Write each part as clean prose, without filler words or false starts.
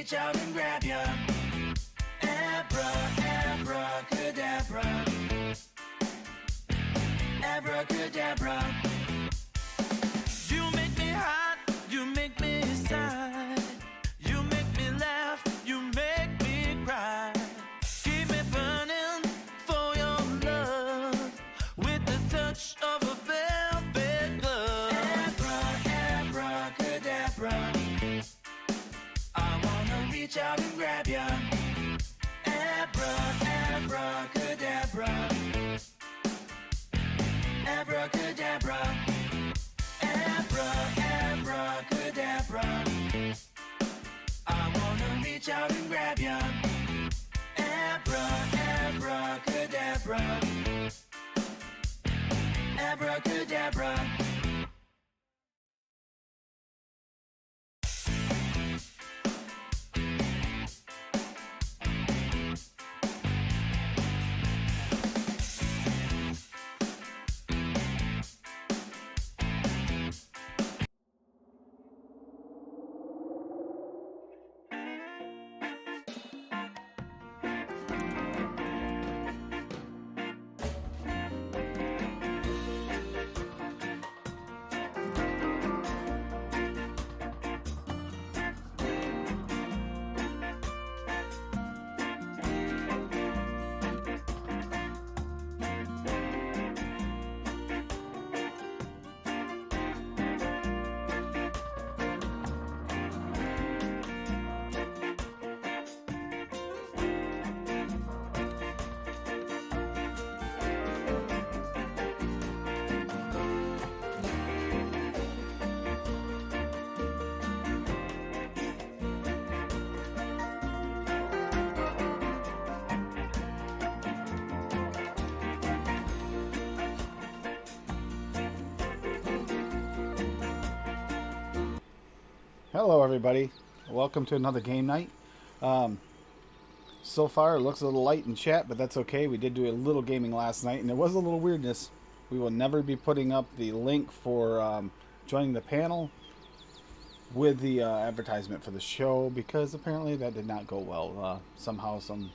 reach out and grab ya. Abracadabra. Abracadabra. You make me hot, you make me sigh. You make me laugh, you make me cry. Keep me burning for your love with the touch of a velvet glove. Abracadabra. I wanna reach out and grab ya. Abracadabra. Abracadabra. Abracadabra. I wanna reach out and grab ya. Abracadabra. Abracadabra. Hello everybody, welcome to another game night. So far it looks a little light in chat, but that's okay. We did do a little gaming last night and there was a little weirdness. We will never be putting up the link for joining the panel with the advertisement for the show because apparently that did not go well. Somehow you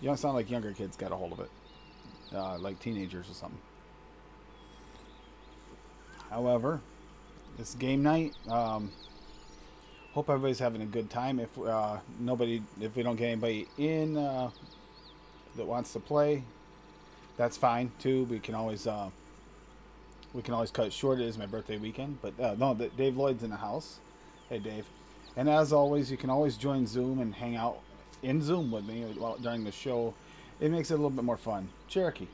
don't sound like younger kids got a hold of it, like teenagers or something. However, it's game night. Hope everybody's having a good time. If we don't get anybody in that wants to play, that's fine too. We can always cut it short. It is my birthday weekend, but no, Dave Lloyd's in the house. Hey Dave, and as always, you can always join Zoom and hang out in Zoom with me during the show. It makes it a little bit more fun. Cherokee.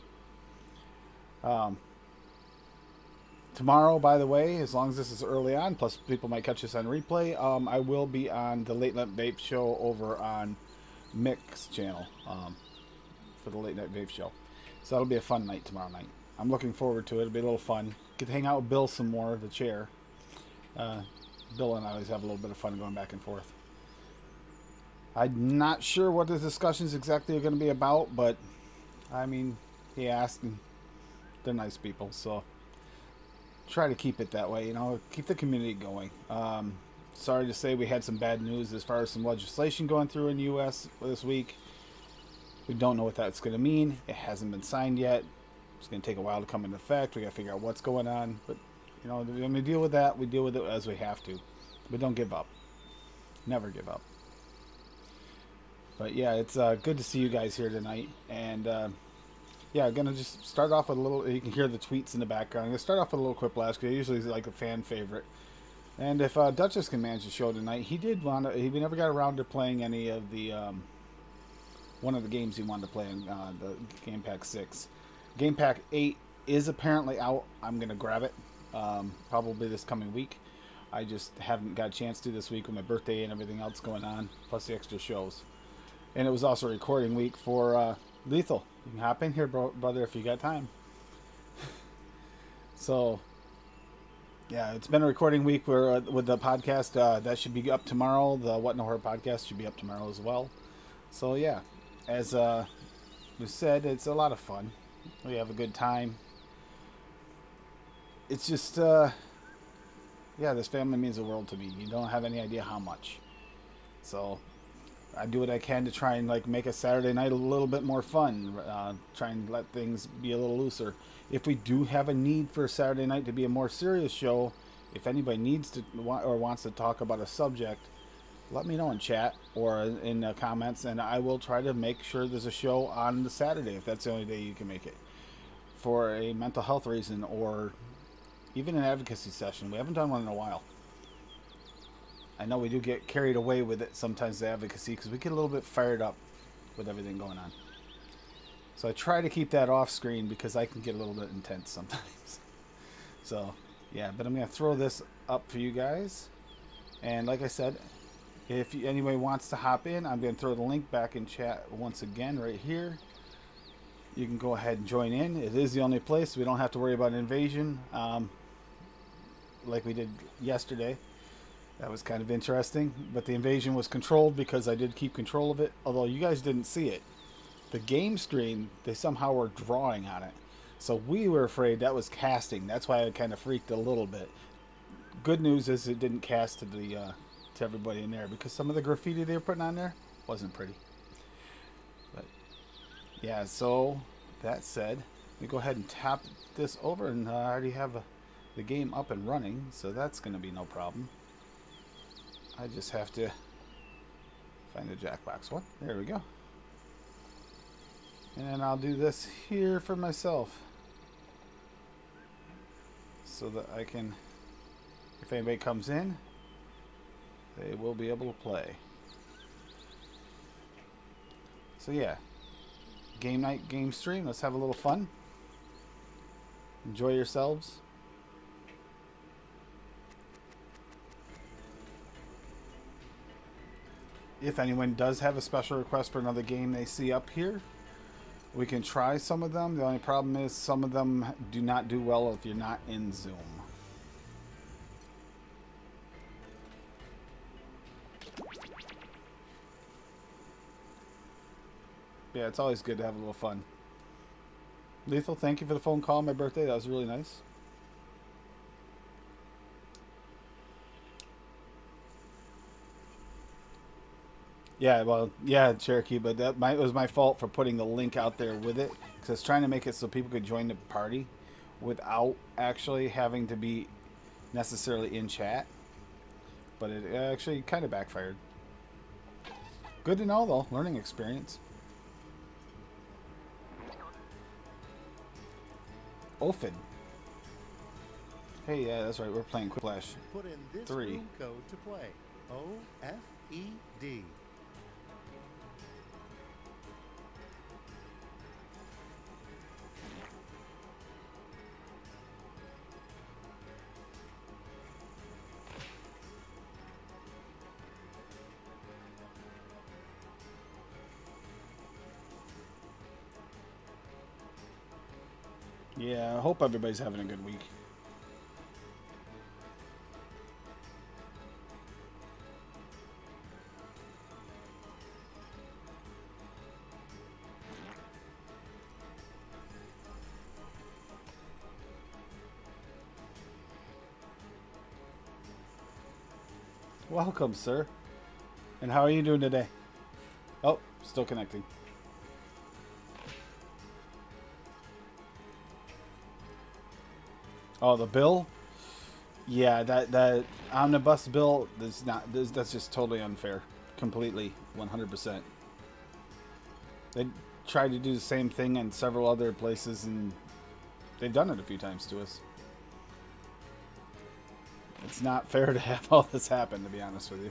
Tomorrow, by the way, as long as this is early on, plus people might catch this on replay, I will be on the Late Night Vape Show over on Mick's channel for the Late Night Vape Show. So that'll be a fun night tomorrow night. I'm looking forward to it. It'll be a little fun. Get to hang out with Bill some more, the chair. Bill and I always have a little bit of fun going back and forth. I'm not sure what the discussions exactly are going to be about, but, I mean, he asked, and they're nice people, so try to keep it that way, you know, keep the community going. Sorry to say we had some bad news as far as some legislation going through in the U.S. this week. We don't know what that's going to mean. It hasn't been signed yet. It's going to take a while to come into effect. We got to figure out what's going on. But, you know, when we deal with that, we deal with it as we have to. But don't give up. Never give up. But, yeah, it's good to see you guys here tonight. And, yeah, I'm going to just start off with a little, you can hear the tweets in the background. I'm going to start off with a little quiplash because usually it's like a fan favorite. And if Duchess can manage the show tonight, he never got around to playing any of the, one of the games he wanted to play in the Game Pack 6. Game Pack 8 is apparently out. I'm going to grab it probably this coming week. I just haven't got a chance to this week with my birthday and everything else going on, plus the extra shows. And it was also a recording week for Lethal. You can hop in here, brother, if you got time. So, yeah, it's been a recording week where with the podcast. That should be up tomorrow. The What No Horror podcast should be up tomorrow as well. So, yeah, as we said, it's a lot of fun. We have a good time. It's just, yeah, this family means the world to me. You don't have any idea how much. So I do what I can to try and like make a Saturday night a little bit more fun. Try and let things be a little looser. If we do have a need for a Saturday night to be a more serious show, if anybody needs to or wants to talk about a subject, let me know in chat or in the comments, and I will try to make sure there's a show on the Saturday if that's the only day you can make it, for a mental health reason or even an advocacy session. We haven't done one in a while. I know we do get carried away with it sometimes, the advocacy, because we get a little bit fired up with everything going on. So I try to keep that off screen because I can get a little bit intense sometimes. So yeah, but I'm going to throw this up for you guys. And like I said, if anybody wants to hop in, I'm going to throw the link back in chat once again right here. You can go ahead and join in. It is the only place. We don't have to worry about invasion like we did yesterday. That was kind of interesting. But the invasion was controlled because I did keep control of it. Although you guys didn't see it. The game screen, they somehow were drawing on it. So we were afraid that was casting. That's why I kind of freaked a little bit. Good news is it didn't cast to the to everybody in there, because some of the graffiti they were putting on there wasn't pretty. But yeah, so that said, we go ahead and tap this over, and I already have the game up and running, so that's going to be no problem. I just have to find the Jackbox one. There we go. And then I'll do this here for myself, so that I can, if anybody comes in, they will be able to play. So yeah, game night, game stream. Let's have a little fun. Enjoy yourselves. If anyone does have a special request for another game they see up here, we can try some of them. The only problem is some of them do not do well if you're not in Zoom. Yeah, it's always good to have a little fun. Lethal, thank you for the phone call on my birthday. That was really nice. Yeah, well, yeah, Cherokee, but it was my fault for putting the link out there with it, because I was trying to make it so people could join the party without actually having to be necessarily in chat. But it actually kind of backfired. Good to know, though. Learning experience. Ophid. Hey, yeah, that's right. We're playing Quick Flash 3. Put in this room code to play. OFED. Yeah, I hope everybody's having a good week. Welcome, sir. And how are you doing today? Oh, still connecting. Oh, the bill? Yeah, that omnibus bill is not. That's just totally unfair. Completely, 100%. They tried to do the same thing in several other places, and they've done it a few times to us. It's not fair to have all this happen, to be honest with you.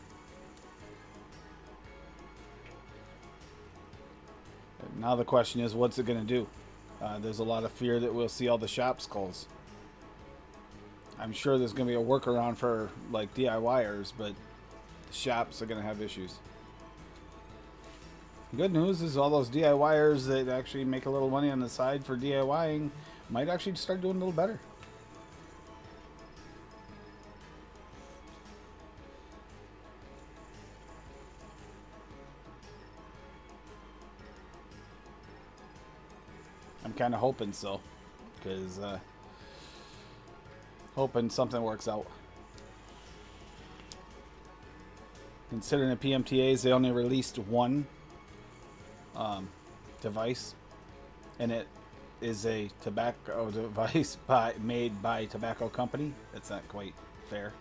Now the question is, what's it going to do? There's a lot of fear that we'll see all the shops close. I'm sure there's going to be a workaround for like DIYers, but the shops are going to have issues. The good news is all those DIYers that actually make a little money on the side for DIYing might actually start doing a little better. I'm kind of hoping so, because hoping something works out. Considering the PMTAs, they only released one device, and it is a tobacco device made by a tobacco company. That's not quite fair.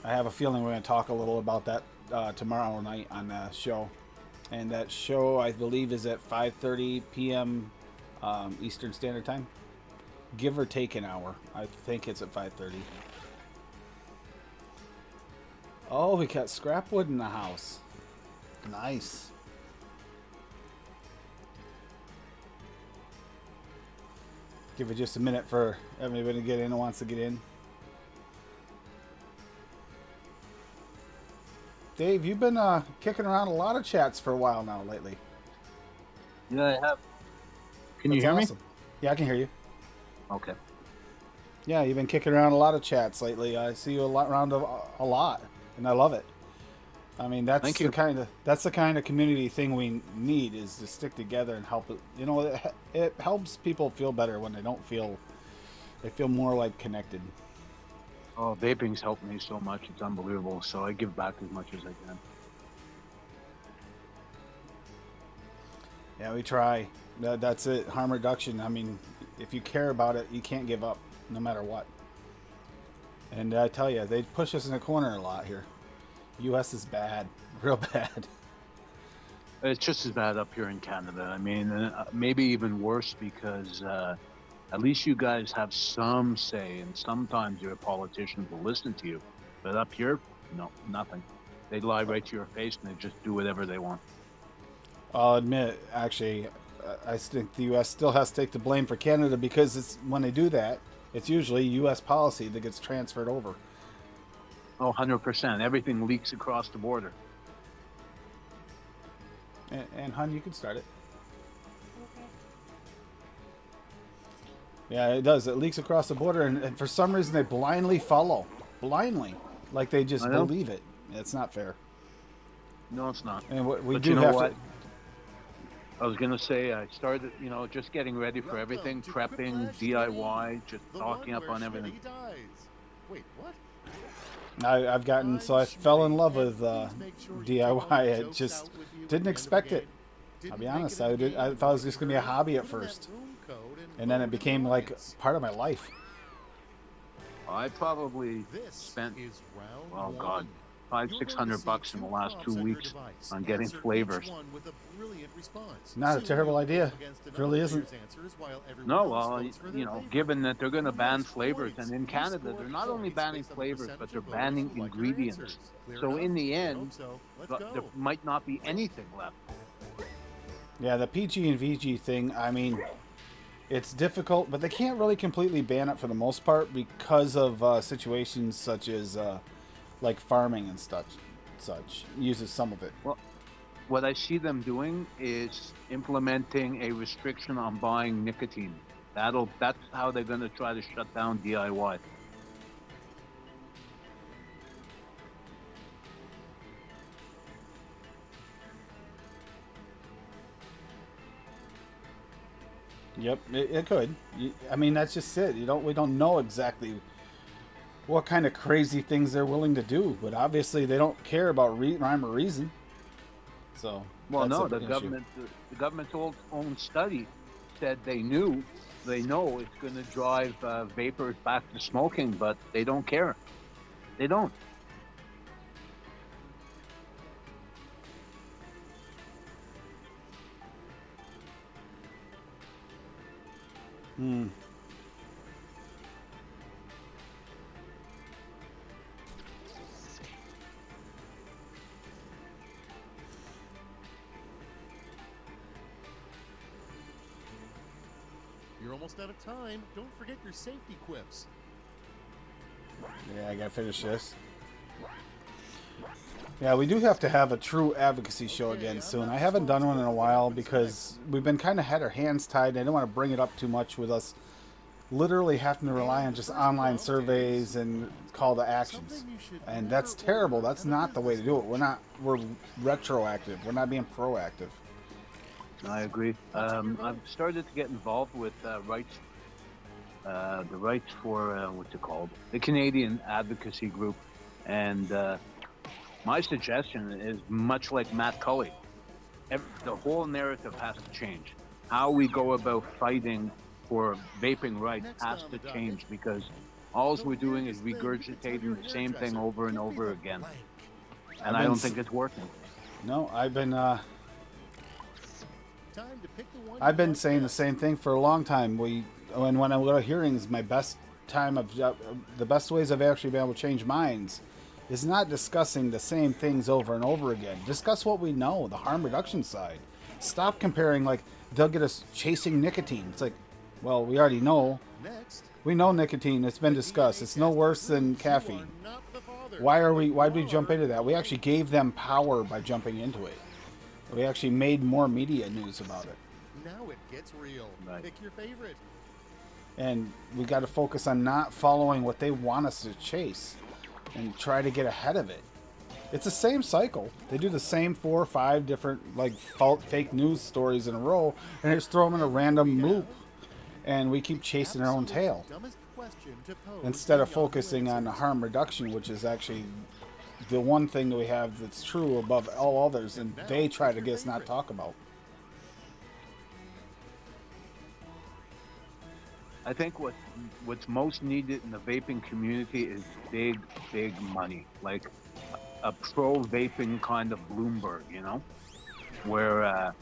I have a feeling we're going to talk a little about that tomorrow night on the show. And that show, I believe, is at 5:30 p.m. Eastern Standard Time. Give or take an hour. I think it's at 5:30. Oh, we got scrap wood in the house. Nice. Give it just a minute for everybody to get in who wants to get in. Dave, you've been kicking around a lot of chats for a while now lately. Yeah, I have. Can you That's hear awesome. Yeah, I can hear you. me? Okay. Yeah, you've been kicking around a lot of chats lately. I see you around a lot, and I love it. I mean, that's Thank the you. kind of community thing we need, is to stick together and help. You know, it helps people feel better when they feel more like connected. Oh, vaping's helped me so much. It's unbelievable. So I give back as much as I can. Yeah, we try. That's it. Harm reduction. I mean, if you care about it, you can't give up, no matter what. And I tell you, they push us in the corner a lot here. U.S. is bad, real bad. It's just as bad up here in Canada. I mean, maybe even worse because at least you guys have some say, and sometimes your politicians will listen to you. But up here, no, nothing. They lie right to your face and they just do whatever they want. I'll admit, actually, I think the U.S. still has to take the blame for Canada, because it's when they do that, it's usually U.S. policy that gets transferred over. Oh, 100%. Everything leaks across the border. And hun, you can start it. Yeah, it does. It leaks across the border, and for some reason they blindly follow. Blindly. Like they just I know. believe it. It's not fair. No, it's not. And we But do you know have what? to... I was going to say, I started, just getting ready for everything, prepping, DIY, just stocking up on everything. Wait, what? I've gotten... So I fell in love with DIY. I just didn't expect it. I'll be honest. I thought it was just going to be a hobby at first. And then it became like part of my life. I probably spent, oh God, $500-600 in the last 2 weeks on getting flavors. Not a terrible idea. It really isn't. No, well, given that they're going to ban flavors, and in Canada, they're not only banning flavors, but they're banning ingredients. So in the end, there might not be anything left. Yeah, the PG and VG thing, I mean, it's difficult, but they can't really completely ban it for the most part because of situations such as like farming and such uses some of it. Well, what I see them doing is implementing a restriction on buying nicotine. That's how they're going to try to shut down DIY. Yep, it could. I mean, that's just it. We don't know exactly what kind of crazy things they're willing to do, but obviously they don't care about rhyme or reason. So, well, that's no, an issue. the government's own study said they know it's going to drive vapors back to smoking, but they don't care. They don't. Hmm. You're almost out of time. Don't forget your safety quips. Yeah, I gotta finish this. Yeah, we do have to have a true advocacy show again soon. I haven't done one in a while because we've been kind of had our hands tied. I don't want to bring it up too much with us literally having to rely on just online surveys and call to actions. And that's terrible. That's not the way to do it. We're retroactive. We're not being proactive. I agree. I've started to get involved with rights the rights for what's it called, the Canadian Advocacy Group, and my suggestion is much like Matt Cully. The whole narrative has to change. How we go about fighting for vaping rights has to change because all we're doing is regurgitating the same thing over and over again, and I don't think it's working. No, I've been Time to pick the one I've you been like saying the best. same thing for a long time. When I go to hearings, my best time of the best ways I've actually been able to change minds is not discussing the same things over and over again. Discuss what we know, the harm reduction side. Stop comparing like they'll get us chasing nicotine. It's like, well, we already know. Next, We know nicotine. It's been discussed. It's no worse than caffeine. Why did we jump into that? We actually gave them power by jumping into it. We actually made more media news about it. Now it gets real. Right. Pick your favorite. And we got to focus on not following what they want us to chase and try to get ahead of it. It's the same cycle. They do the same 4 or 5 different like fake news stories in a row and just throw them in a random loop. And we keep chasing our own tail Dumbest question to pose instead of to Yahoo focusing on the Answers. harm reduction, which is actually the one thing that we have that's true above all others, and they try to get us not to talk about. I think what's most needed in the vaping community is big money, like a pro vaping kind of Bloomberg, where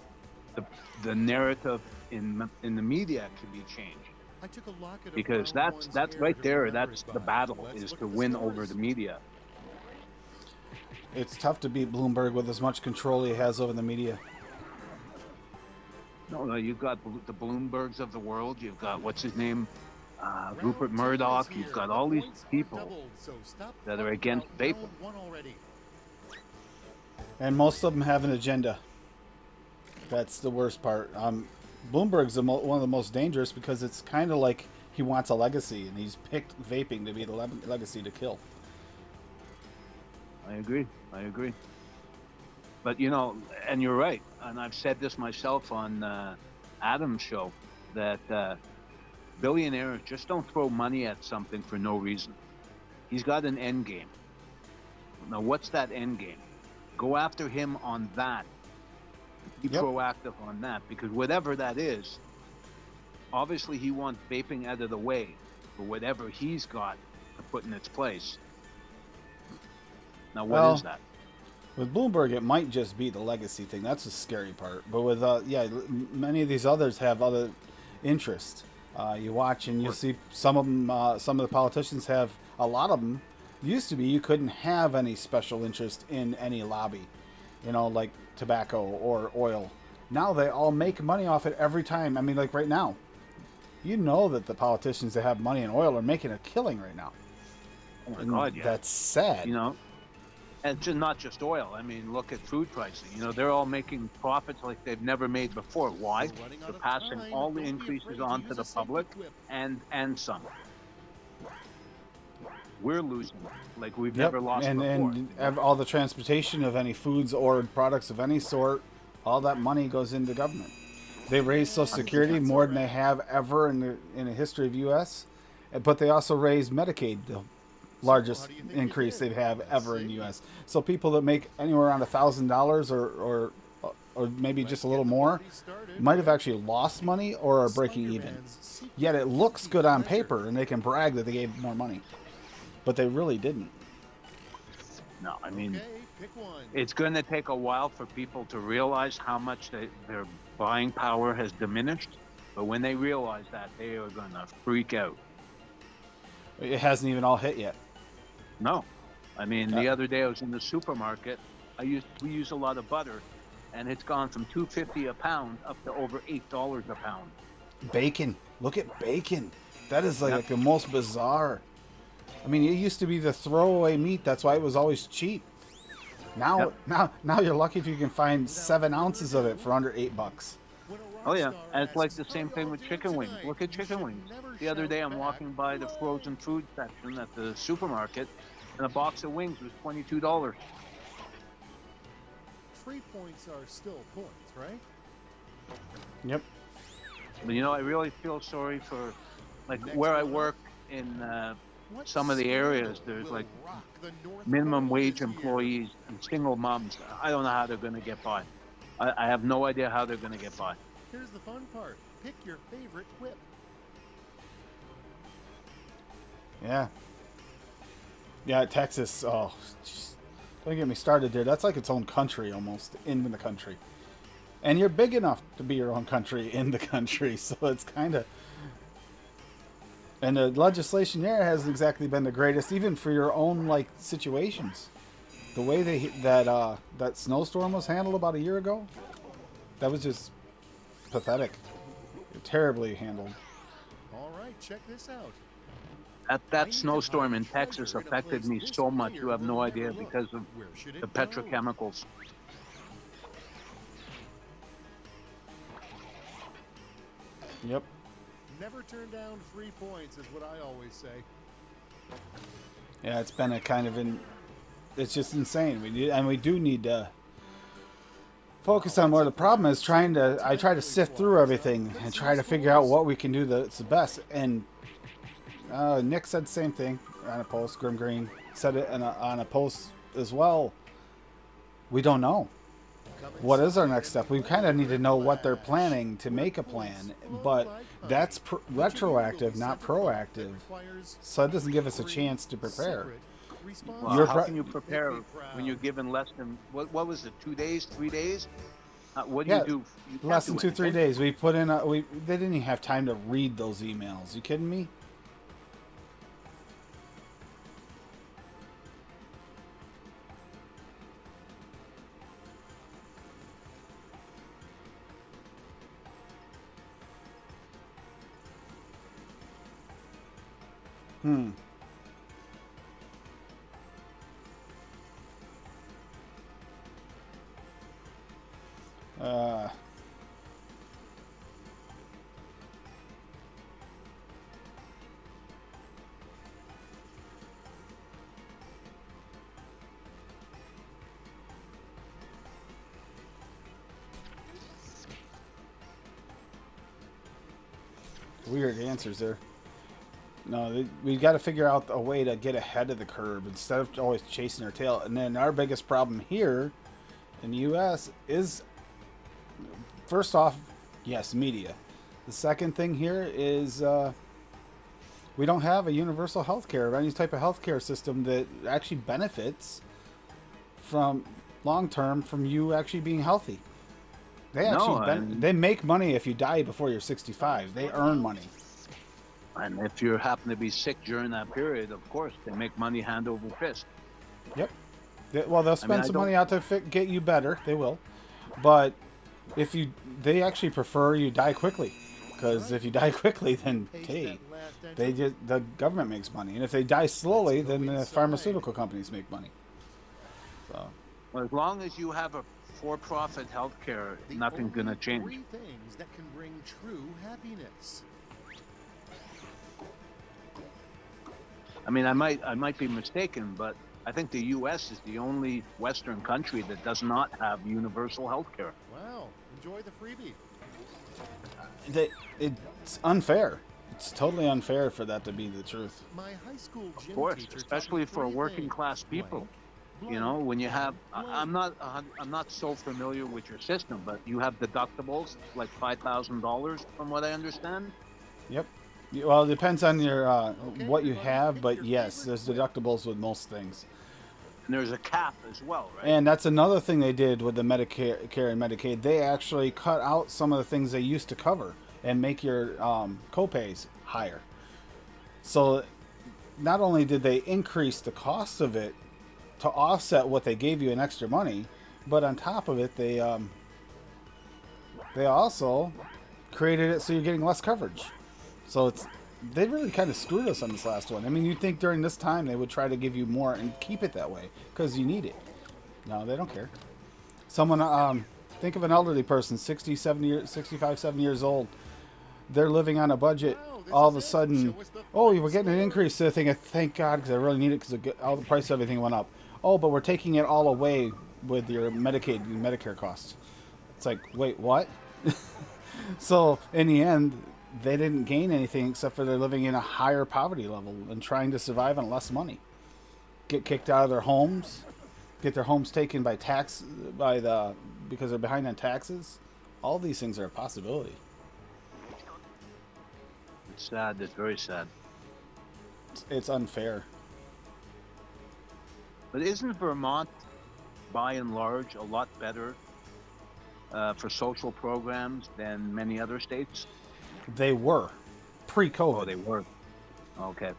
the narrative in the media can be changed. I took a locket of Because brown that's ones right here to there. remember That's it the by. battle Let's is look to at the win scores. over the media. It's tough to beat Bloomberg with as much control he has over the media. No, you've got the Bloombergs of the world. You've got what's his name, Round Rupert two Murdoch. is You've here. got The all these points are people doubled, so stop that are talking against about vaping. round one already. And most of them have an agenda. That's the worst part. Bloomberg's one of the most dangerous because it's kind of like he wants a legacy, and he's picked vaping to be the legacy to kill. I agree. But and you're right. And I've said this myself on Adam's show that billionaires just don't throw money at something for no reason. He's got an end game. Now, what's that end game? Go after him on that. Be Yep. proactive on that, because whatever that is, obviously he wants vaping out of the way for whatever he's got to put in its place. Now, what is that? With Bloomberg, it might just be the legacy thing. That's the scary part. But with many of these others have other interests. You watch and you see some of them. Some of the politicians have a lot of them. Used to be you couldn't have any special interest in any lobby, like tobacco or oil. Now they all make money off it every time. I mean, like right now, that the politicians that have money in oil are making a killing right now. Oh my And God, yeah. that's sad. And not just oil. I mean, look at food pricing. They're all making profits like they've never made before. Why? We're running out They're of passing time. all the Don't be increases afraid to on use to the a safety public quip. and some. We're losing like we've Yep, never lost and before. all the transportation of any foods or products of any sort, all that money goes into government. They raise Social Security more than they have ever in the history of U.S., but they also raise Medicaid, the largest how do you think you increase did? they've have Let's ever in see. the U.S. So people that make anywhere around $1,000 or maybe just a little more might have actually lost money or are breaking even. Yet it looks good on paper, and they can brag that they gave more money, but they really didn't. No, I mean, Okay, pick one. it's going to take a while for people to realize how much their buying power has diminished. But when they realize that, they are going to freak out. It hasn't even all hit yet. No, I mean, the other day I was in the supermarket. We use a lot of butter, and it's gone from $2.50 a pound up to over $8 a pound. Bacon. Look at bacon. That is like Yep. the most bizarre. I mean, it used to be the throwaway meat. That's why it was always cheap. Now, Yep. now you're lucky if you can find 7 ounces of it for under $8. Oh yeah, and it's like the same thing with chicken wings. Look at chicken wings. The other day I'm walking by the frozen food section at the supermarket, and a box of wings was $22. 3 points are still points, right? Yep. But I really feel sorry for like Next where I one up. work in What some of the areas, scandal there's will like rock the North minimum Pole wage this year? employees and single moms. I don't know how they're going to get by. I have no idea how they're going to get by. Here's the fun part. Pick your favorite quip. Yeah. Yeah, Texas. Oh, jeez. Don't get me started there. That's like its own country almost in the country. And you're big enough to be your own country in the country, so it's kind of. And the legislation there hasn't exactly been the greatest, even for your own like situations. The way that snowstorm was handled about a year ago, that was just pathetic. Terribly handled. All right, check this out. That snowstorm in Texas affected me so much. You have no idea because of Where should it the go? petrochemicals. Yep. Never turn down free points is what I always say. Yeah, it's been a kind of it's just insane. We do need to focus on where the problem is. I try to sift through everything and try to figure out what we can do that's the best. And Nick said the same thing on a post. Grim Green said it on a post as well. We don't know. What is our next step? We kind of need to know what they're planning to make a plan, but that's retroactive, not proactive. So it doesn't give us a chance to prepare. Well, how can you prepare when you're given less than what was it? 2 days, 3 days? What do Yeah, you do? You less can't than do 2-3 anything. days. We put in. They didn't even have time to read those emails. You kidding me? Hmm. Uh. Weird answers there. No, we got to figure out a way to get ahead of the curve instead of always chasing our tail. And then our biggest problem here in the U.S. is, first off, yes, media. The second thing here is we don't have a universal health care or any type of healthcare system that actually benefits from long term from you actually being healthy. They actually they make money if you die before you're 65. They earn money. And if you happen to be sick during that period, of course, they make money hand over fist. Yep. Well, they'll spend some don't- money out to get you better. They will. But if they actually prefer you die quickly. Because if you die quickly, then, hey, the government makes money. And if they die slowly, then the pharmaceutical companies make money. So. Well, as long as you have a for-profit health care, nothing's going to change. 3 things that can bring true happiness. I mean, I might be mistaken, but I think the U.S. is the only Western country that does not have universal health care. Wow, enjoy the freebie. It's unfair. It's totally unfair for that to be the truth. My high school gym Of course, teacher taught especially me for 3 working things. class people. Blank, You know, when you have, blank. I'm not so familiar with your system, but you have deductibles like $5,000 from what I understand. Yep. Well, it depends on your what you have, but yes, there's deductibles with most things. And there's a cap as well, right? And that's another thing they did with the Medicare and Medicaid. They actually cut out some of the things they used to cover and make your copays higher. So not only did they increase the cost of it to offset what they gave you in extra money, but on top of it, they also created it so you're getting less coverage. So they really kind of screwed us on this last one. I mean, you'd think during this time they would try to give you more and keep it that way because you need it. No, they don't care. Someone, think of an elderly person, 65, 70 years old. They're living on a budget. All of a sudden, oh, we're getting an increase. So they think, thank God, because I really need it because all the price of everything went up. Oh, but we're taking it all away with your Medicaid and Medicare costs. It's like, wait, what? So in the end, they didn't gain anything except for they're living in a higher poverty level and trying to survive on less money. Get kicked out of their homes, get their homes taken by because they're behind on taxes. All these things are a possibility. It's sad. It's very sad. It's unfair. But isn't Vermont, by and large, a lot better for social programs than many other states? They were pre-COVID. Oh, they were. Okay.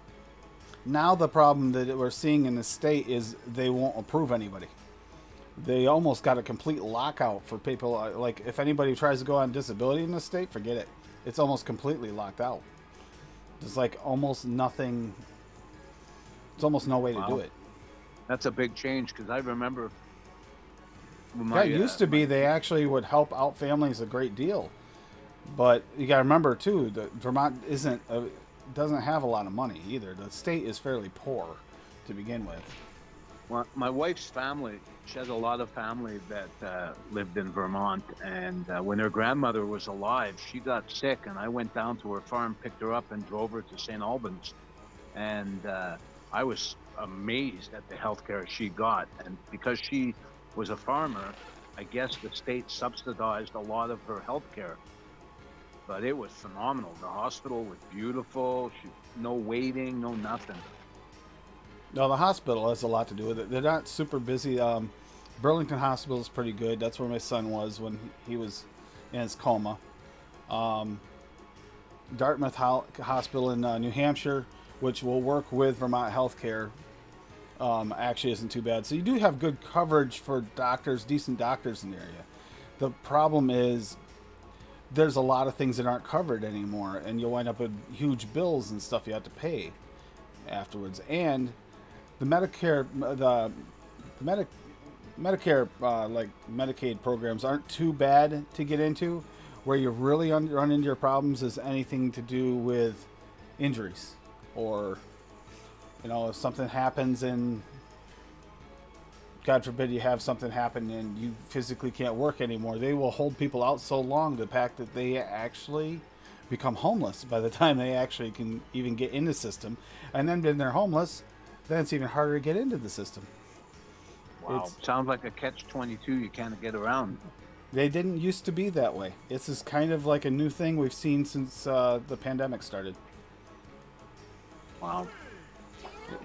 Now the problem that we're seeing in the state is they won't approve anybody. They almost got a complete lockout for people. Like, if anybody tries to go on disability in the state, forget it. It's almost completely locked out. There's like almost nothing. There's almost no way to do it. That's a big change, because I remember. Yeah, it used to be they actually would help out families a great deal. But you got to remember, too, that Vermont doesn't have a lot of money either. The state is fairly poor to begin with. Well, my wife's family, she has a lot of family that lived in Vermont, and when her grandmother was alive, she got sick, and I went down to her farm, picked her up, and drove her to St. Albans. And I was amazed at the health care she got. And because she was a farmer, I guess the state subsidized a lot of her health care. But it was phenomenal. The hospital was beautiful. No waiting, no nothing. No, the hospital has a lot to do with it. They're not super busy. Burlington Hospital is pretty good. That's where my son was when he was in his coma. Dartmouth Hospital in New Hampshire, which will work with Vermont Healthcare, actually isn't too bad. So you do have good coverage for doctors, decent doctors in the area. The problem is there's a lot of things that aren't covered anymore, and you'll wind up with huge bills and stuff you have to pay afterwards. And the Medicare, Medicare, like Medicaid programs aren't too bad to get into. Where you really run into your problems is anything to do with injuries, or if something happens and God forbid you have something happen and you physically can't work anymore. They will hold people out so long, the fact that they actually become homeless by the time they actually can even get in the system. And then when they're homeless, then it's even harder to get into the system. Wow. Sounds like a catch-22 you can't get around. They didn't used to be that way. This is kind of like a new thing we've seen since the pandemic started. Wow.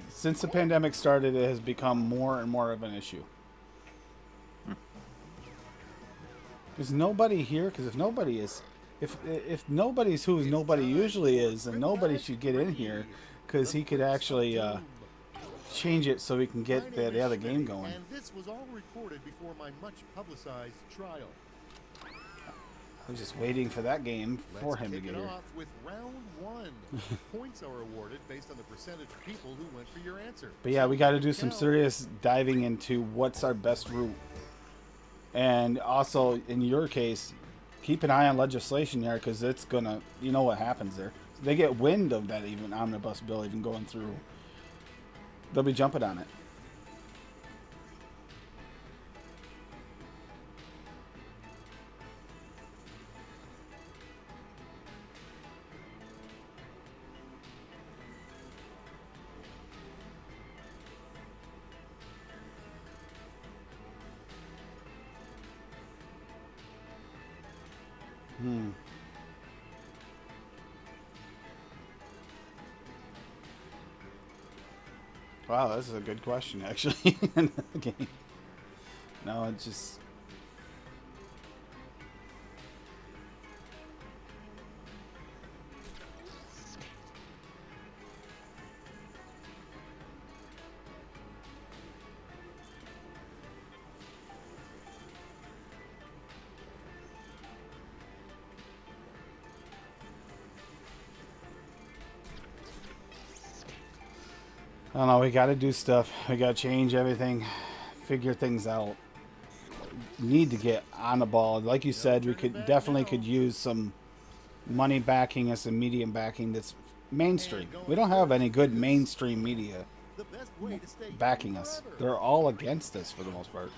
Since the pandemic started, it has become more and more of an issue. There's nobody here, because if nobody's who nobody usually is, then nobody should get in here, because he could actually change it so we can get the other game going. And this was all recorded before my much publicized trial. I was just waiting for that game for him to get here. Let's kick it off with round one. Points are awarded based on the percentage of people who went for your answer. But yeah, we got to do some serious diving into what's our best route. And also, in your case, keep an eye on legislation there, because it's going to, you know what happens there. They get wind of that even omnibus bill even going through. They'll be jumping on it. Wow, this is a good question, actually. In the game. No, it's just... I don't know, we gotta do stuff. We gotta change everything, figure things out. Need to get on the ball. Like you said, we could use some money backing us and media backing that's mainstream. We don't have any good mainstream media backing us. They're all against us for the most part.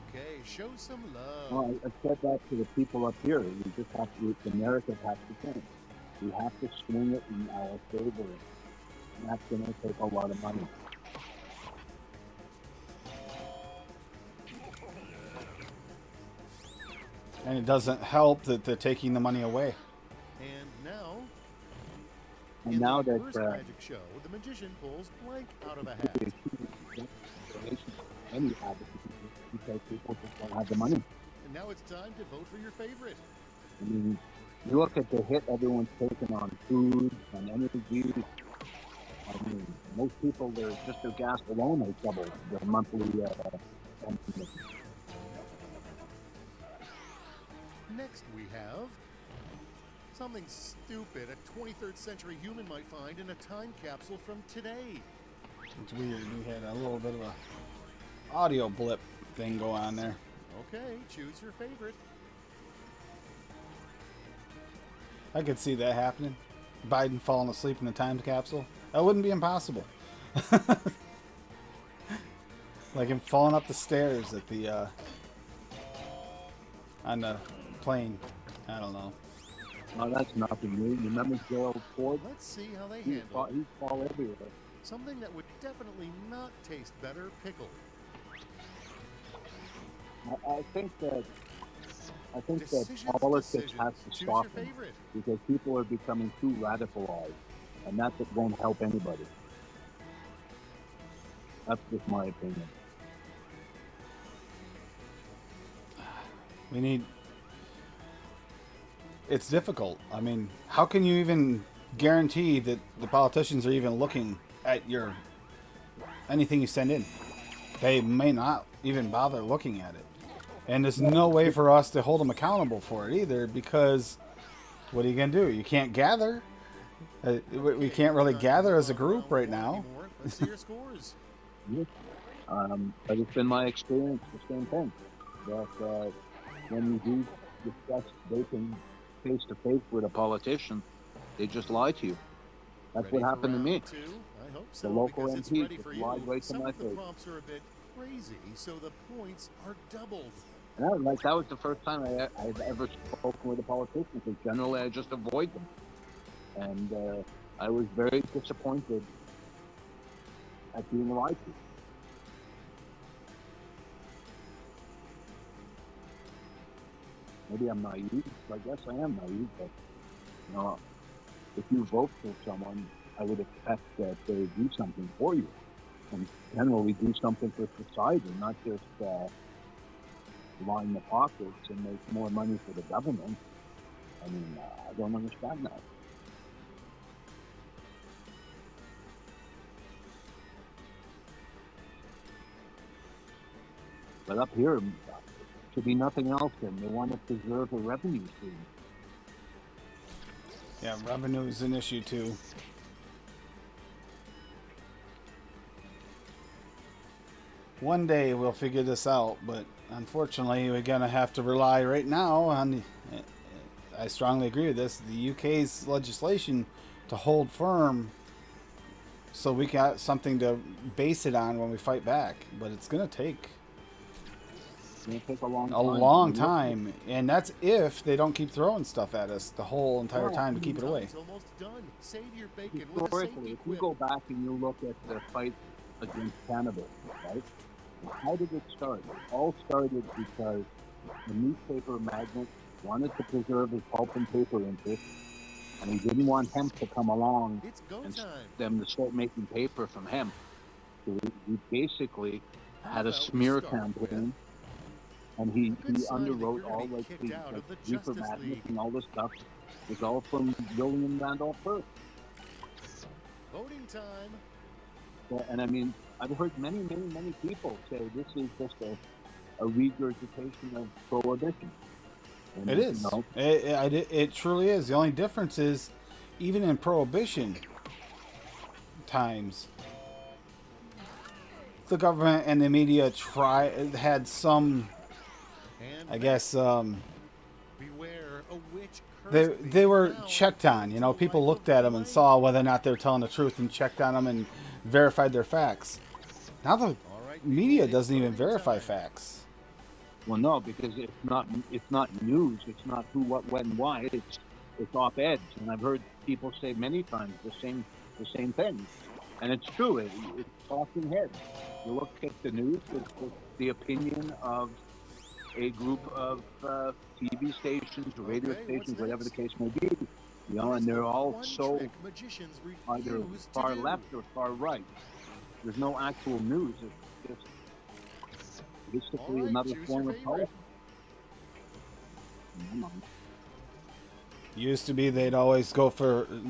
Okay, show some love. Well, I said that to the people up here. We just have to, America has to think. We have to swing it in our favor. And that's going to take a lot of money. And it doesn't help that they're taking the money away. And now, And in now the that first magic show, the magician pulls blank out of a hat. any advocacy because people just don't have the money. And now it's time to vote for your favorite. I mean, you look at the hit everyone's taking on food and energy. I mean, most people, just their gas alone has doubled their monthly spending. Next we have something stupid a 23rd century human might find in a time capsule from today. It's weird. We had a little bit of a audio blip thing go on there. Okay, choose your favorite. I could see that happening. Biden falling asleep in the time capsule. That wouldn't be impossible. Like him falling up the stairs at the on the plane. I don't know. No, that's nothing new. You remember Gerald Ford? Let's see how they He'd handle fall everywhere. something that would definitely not taste better pickled. I think that Decisions, politics decisions. has to Choose your soften favorite. because people are becoming too radicalized, and that won't help anybody. That's just my opinion. We need. It's difficult. I mean, how can you even guarantee that the politicians are even looking at your anything you send in? They may not even bother looking at it. And there's no way for us to hold them accountable for it either, because what are you going to do? You can't gather. We can't really gather as a group right now. Let's see your scores. Yeah. But it's been my experience the same thing. That when you do discuss vaping face to face with a politician, they just lie to you. That's Ready what for happened to me. round two? I hope so, The local because it's MP ready for just lied you. right to Some my of the face. prompts are a bit crazy, so the points are doubled. And that was the first time I've ever spoken with a politician, because generally I just avoid them. And I was very disappointed at being lied to. Maybe I'm naive. I guess I am naive, but you know, if you vote for someone, I would expect that they do something for you, and generally do something for society, not just line the pockets and make more money for the government. I mean, I don't understand that. But up here, to be nothing else, and they want to preserve a revenue stream. Yeah, revenue is an issue too. One day we'll figure this out, but unfortunately we're going to have to rely right now on, I strongly agree with this, the UK's legislation to hold firm so we got something to base it on when we fight back. But it's going to take It's going to take a long time. a long time, and that's if they don't keep throwing stuff at us the whole entire time to keep it away. Time's almost done. Save your bacon with a Historically, safety if you quip. go back and you look at the fight against cannabis, right? How did it start? It all started because the newspaper magnate wanted to preserve his pulp and paper interest, and he didn't want hemp to come along It's go and time. them to start making paper from hemp. So he basically had a How about we smear start campaign, and he Good sign that underwrote you're gonna all be like kicked the out of the reefer Justice madness League. and all this stuff. It was all from William Randolph Hearst. Voting time. Yeah, and I mean, I've heard many people say this is just a regurgitation of prohibition. And, It is. You know, It truly is. The only difference is, even in prohibition times, the government and the media had some, And I guess, beware a witch cursed they thee were now checked on. You know, until people life looked of at thy them and life. saw whether or not they were telling the truth and checked on them and verified their facts. Now the All right, media people, doesn't even voting verify time. facts. Well, no, because it's not news. It's not who, what, when, why. It's op-eds, and I've heard people say many times the same thing, and it's true. It's talking heads. You look at the news. It's the opinion of a group of TV stations, or radio Okay, what's stations, whatever the next? case may be. You know, What is and the they're all one so trick magicians either refuse to far do? left or far right. There's no actual news. It's just basically All right, another choose your form of favorite. television. Come on. Used to be they'd always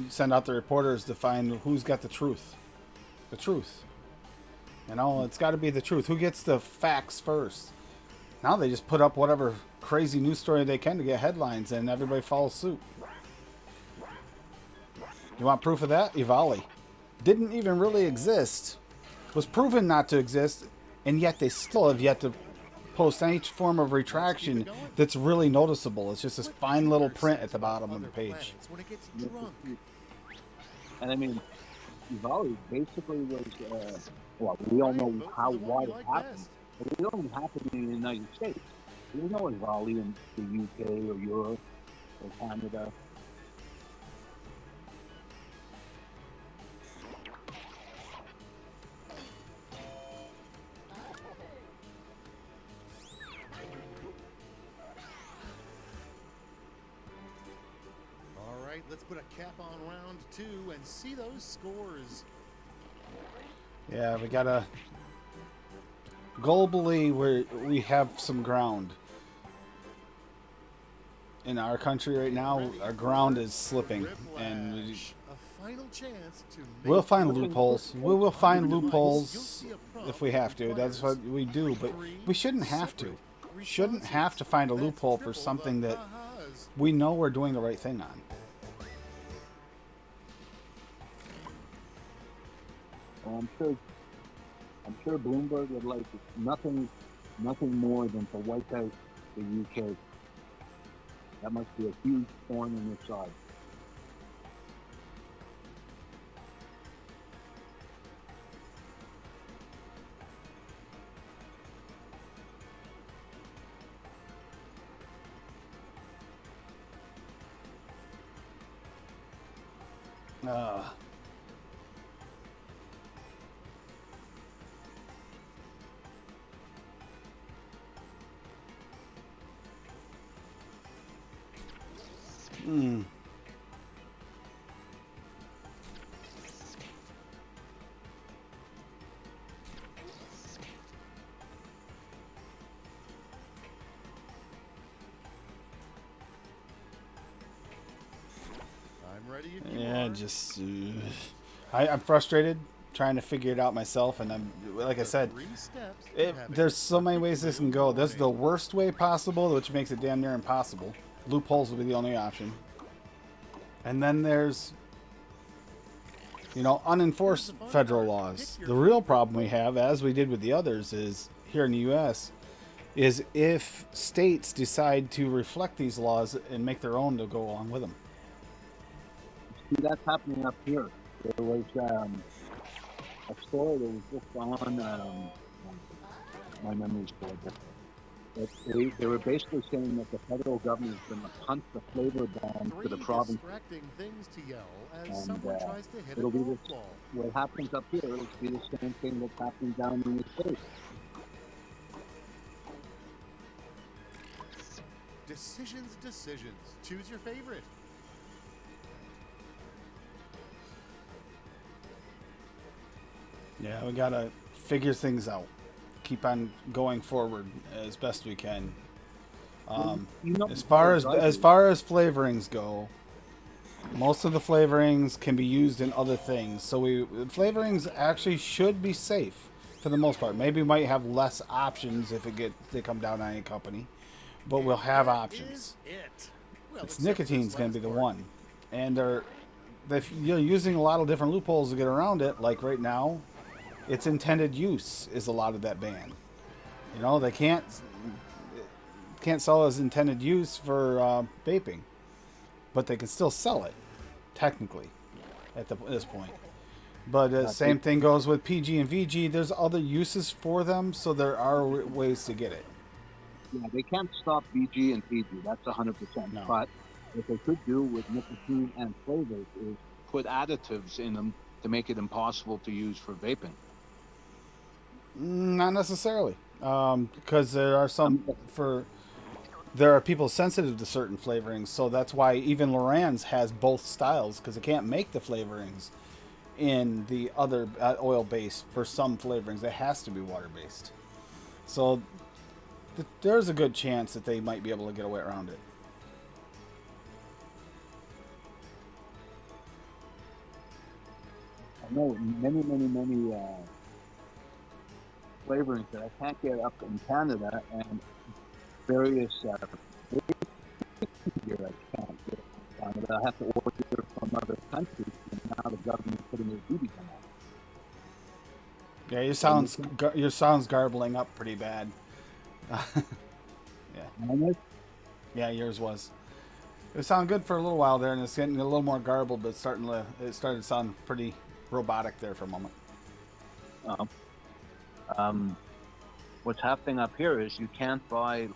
send out the reporters to find who's got the truth. The truth. You know, it's got to be the truth. Who gets the facts first? Now they just put up whatever crazy news story they can to get headlines, and everybody follows suit. You want proof of that? Ivali. Didn't even really exist. Was proven not to exist, and yet they still have yet to post any form of retraction that's really noticeable. It's just this fine little print at the bottom of the page. When it gets drunk. And I mean, Uvalde basically was, well, we all know how, why it happened, but it only happened in the United States. There was no Uvalde in the UK or Europe or Canada. All right, let's put a cap on round 2 and see those scores. Yeah, we gotta. Globally, we have some ground. In our country right now, our ground is slipping, and A final chance to we'll make find your loopholes. We will find loopholes if we have to. That's what we do, but we shouldn't have to. Shouldn't have to find a loophole for something that we know we're doing the right thing on. Well, I'm sure Bloomberg would like nothing more than to wipe out the UK. That must be a huge thorn in your side. I'm ready if you Yeah, are. just I'm frustrated trying to figure it out myself, and I'm like I said, 3 steps to having there's so many ways this can go. This is the morning. worst way possible, which makes it damn near impossible. Loopholes will be the only option. And then there's, unenforced federal laws. The real problem we have, as we did with the others, is here in the U.S., is if states decide to reflect these laws and make their own to go along with them. See, that's happening up here. There was a story that was just on, my memory's good, but they were basically saying that the federal government is going to punt the flavor ban to the 3 province. distracting things to yell as And someone tries to hit a it'll be golf this, ball. what happens up here, it'll be the same thing that's happening down in the States. Decisions. Choose your favorite. Yeah, we gotta figure things out. Keep on going forward as best we can. As far as flavorings go, most of the flavorings can be used in other things. So flavorings actually should be safe for the most part. Maybe we might have less options if they come down on any company, but we'll have options. Well, It's except for nicotine's this going to be the last part. one, and they're using a lot of different loopholes to get around it. Like right now, its intended use is a lot of that ban. They can't sell as intended use for vaping, but they can still sell it technically at this point. But same thing goes with PG and VG. There's other uses for them, so there are ways to get it. Yeah, they can't stop BG and PG. That's 100%. No. But what they could do with nicotine and flavors is put additives in them to make it impossible to use for vaping. Not necessarily, because there are people sensitive to certain flavorings, so that's why even Loran's has both styles because it can't make the flavorings in the other oil based for some flavorings. It has to be water based. So there's a good chance that they might be able to get away around it. I know many flavorings that I can't get up in Canada, and various beer I can't get in Canada. I have to order from other countries, and now the government's putting their duties on that. Yeah, your sounds garbling up pretty bad. Yeah. Yeah, yours was. It sounded good for a little while there, and it's getting a little more garbled, but it started to sound pretty robotic there for a moment. What's happening up here is you can't buy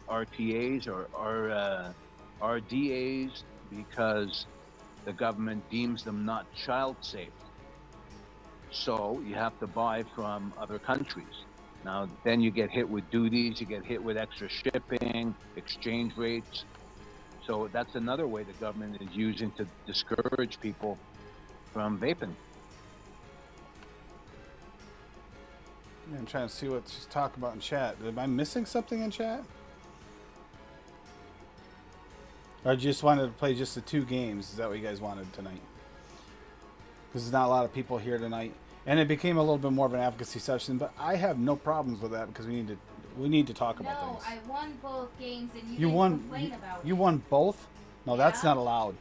RTAs or RDAs because the government deems them not child safe. So you have to buy from other countries. Now, then you get hit with duties, you get hit with extra shipping, exchange rates. So that's another way the government is using to discourage people from vaping. I'm trying to see what she's talking about in chat. Am I missing something in chat? Or just wanted to play just the 2 games? Is that what you guys wanted tonight? Because there's not a lot of people here tonight. And it became a little bit more of an advocacy session, but I have no problems with that because we need to talk about things. No, I won both games and you didn't complain about it. You won both? No, that's Yeah. not allowed.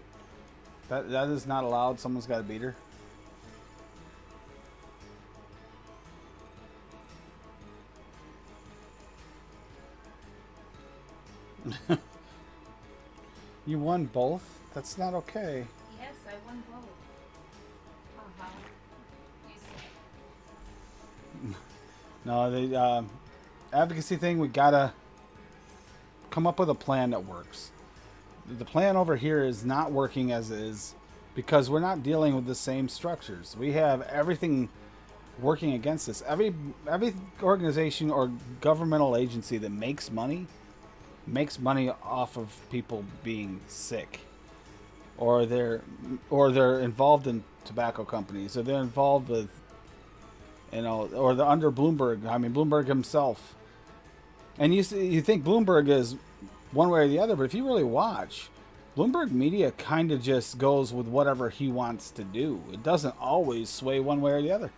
That is not allowed. Someone's got to beat her. You won both? That's not okay. Yes, I won both. You No, the advocacy thing, we gotta come up with a plan that works. The plan over here is not working as is because we're not dealing with the same structures. We have everything working against us. Every organization or governmental agency that makes money off of people being sick, or they're involved in tobacco companies, or they're involved with, or they're under Bloomberg. I mean, Bloomberg himself. And you think Bloomberg is one way or the other, but if you really watch, Bloomberg media kind of just goes with whatever he wants to do. It doesn't always sway one way or the other.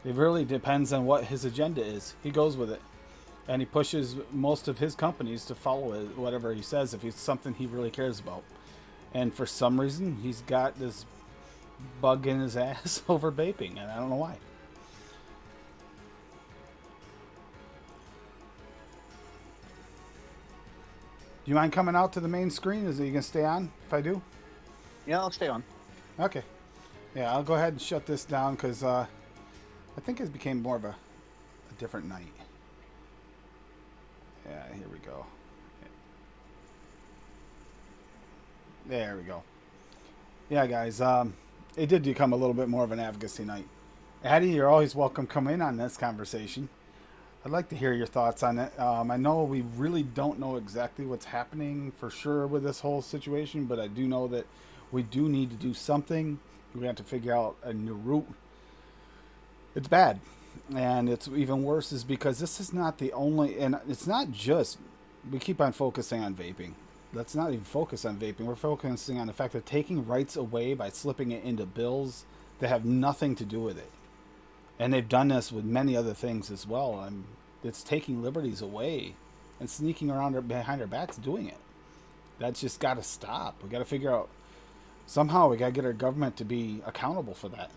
It really depends on what his agenda is. He goes with it. And he pushes most of his companies to follow it, whatever he says, if it's something he really cares about. And for some reason, he's got this bug in his ass over vaping, and I don't know why. Do you mind coming out to the main screen? Is it you gonna stay on if I do? Yeah, I'll stay on. Okay. Yeah, I'll go ahead and shut this down because I think it became more of a different night. Yeah, here we go. There we go. Yeah, guys, it did become a little bit more of an advocacy night. Addie, you're always welcome to come in on this conversation. I'd like to hear your thoughts on it. I know we really don't know exactly what's happening for sure with this whole situation, but I do know that we do need to do something. We have to figure out a new route. It's bad. And it's even worse is because this is not the only, and it's not just, we keep on focusing on vaping. Let's not even focus on vaping. We're focusing on the fact of taking rights away by slipping it into bills that have nothing to do with it. And they've done this with many other things as well. It's taking liberties away and sneaking around behind our backs doing it. That's just got to stop. We got to figure out, somehow we got to get our government to be accountable for that.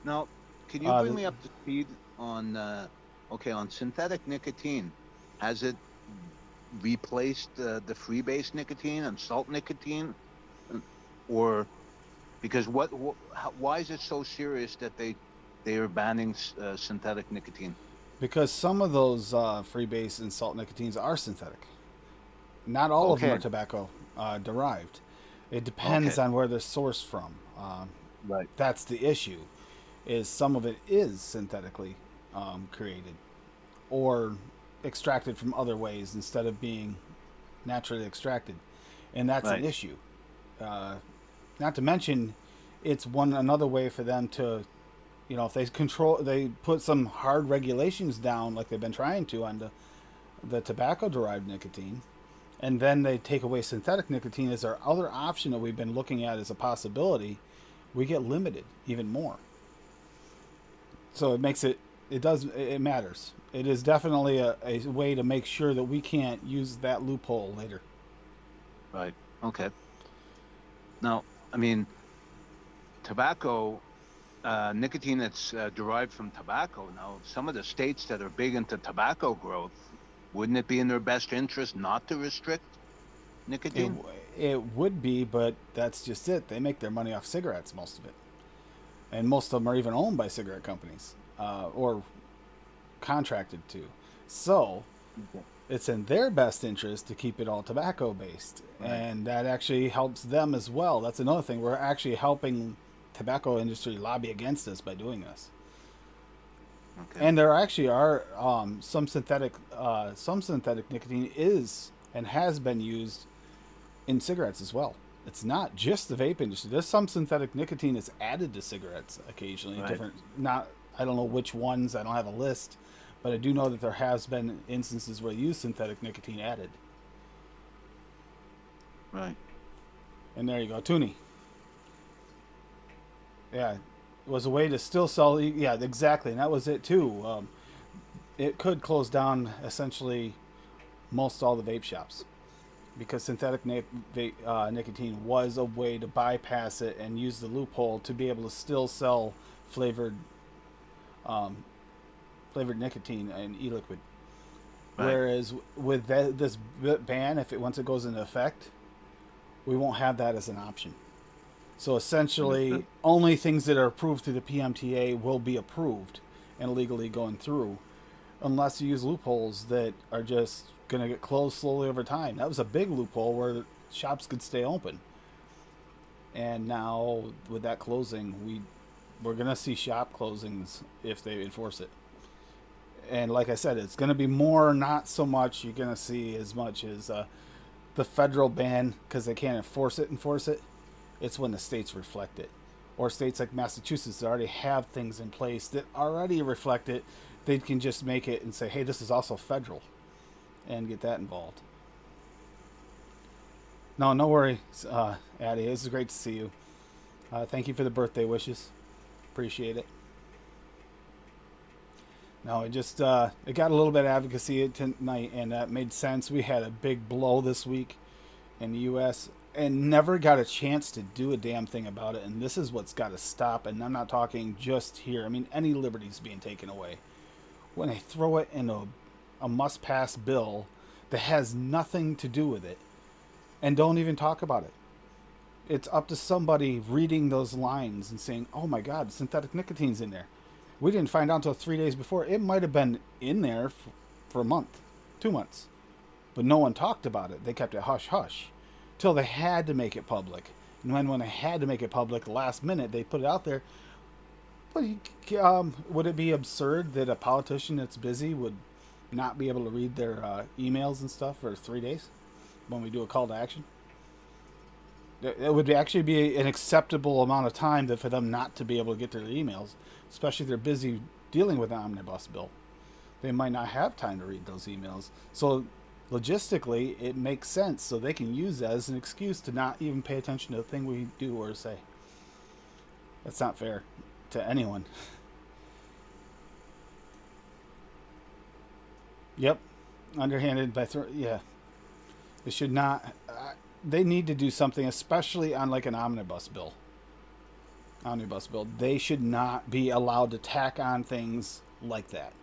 Now, can you bring me up to speed on, on synthetic nicotine? Has it replaced the free-base nicotine and salt nicotine? Or, because why is it so serious that they they are banning synthetic nicotine? Because some of those freebase and salt nicotines are synthetic. Not all of them are Okay. tobacco derived. It depends Okay. on where they're sourced from. Right. That's the issue. Is some of it is synthetically created or extracted from other ways instead of being naturally extracted, and that's an Right. issue. Not to mention, it's one another way for them to, if they put some hard regulations down like they've been trying to on the tobacco derived nicotine, and then they take away synthetic nicotine as our other option that we've been looking at as a possibility. We get limited even more. So it matters. It is definitely a way to make sure that we can't use that loophole later. Right. Okay. Now, I mean, tobacco, nicotine that's derived from tobacco. Now, some of the states that are big into tobacco growth, wouldn't it be in their best interest not to restrict It, nicotine? it would be, but that's just it. They make their money off cigarettes, most of it. And most of them are even owned by cigarette companies or contracted to. So Okay. it's in their best interest to keep it all tobacco based. Right. And that actually helps them as well. That's another thing. We're actually helping tobacco industry lobby against us by doing this. Okay. And there actually are some synthetic nicotine is and has been used in cigarettes as well. It's not just the vape industry. There's some synthetic nicotine that's added to cigarettes occasionally. Right. Different, not I don't know which ones. I don't have a list, but I do know that there has been instances where they use synthetic nicotine added. Right. And there you go, Toonie. Yeah, it was a way to still sell. Yeah, exactly, and that was it too. It could close down essentially most all the vape shops because synthetic nicotine was a way to bypass it and use the loophole to be able to still sell flavored flavored nicotine and e-liquid. Right. Whereas with this ban, if once it goes into effect, we won't have that as an option. So essentially, Understood. only things that are approved through the PMTA will be approved and legally going through, unless you use loopholes that are just going to get closed slowly over time. That was a big loophole where shops could stay open. And now with that closing, we're going to see shop closings if they enforce it. And like I said, it's going to be more, not so much you're going to see as much as the federal ban because they can't enforce it. It's when the states reflect it. Or states like Massachusetts that already have things in place that already reflect it. They can just make it and say, hey, this is also federal, and get that involved. No worries, Addie. This is great to see you. Thank you for the birthday wishes. Appreciate it. No, it got a little bit of advocacy tonight, and that made sense. We had a big blow this week in the U.S. and never got a chance to do a damn thing about it. And this is what's got to stop. And I'm not talking just here. I mean, any liberties being taken away. When they throw it in a must-pass bill that has nothing to do with it, and don't even talk about it. It's up to somebody reading those lines and saying, oh my God, synthetic nicotine's in there. We didn't find out until 3 days before. It might have been in there for a month, 2 months. But no one talked about it. They kept it hush-hush till they had to make it public. And when they had to make it public last minute, they put it out there. But would it be absurd that a politician that's busy would not be able to read their emails and stuff for 3 days when we do a call to action? It would actually be an acceptable amount of time for them not to be able to get to their emails, especially if they're busy dealing with an omnibus bill. They might not have time to read those emails. So logistically, it makes sense. So they can use that as an excuse to not even pay attention to the thing we do or say. That's not fair to anyone. Yep. Underhanded by yeah. It should not. They need to do something, especially on like an omnibus bill. They should not be allowed to tack on things like that.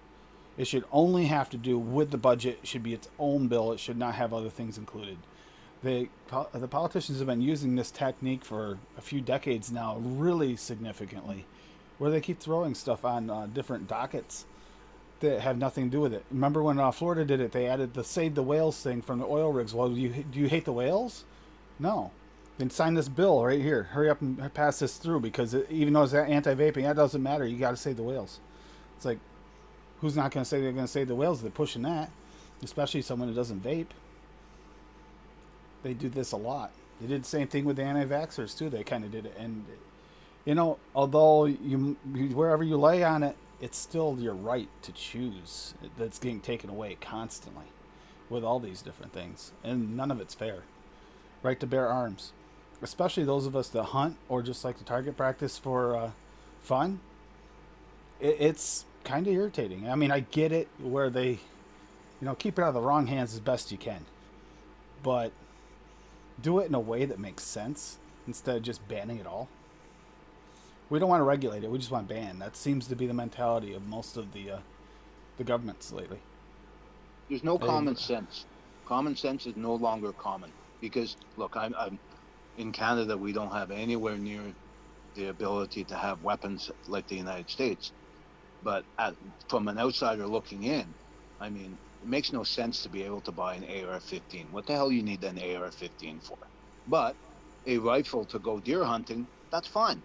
It should only have to do with the budget. It should be its own bill. It should not have other things included. The politicians have been using this technique for a few decades now, really significantly, where they keep throwing stuff on different dockets that have nothing to do with it. Remember when Florida did it? They added the Save the Whales thing from the oil rigs. Well, do you hate the whales? No. Then sign this bill right here. Hurry up and pass this through, because even though it's anti-vaping, that doesn't matter. You got to save the whales. It's like, who's not going to say they're going to save the whales? They're pushing that, especially someone who doesn't vape. They do this a lot. They did the same thing with the anti-vaxxers too. They kind of did it, and although wherever you lay on it, it's still your right to choose. That's getting taken away constantly with all these different things, and none of it's fair. Right to bear arms, especially those of us that hunt or just like to target practice for fun. It's kind of irritating. I mean, I get it where they, keep it out of the wrong hands as best you can, but do it in a way that makes sense instead of just banning it all. We don't want to regulate it. We just want to ban. That seems to be the mentality of most of the governments lately. There's no common sense. Common sense is no longer common, because look, I'm in Canada. We don't have anywhere near the ability to have weapons like the United States. But from an outsider looking in, I mean, it makes no sense to be able to buy an AR-15. What the hell you need an AR-15 for? But a rifle to go deer hunting, that's fine.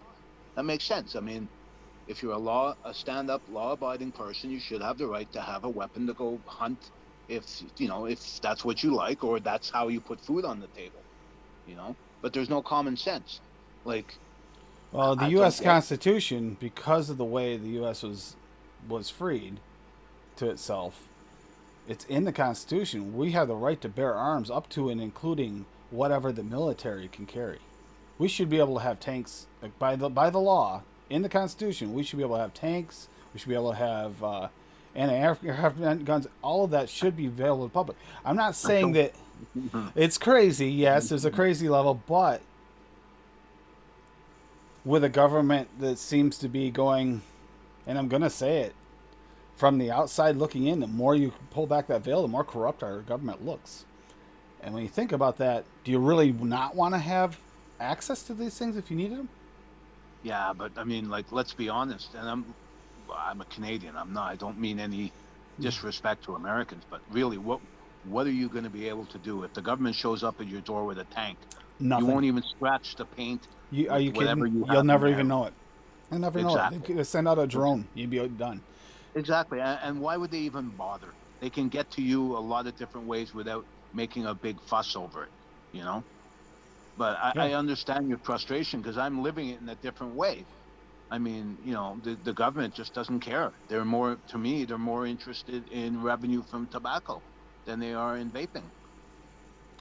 That makes sense. I mean, if you're a stand-up, law-abiding person, you should have the right to have a weapon to go hunt if that's what you like, or that's how you put food on the table, But there's no common sense. Well, the U.S. Constitution, because of the way the U.S. was freed to itself, it's in the Constitution. We have the right to bear arms up to and including whatever the military can carry. We should be able to have tanks, by the law in the Constitution. We should be able to have tanks. We should be able to have anti-aircraft guns. All of that should be available to the public. I'm not saying that it's crazy. Yes, there's a crazy level, but with a government that seems to be going, and I'm going to say it, from the outside looking in, the more you pull back that veil, the more corrupt our government looks. And when you think about that, do you really not want to have access to these things if you needed them? Yeah, but I mean, let's be honest. And I'm a Canadian. I don't mean any disrespect to Americans, but really, what are you going to be able to do if the government shows up at your door with a tank? Nothing. You won't even scratch the paint. Are you kidding? You'll never even know it. You'll never know it. They send out a drone. You'd be done. Exactly. And why would they even bother? They can get to you a lot of different ways without making a big fuss over it, But I understand your frustration, because I'm living it in a different way. I mean, the government just doesn't care. They're more interested in revenue from tobacco than they are in vaping.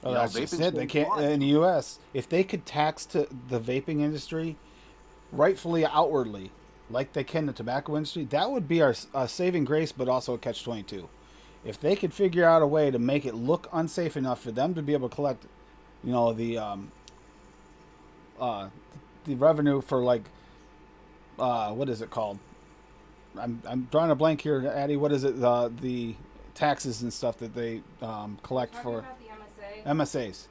Oh, that's just it. They can't in the U.S. If they could tax the vaping industry rightfully outwardly, like they can the tobacco industry, that would be our saving grace, but also a catch-22. If they could figure out a way to make it look unsafe enough for them to be able to collect, the revenue for what is it called? I'm drawing a blank here, Addie. What is it? The taxes and stuff that they collect for about the MSAs,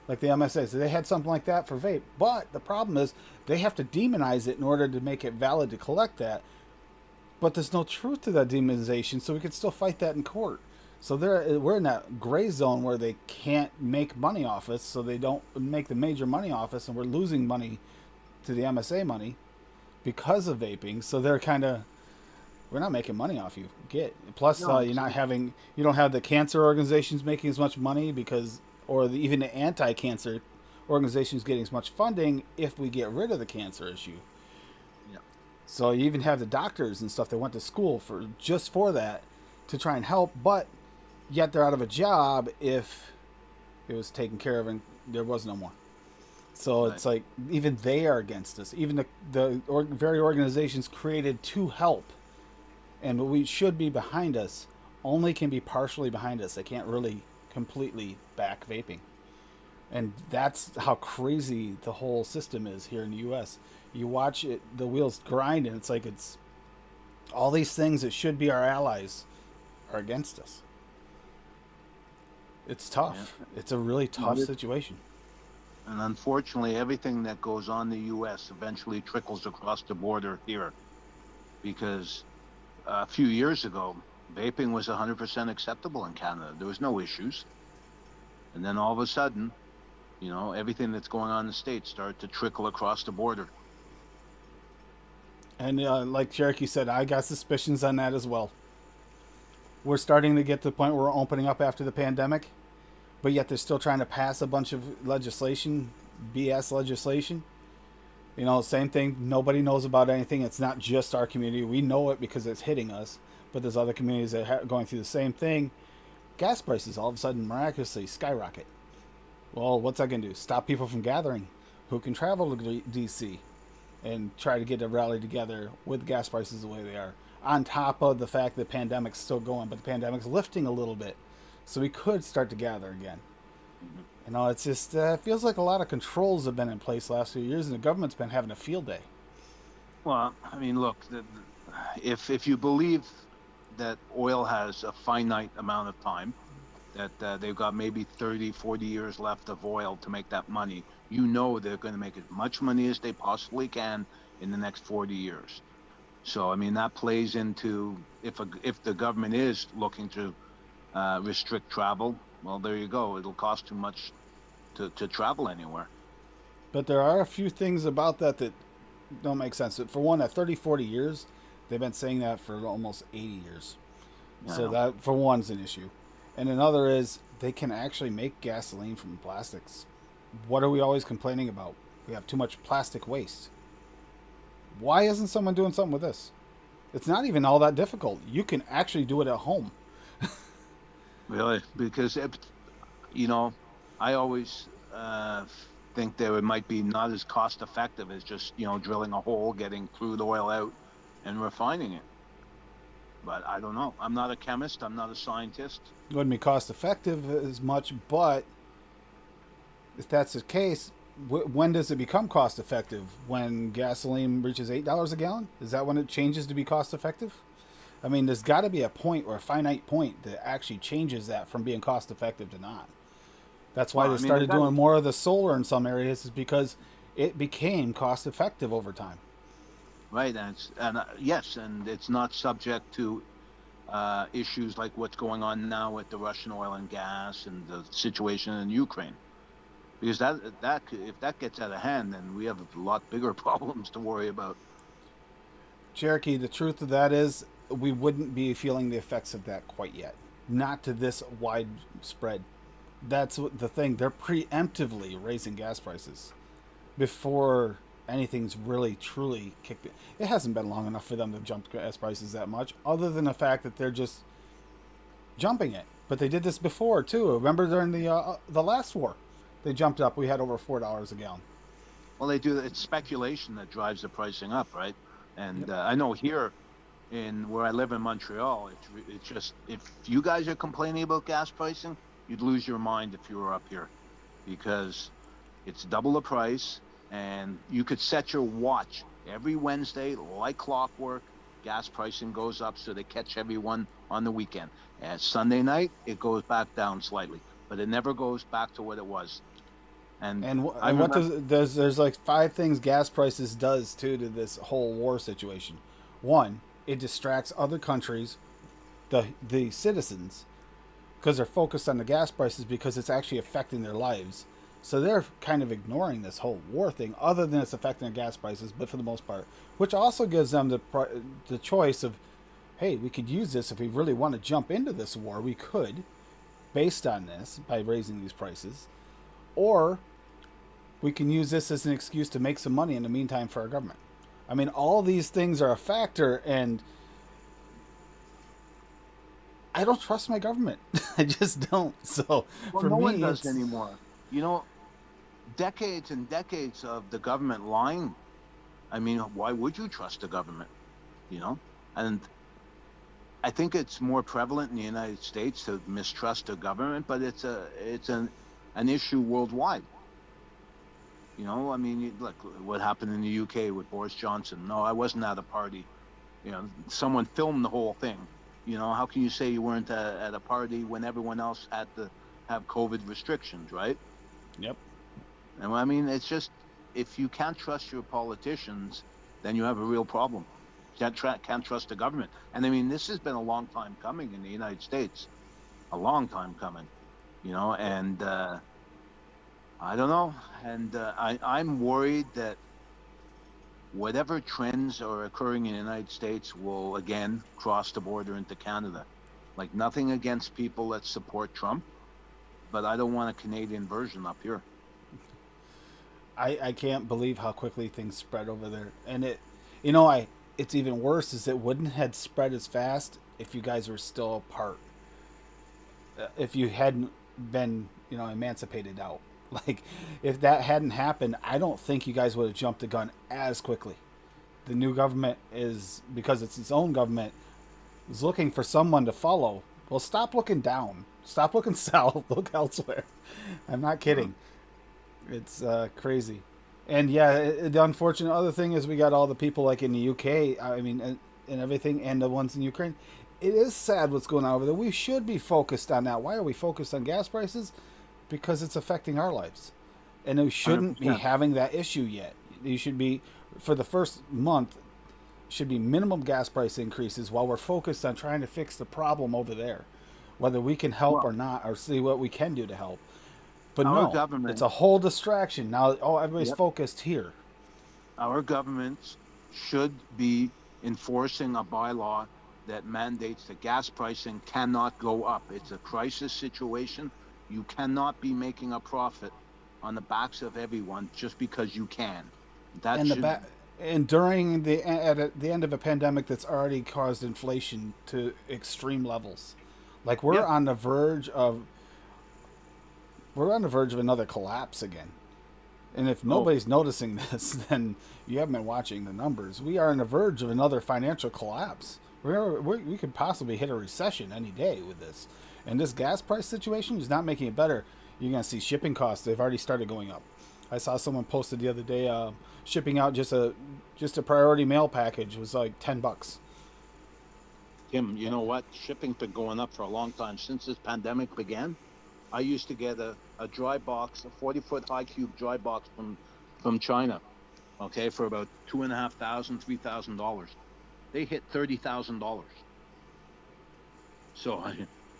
like the MSAs. They had something like that for vape, but the problem is they have to demonize it in order to make it valid to collect that. But there's no truth to that demonization, so we could still fight that in court. So we're in that gray zone where they can't make money off us, so they don't make the major money off us, and we're losing money to the MSA money because of vaping. So they're we're not making money off you. Plus, you don't have the cancer organizations making as much money even the anti-cancer organizations getting as much funding if we get rid of the cancer issue. Yeah. So you even have the doctors and stuff that went to school for that to try and help, but yet they're out of a job if it was taken care of and there was no more. So It's like even they are against us. Even the very organizations created to help and we should be behind us only can be partially behind us. They can't really completely back vaping. And that's how crazy the whole system is here in the U.S. You watch it, the wheels grind, and it's all these things that should be our allies are against us. It's tough. Yeah. It's a really tough situation. And unfortunately, everything that goes on in the U.S. eventually trickles across the border here. because a few years ago, vaping was 100% acceptable in Canada. There was no issues. And then all of a sudden, everything that's going on in the States started to trickle across the border. And like Cherokee said, I got suspicions on that as well. We're starting to get to the point where we're opening up after the pandemic, but yet they're still trying to pass a bunch of legislation, BS legislation. Same thing. Nobody knows about anything. It's not just our community. We know it because it's hitting us, but there's other communities that are going through the same thing. Gas prices all of a sudden miraculously skyrocket. Well, what's that going to do? Stop people from gathering who can travel to DC and try to get a rally together with gas prices the way they are. On top of the fact that the pandemic's still going, but the pandemic's lifting a little bit. So we could start to gather again. It's just, it feels like a lot of controls have been in place the last few years, and the government's been having a field day. Well, I mean, look, if you believe that oil has a finite amount of time, that they've got maybe 30, 40 years left of oil to make that money, they're going to make as much money as they possibly can in the next 40 years. So, I mean, that plays into, if the government is looking to restrict travel, well, there you go. It'll cost too much to travel anywhere. But there are a few things about that don't make sense. For one, at 30, 40 years, they've been saying that for almost 80 years. So that, for one, is an issue. And another is they can actually make gasoline from plastics. What are we always complaining about? We have too much plastic waste. Why isn't someone doing something with this? It's not even all that difficult. You can actually do it at home. Really? Because, I always think that it might be not as cost effective as just, drilling a hole, getting crude oil out, and refining it. But I don't know. I'm not a chemist. I'm not a scientist. It wouldn't be cost effective as much, but if that's the case, when does it become cost effective? When gasoline reaches $8 a gallon? Is that when it changes to be cost effective? I mean, there's got to be a point or a finite point that actually changes that from being cost effective to not. That's why they started doing more of the solar in some areas, is because it became cost effective over time. Right, and yes, and it's not subject to issues like what's going on now with the Russian oil and gas and the situation in Ukraine. Because if that gets out of hand, then we have a lot bigger problems to worry about. Cherokee, the truth of that is we wouldn't be feeling the effects of that quite yet. Not to this widespread. That's what the thing. They're preemptively raising gas prices before anything's really truly kicked in. It hasn't been long enough for them to jump gas prices that much, other than the fact that they're just jumping it. But they did this before too. Remember during the last war, they jumped up. We had over $4 a gallon. Well, they do. It's speculation that drives the pricing up, right? And I know here, in where I live in Montreal, it's just, if you guys are complaining about gas pricing, you'd lose your mind if you were up here, because it's double the price. And you could set your watch every Wednesday, like clockwork. Gas pricing goes up, so they catch everyone on the weekend. And Sunday night, it goes back down slightly, but it never goes back to what it was. And what there's like 5 things gas prices does too to this whole war situation. One, it distracts other countries, the citizens, because they're focused on the gas prices because it's actually affecting their lives. So they're kind of ignoring this whole war thing, other than it's affecting their gas prices, but for the most part, which also gives them the choice of, hey, we could use this if we really want to jump into this war. We could, based on this, by raising these prices, or we can use this as an excuse to make some money in the meantime for our government. I mean, all these things are a factor, and I don't trust my government. I just don't. So for no me, one does anymore. Decades and decades of the government lying. I mean, why would you trust the government? And I think it's more prevalent in the United States to mistrust the government, but it's an issue worldwide. I mean, look what happened in the UK with Boris Johnson. No, I wasn't at a party. Someone filmed the whole thing. How can you say you weren't at a party when everyone else had to have COVID restrictions, right? Yep. And I mean, it's just, if you can't trust your politicians, then you have a real problem. can't trust the government. And I mean, this has been a long time coming in the United States, a long time coming, and I don't know. And I'm worried that whatever trends are occurring in the United States will again cross the border into Canada. Like, nothing against people that support Trump, but I don't want a Canadian version up here. I can't believe how quickly things spread over there. And it's even worse is it wouldn't have spread as fast if you guys were still apart. If you hadn't been, emancipated out. Like, if that hadn't happened, I don't think you guys would have jumped the gun as quickly. The new government is, because it's its own government, is looking for someone to follow. Well, stop looking down. Stop looking south. Look elsewhere. I'm not kidding. It's crazy. And yeah, the unfortunate other thing is we got all the people like in the UK, I mean, and everything, and the ones in Ukraine. It is sad what's going on over there. We should be focused on that. Why are we focused on gas prices? Because it's affecting our lives. And we shouldn't 100%. be having that issue yet. You should be, for the first month, should be minimum gas price increases while we're focused on trying to fix the problem over there. Whether we can help or not, or see what we can do to help. But Our no, government- it's a whole distraction. Now, everybody's Yep. focused here. Our governments should be enforcing a bylaw that mandates that gas pricing cannot go up. It's a crisis situation. You cannot be making a profit on the backs of everyone just because you can. That And should, and during at the end of a pandemic that's already caused inflation to extreme levels. Like we're Yep. on the verge of another collapse again. And if nobody's noticing this, then you haven't been watching the numbers. We are on the verge of another financial collapse. We could possibly hit a recession any day with this. And this gas price situation is not making it better. You're going to see shipping costs. They've already started going up. I saw someone posted the other day, shipping out just a priority mail package was like $10. Tim, you know what? Shipping's been going up for a long time. Since this pandemic began, I used to get a dry box, a 40-foot high cube dry box from China, okay, for about $2,500, $3,000. They hit $30,000. So,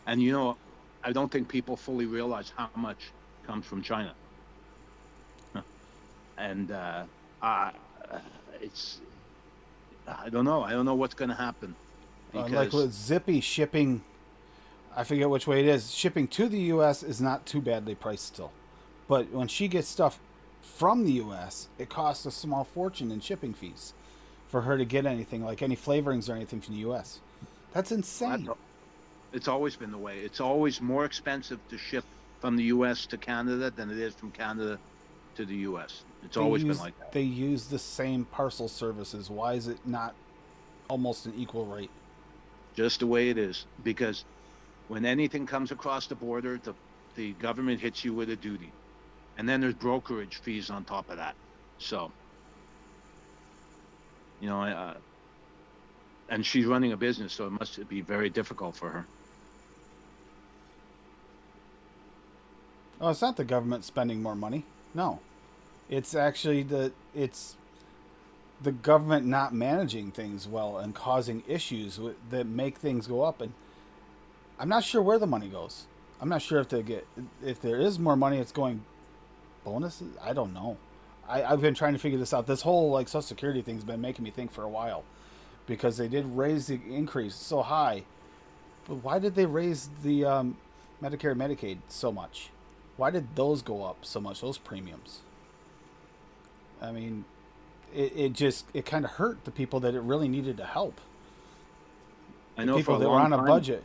and I don't think people fully realize how much comes from China. And it's, I don't know. I don't know what's going to happen. Like with Zippy shipping, I forget which way it is. Shipping to the U.S. is not too badly priced still. But when she gets stuff from the U.S., it costs a small fortune in shipping fees for her to get anything, like any flavorings or anything from the U.S. That's insane. It's always been the way. It's always more expensive to ship from the U.S. to Canada than it is from Canada to the U.S. It's always been like that. They use the same parcel services. Why is it not almost an equal rate? Just the way it is. Because when anything comes across the border, the government hits you with a duty. And then there's brokerage fees on top of that. So, and she's running a business, so it must be very difficult for her. Oh, it's not the government spending more money. No. It's actually the government not managing things well and causing issues that make things go up. And I'm not sure where the money goes. I'm not sure if there is more money, it's going bonuses. I don't know. I've been trying to figure this out. This whole Social Security thing's been making me think for a while, because they did raise the increase so high. But why did they raise the Medicare and Medicaid so much? Why did those go up so much? Those premiums. I mean, it kind of hurt the people that it really needed to help. I know people that were on a budget.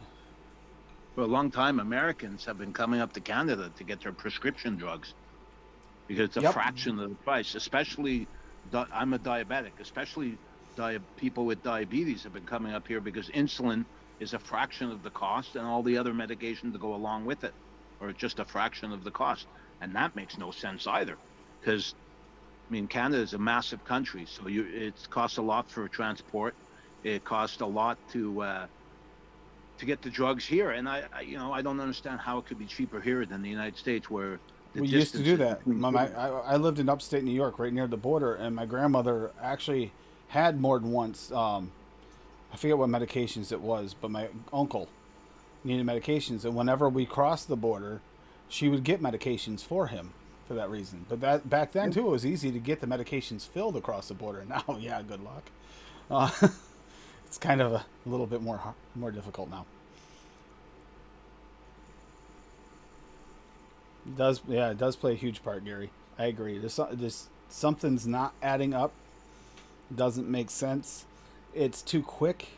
For a long time, Americans have been coming up to Canada to get their prescription drugs because it's a fraction of the price. Especially, I'm a diabetic. Especially people with diabetes have been coming up here because insulin is a fraction of the cost, and all the other medications that go along with it are just a fraction of the cost. And that makes no sense either, because Canada is a massive country, so it costs a lot for transport. It costs a lot to get the drugs here, and I don't understand how it could be cheaper here than the United States, where we used to do that. I lived in upstate New York, right near the border, and my grandmother actually had more than once I forget what medications it was, but my uncle needed medications, and whenever we crossed the border, she would get medications for him for that reason. But that back then too, it was easy to get the medications filled across the border. Now, yeah, good luck. It's kind of a little bit more difficult now. It does play a huge part, Gary. I agree. There's something's not adding up. Doesn't make sense. It's too quick.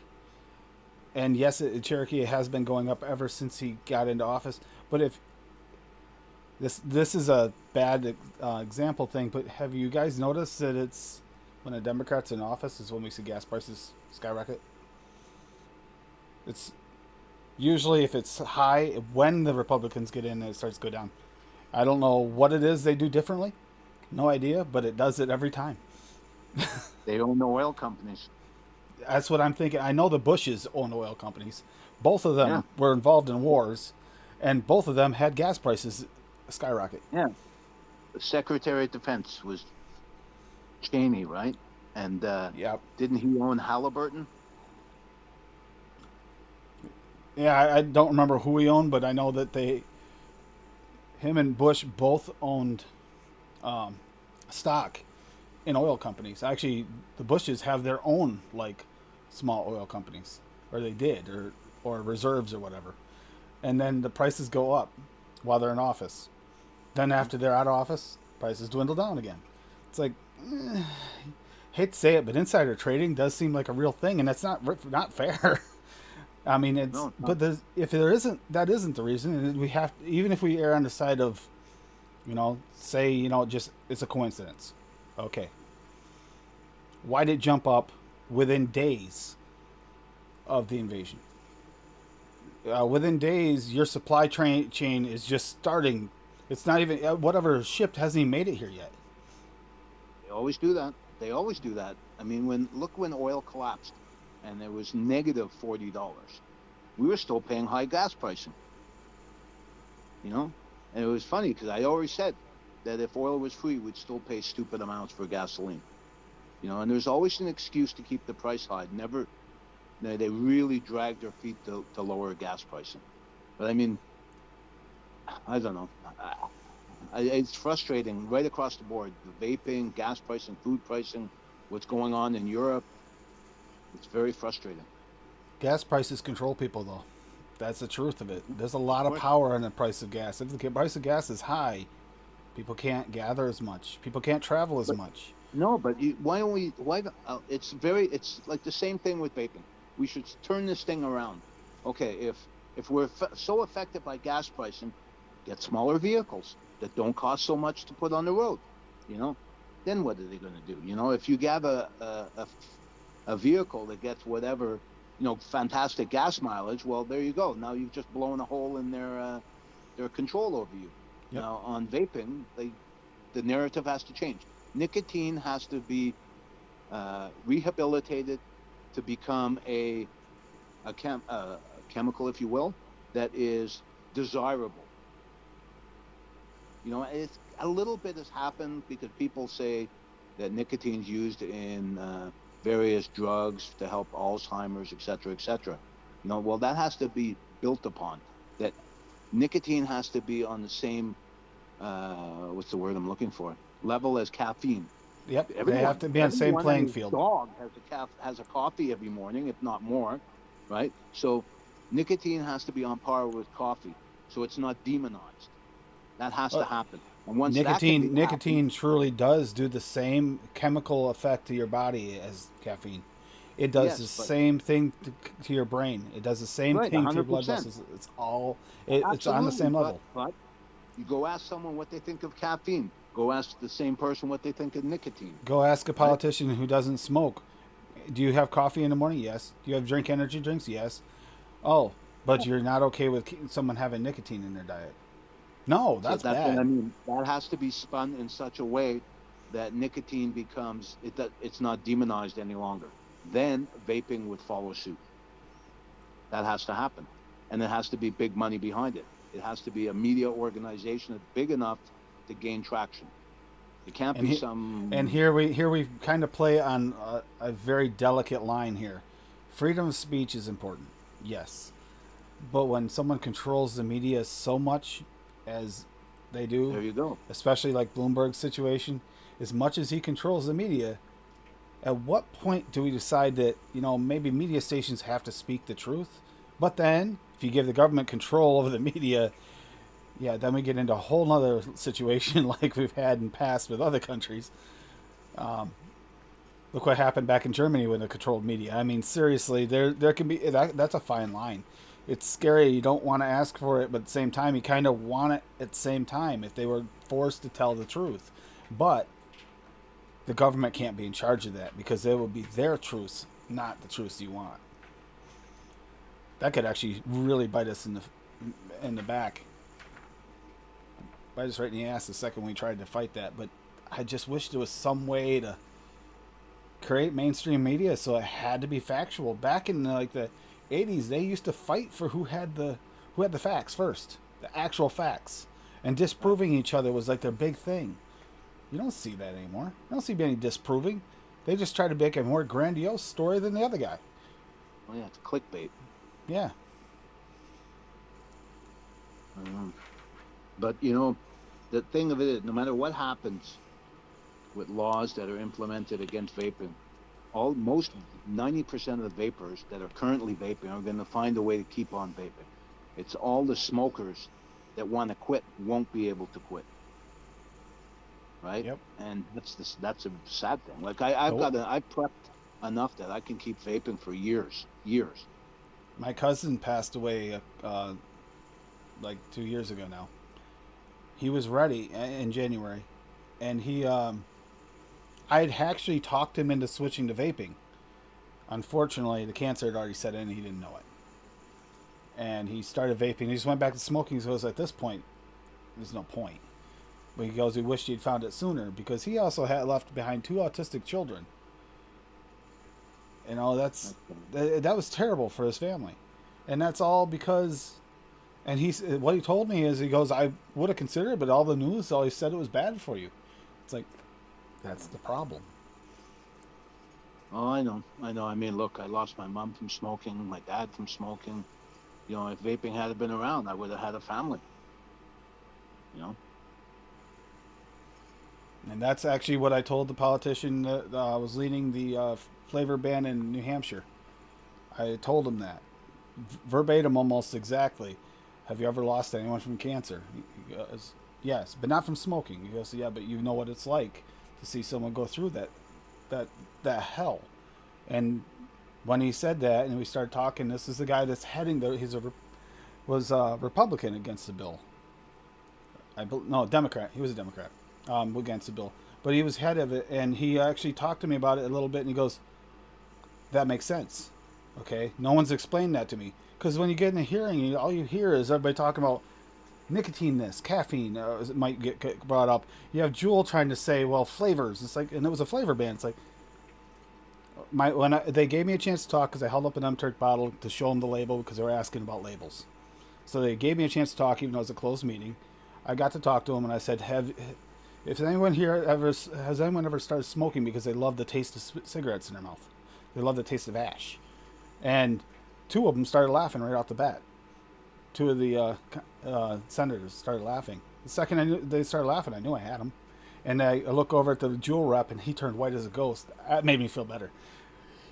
And yes, Cherokee has been going up ever since he got into office. But if this is a bad example thing, but have you guys noticed that it's when a Democrat's in office is when we see gas prices skyrocket? It's usually if it's high when the Republicans get in, it starts to go down. I don't know what it is they do differently. No idea, but it does it every time. They own the oil companies. That's what I'm thinking. I know the Bushes own oil companies. Both of them Yeah. were involved in wars, and both of them had gas prices skyrocket. Yeah. The Secretary of Defense was Cheney, right? And Yep. didn't he own Halliburton? Yeah, I don't remember who he owned, but I know that him and Bush both owned stock in oil companies. Actually, the Bushes have their own like small oil companies, or they did, or reserves or whatever. And then the prices go up while they're in office. Then after they're out of office, prices dwindle down again. It's like, hate to say it, but insider trading does seem like a real thing, and that's not fair. I mean, it's No, it's not. but if there isn't, that isn't the reason, and we have even if we err on the side of, say just it's a coincidence. Okay. Why did it jump up within days of the invasion? Within days, your supply chain is just starting. It's not even whatever shipped hasn't even made it here yet. They always do that. They always do that. I mean, look when oil collapsed and there was negative $40. We were still paying high gas pricing. And it was funny because I always said that if oil was free, we'd still pay stupid amounts for gasoline. And there's always an excuse to keep the price high. They really dragged their feet to lower gas pricing. But I mean, I don't know. It's frustrating right across the board. The vaping, gas pricing, food pricing, what's going on in Europe. It's very frustrating. Gas prices control people, though. That's the truth of it. There's a lot of power in the price of gas. If the price of gas is high, people can't gather as much. People can't travel as much. No, but why it's like the same thing with vaping. We should turn this thing around. Okay, if we're so affected by gas pricing, get smaller vehicles that don't cost so much to put on the road. Then what are they going to do? If you have a vehicle that gets whatever, fantastic gas mileage, well, there you go. Now you've just blown a hole in their control over you. Yep. Now on vaping, the narrative has to change. Nicotine has to be rehabilitated to become a chemical, if you will, that is desirable. It's a little bit has happened because people say that nicotine is used in various drugs to help Alzheimer's, et cetera, et cetera. Well, that has to be built upon. That nicotine has to be on the same, what's the word I'm looking for? Level as caffeine. Yep, they have to be on the same playing field. Dog has a coffee every morning, if not more, right? So nicotine has to be on par with coffee, so it's not demonized. That has to happen. And once nicotine truly does do the same chemical effect to your body as caffeine. It does the same thing to your brain. It does the same thing to your blood vessels. It's all it's on the same level. But you go ask someone what they think of caffeine. Go ask the same person what they think of nicotine. Go ask a politician who doesn't smoke. Do you have coffee in the morning? Yes. Do you have drink energy drinks? Yes. Oh, but you're not okay with someone having nicotine in their diet. No, that's bad. I mean, that has to be spun in such a way that nicotine becomes it's not demonized any longer. Then vaping would follow suit. That has to happen, and it has to be big money behind it. It has to be a media organization that's big enough to gain traction. It can't be And here we kind of play on a very delicate line here, freedom of speech is important, yes. But when someone controls the media so much as they do, There you go. especially like Bloomberg's situation, as much as he controls the media, at what point do we decide that, maybe media stations have to speak the truth? But then, if you give the government control over the media, yeah, then we get into a whole nother situation like we've had in past with other countries. Look what happened back in Germany with the controlled media. I mean, seriously, there can be that's a fine line. It's scary. You don't want to ask for it, but at the same time, you kind of want it at the same time if they were forced to tell the truth. But the government can't be in charge of that because it will be their truths, not the truths you want. That could actually really bite us in the back. Bite us right in the ass the second we tried to fight that. But I just wish there was some way to create mainstream media so it had to be factual. Back in the 80s, they used to fight for who had the facts first, the actual facts, and disproving each other was like their big thing. You don't see that anymore. You don't see any disproving. They just try to make a more grandiose story than the other guy. Oh yeah, it's clickbait. Yeah. But the thing of it is, no matter what happens with laws that are implemented against vaping, most 90% of the vapors that are currently vaping are going to find a way to keep on vaping. It's all the smokers that want to quit won't be able to quit. Right? Yep. And that's a sad thing. Like I've prepped enough that I can keep vaping for years. My cousin passed away like 2 years ago now. He was ready in January, and I had actually talked him into switching to vaping. Unfortunately, the cancer had already set in and he didn't know it. And he started vaping. He just went back to smoking. He goes, at this point, there's no point. But he goes, he wished he'd found it sooner because he also had left behind 2 autistic children. That was terrible for his family. And that's all because, and what he told me is, he goes, I would have considered it, but all the news always said it was bad for you. It's like, that's the problem. Oh, I know. I mean, look, I lost my mom from smoking, my dad from smoking. If vaping had been around, I would have had a family. And that's actually what I told the politician that was leading the flavor ban in New Hampshire. I told him that. Verbatim almost exactly. Have you ever lost anyone from cancer? He goes, yes, but not from smoking. He goes, yeah, but you know what it's like to see someone go through that hell. And when he said that, and we started talking, this is the guy that's heading was a Republican against the bill. Democrat. He was a Democrat against the bill, but he was head of it, and he actually talked to me about it a little bit, and he goes, "That makes sense." Okay, no one's explained that to me because when you get in a hearing, all you hear is everybody talking about nicotine, caffeine. It might get brought up. You have Jewel trying to say, well, flavors. It's like, and it was a flavor ban. It's like, they gave me a chance to talk because I held up an M-Turk bottle to show them the label because they were asking about labels. So they gave me a chance to talk even though it was a closed meeting. I got to talk to them and I said, has anyone ever started smoking because they love the taste of cigarettes in their mouth? They love the taste of ash. And 2 of them started laughing right off the bat. 2 of the senators started laughing. The second they started laughing, I knew I had them. And I look over at the Juul rep, and he turned white as a ghost. That made me feel better.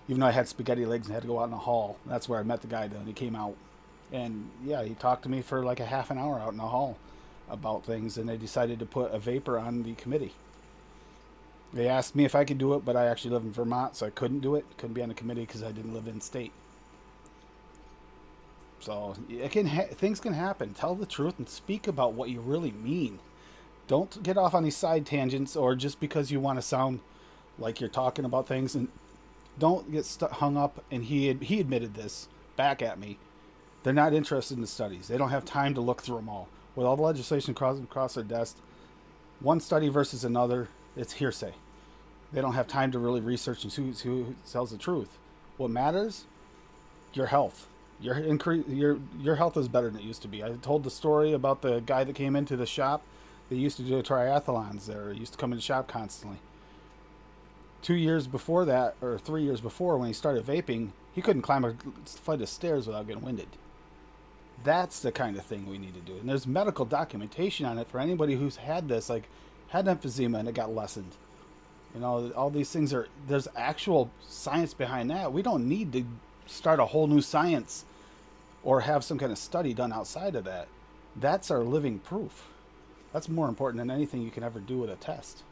Even though I had spaghetti legs and had to go out in the hall. That's where I met the guy, then he came out. And, yeah, he talked to me for like a half an hour out in the hall about things, and they decided to put a vapor on the committee. They asked me if I could do it, but I actually live in Vermont, so I couldn't do it. Couldn't be on the committee because I didn't live in state. So things can happen. Tell the truth and speak about what you really mean. Don't get off on these side tangents or just because you want to sound like you're talking about things. And don't get hung up. And he admitted this back at me. They're not interested in the studies. They don't have time to look through them all. With all the legislation across their desk, one study versus another, it's hearsay. They don't have time to really research and who tells the truth. What matters? Your health. Your health is better than it used to be. I told the story about the guy that came into the shop. They used to do triathlons there. He used to come into the shop constantly. 2 years before that, or 3 years before, when he started vaping, he couldn't climb a flight of stairs without getting winded. That's the kind of thing we need to do. And there's medical documentation on it for anybody who's had this, like had emphysema and it got lessened. You know, all these things there's actual science behind that. We don't need to start a whole new science or have some kind of study done outside of that. That's our living proof. That's more important than anything you can ever do with a test.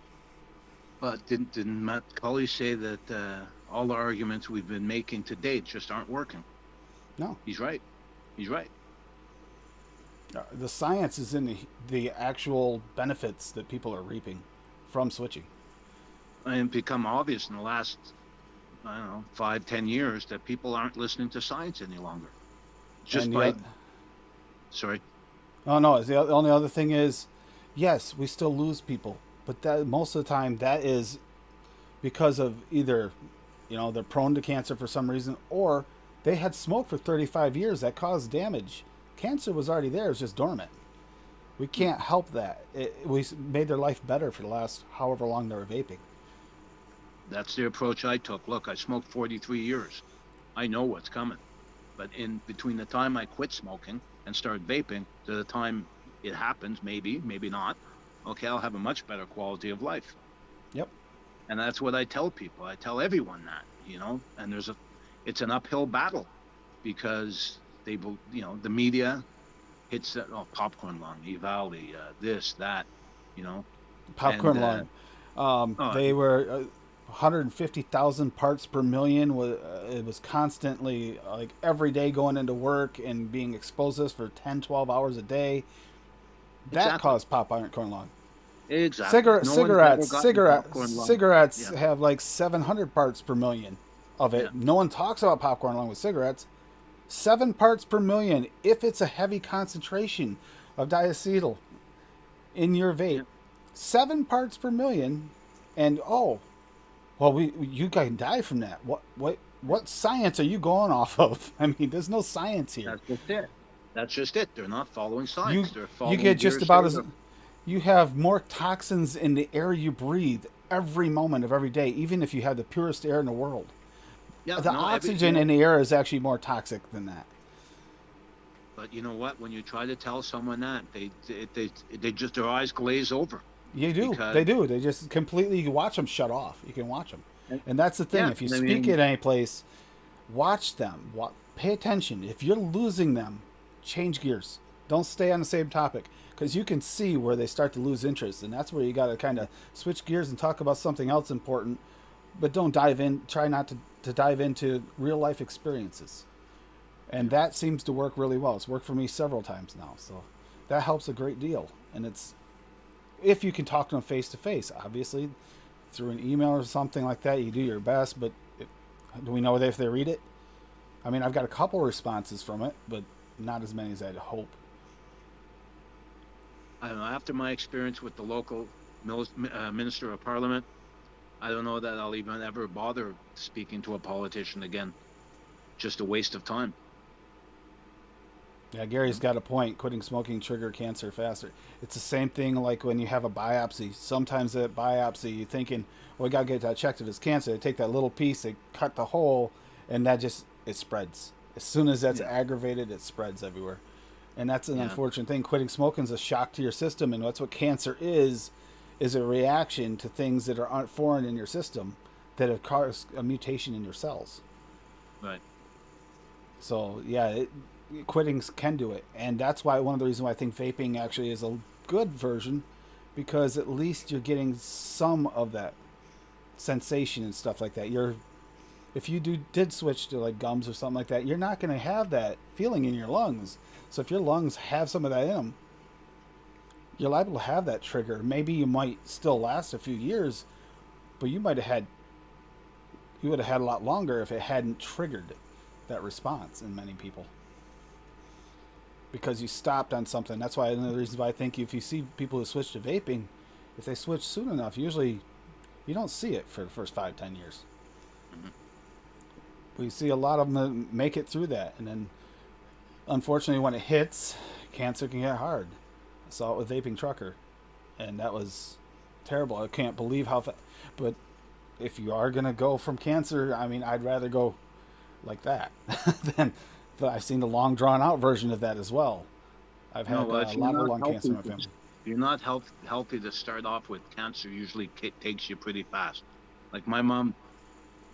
But didn't Matt Cully say that all the arguments we've been making to date just aren't working? No. He's right. He's right. The science is in the actual benefits that people are reaping from switching. And it's become obvious in the last, I don't know, 5-10 years that people aren't listening to science any longer. Just by... Sorry. Oh, no. The only other thing is, yes, we still lose people. But that most of the time, that is because of either, you know, they're prone to cancer for some reason, or they had smoked for 35 years that caused damage. Cancer was already there, it was just dormant. We can't help that. We made their life better for the last however long they were vaping. That's the approach I took. Look, I smoked 43 years. I know what's coming. But in between the time I quit smoking and started vaping to the time it happens, maybe not, okay, I'll have a much better quality of life. Yep. And that's what I tell people. I tell everyone that, you know, and it's an uphill battle because the media hits that, popcorn lung, EVALI, this, that, you know. Popcorn lung. They were 150,000 parts per million. It was constantly, like, every day going into work and being exposed to this for 10, 12 hours a day. That caused popcorn lung. Exactly. Cigarettes have like 700 parts per million of it. Yeah. No one talks about popcorn lung with cigarettes. 7 parts per million if it's a heavy concentration of diacetyl in your vape. Yeah. 7 parts per million, and you can die from that. What science are you going off of? I mean, there's no science here. That's just it. They're not following science. They're following. You get just about as you have more toxins in the air you breathe every moment of every day, even if you have the purest air in the world. Yeah, oxygen in the air is actually more toxic than that. But you know what? When you try to tell someone that, they just, their eyes glaze over. You do. They do. They just completely, you watch them shut off. You can watch them. And that's the thing. Yeah, if you speak at any place, watch them. Pay attention. If you're losing them, change gears. Don't stay on the same topic, because you can see where they start to lose interest. And that's where you got to kind of switch gears and talk about something else important. But don't dive in. Try not to dive into real life experiences. And that seems to work really well. It's worked for me several times now. So that helps a great deal. And it's, if you can talk to them face to face, obviously through an email or something like that, you do your best. But do we know if they read it? I mean, I've got a couple responses from it, but not as many as I'd hope. I don't know. After my experience with the local minister of parliament, I don't know that I'll even ever bother speaking to a politician again. Just a waste of time. Yeah, Gary's got a point. Quitting smoking trigger cancer faster. It's the same thing like when you have a biopsy. Sometimes at biopsy, you're thinking, well, we got to get that checked if it's cancer. They take that little piece, they cut the hole, and it spreads. As soon as that's aggravated, it spreads everywhere. And that's an unfortunate thing. Quitting smoking is a shock to your system, and that's what cancer is a reaction to things that are foreign in your system that have caused a mutation in your cells. Right. So, quitting can do it. And that's why one of the reasons why I think vaping actually is a good version, because at least you're getting some of that sensation and stuff like that. If you did switch to like gums or something like that, you're not going to have that feeling in your lungs. So if your lungs have some of that in them, you're liable to have that trigger. Maybe you might still last a few years, but you would have had a lot longer if it hadn't triggered that response in many people. Because you stopped on something. That's why one of the reasons why I think if you see people who switch to vaping, if they switch soon enough, usually you don't see it for the first 5-10 years. Mm-hmm. We see a lot of them make it through that, and then unfortunately when it hits, cancer can get hard. I saw it with Vaping Trucker, and that was terrible. I can't believe how but if you are gonna go from cancer, I mean, I'd rather go like that than I've seen the long drawn out version of that as well. I've had No, well, a if you're lot of not lung cancer in healthy, my family. if you're not healthy to start off with, cancer usually takes you pretty fast. Like my mom,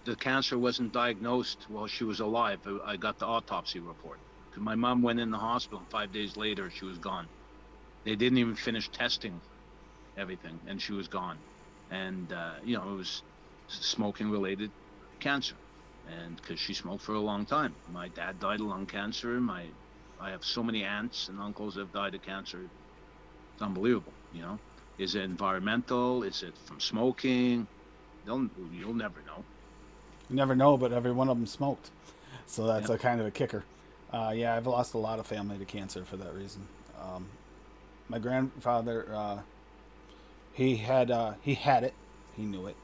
the cancer wasn't diagnosed while she was alive. I got the autopsy report. 'Cause my mom went in the hospital, and 5 days later, she was gone. They didn't even finish testing everything, and she was gone. And it was smoking related cancer, and because she smoked for a long time. My dad died of lung cancer. I have so many aunts and uncles that have died of cancer. It's unbelievable. Is it environmental? Is it from smoking? You'll never know. You never know, but every one of them smoked, so that's Yeah. a kind of a kicker. Yeah, I've lost a lot of family to cancer for that reason. My grandfather, he had it, he knew it,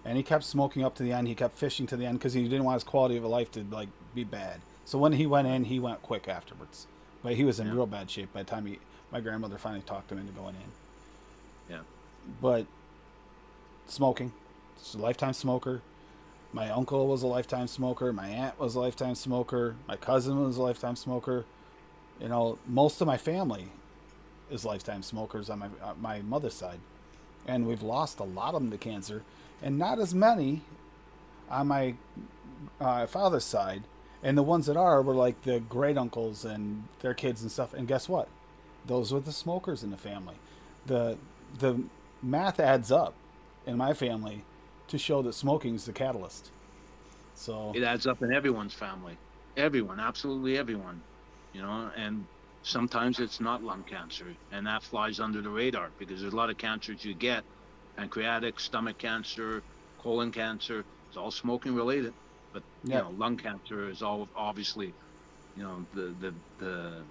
and he kept smoking up to the end. He kept fishing to the end because he didn't want his quality of life to be bad. So when he went in, he went quick afterwards, but he was in Yeah. real bad shape by the time my grandmother finally talked him into going in. Yeah. But smoking, he's a lifetime smoker. My uncle was a lifetime smoker. My aunt was a lifetime smoker. My cousin was a lifetime smoker. Most of my family is lifetime smokers on my mother's side, and we've lost a lot of them to cancer, and not as many on my father's side. And the ones that were like the great uncles and their kids and stuff. And guess what? Those were the smokers in the family. The math adds up in my family to show that smoking is the catalyst. So It adds up in everyone's family. Everyone, absolutely everyone. And sometimes it's not lung cancer, and that flies under the radar because there's a lot of cancers you get: pancreatic, stomach cancer, colon cancer. It's all smoking related. But yeah, lung cancer is all obviously, the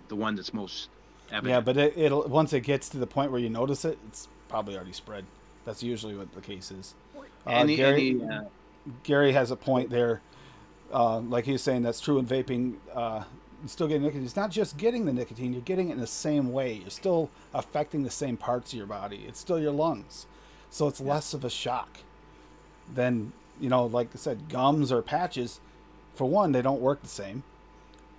one that's most yeah, evident. but it'll once it gets to the point where you notice it, it's probably already spread. That's usually what the case is. Gary has a point there. Like he was saying, that's true in vaping. You still get nicotine. It's not just getting the nicotine; you're getting it in the same way. You're still affecting the same parts of your body. It's still your lungs, so it's less of a shock than like I said, gums or patches. For one, they don't work the same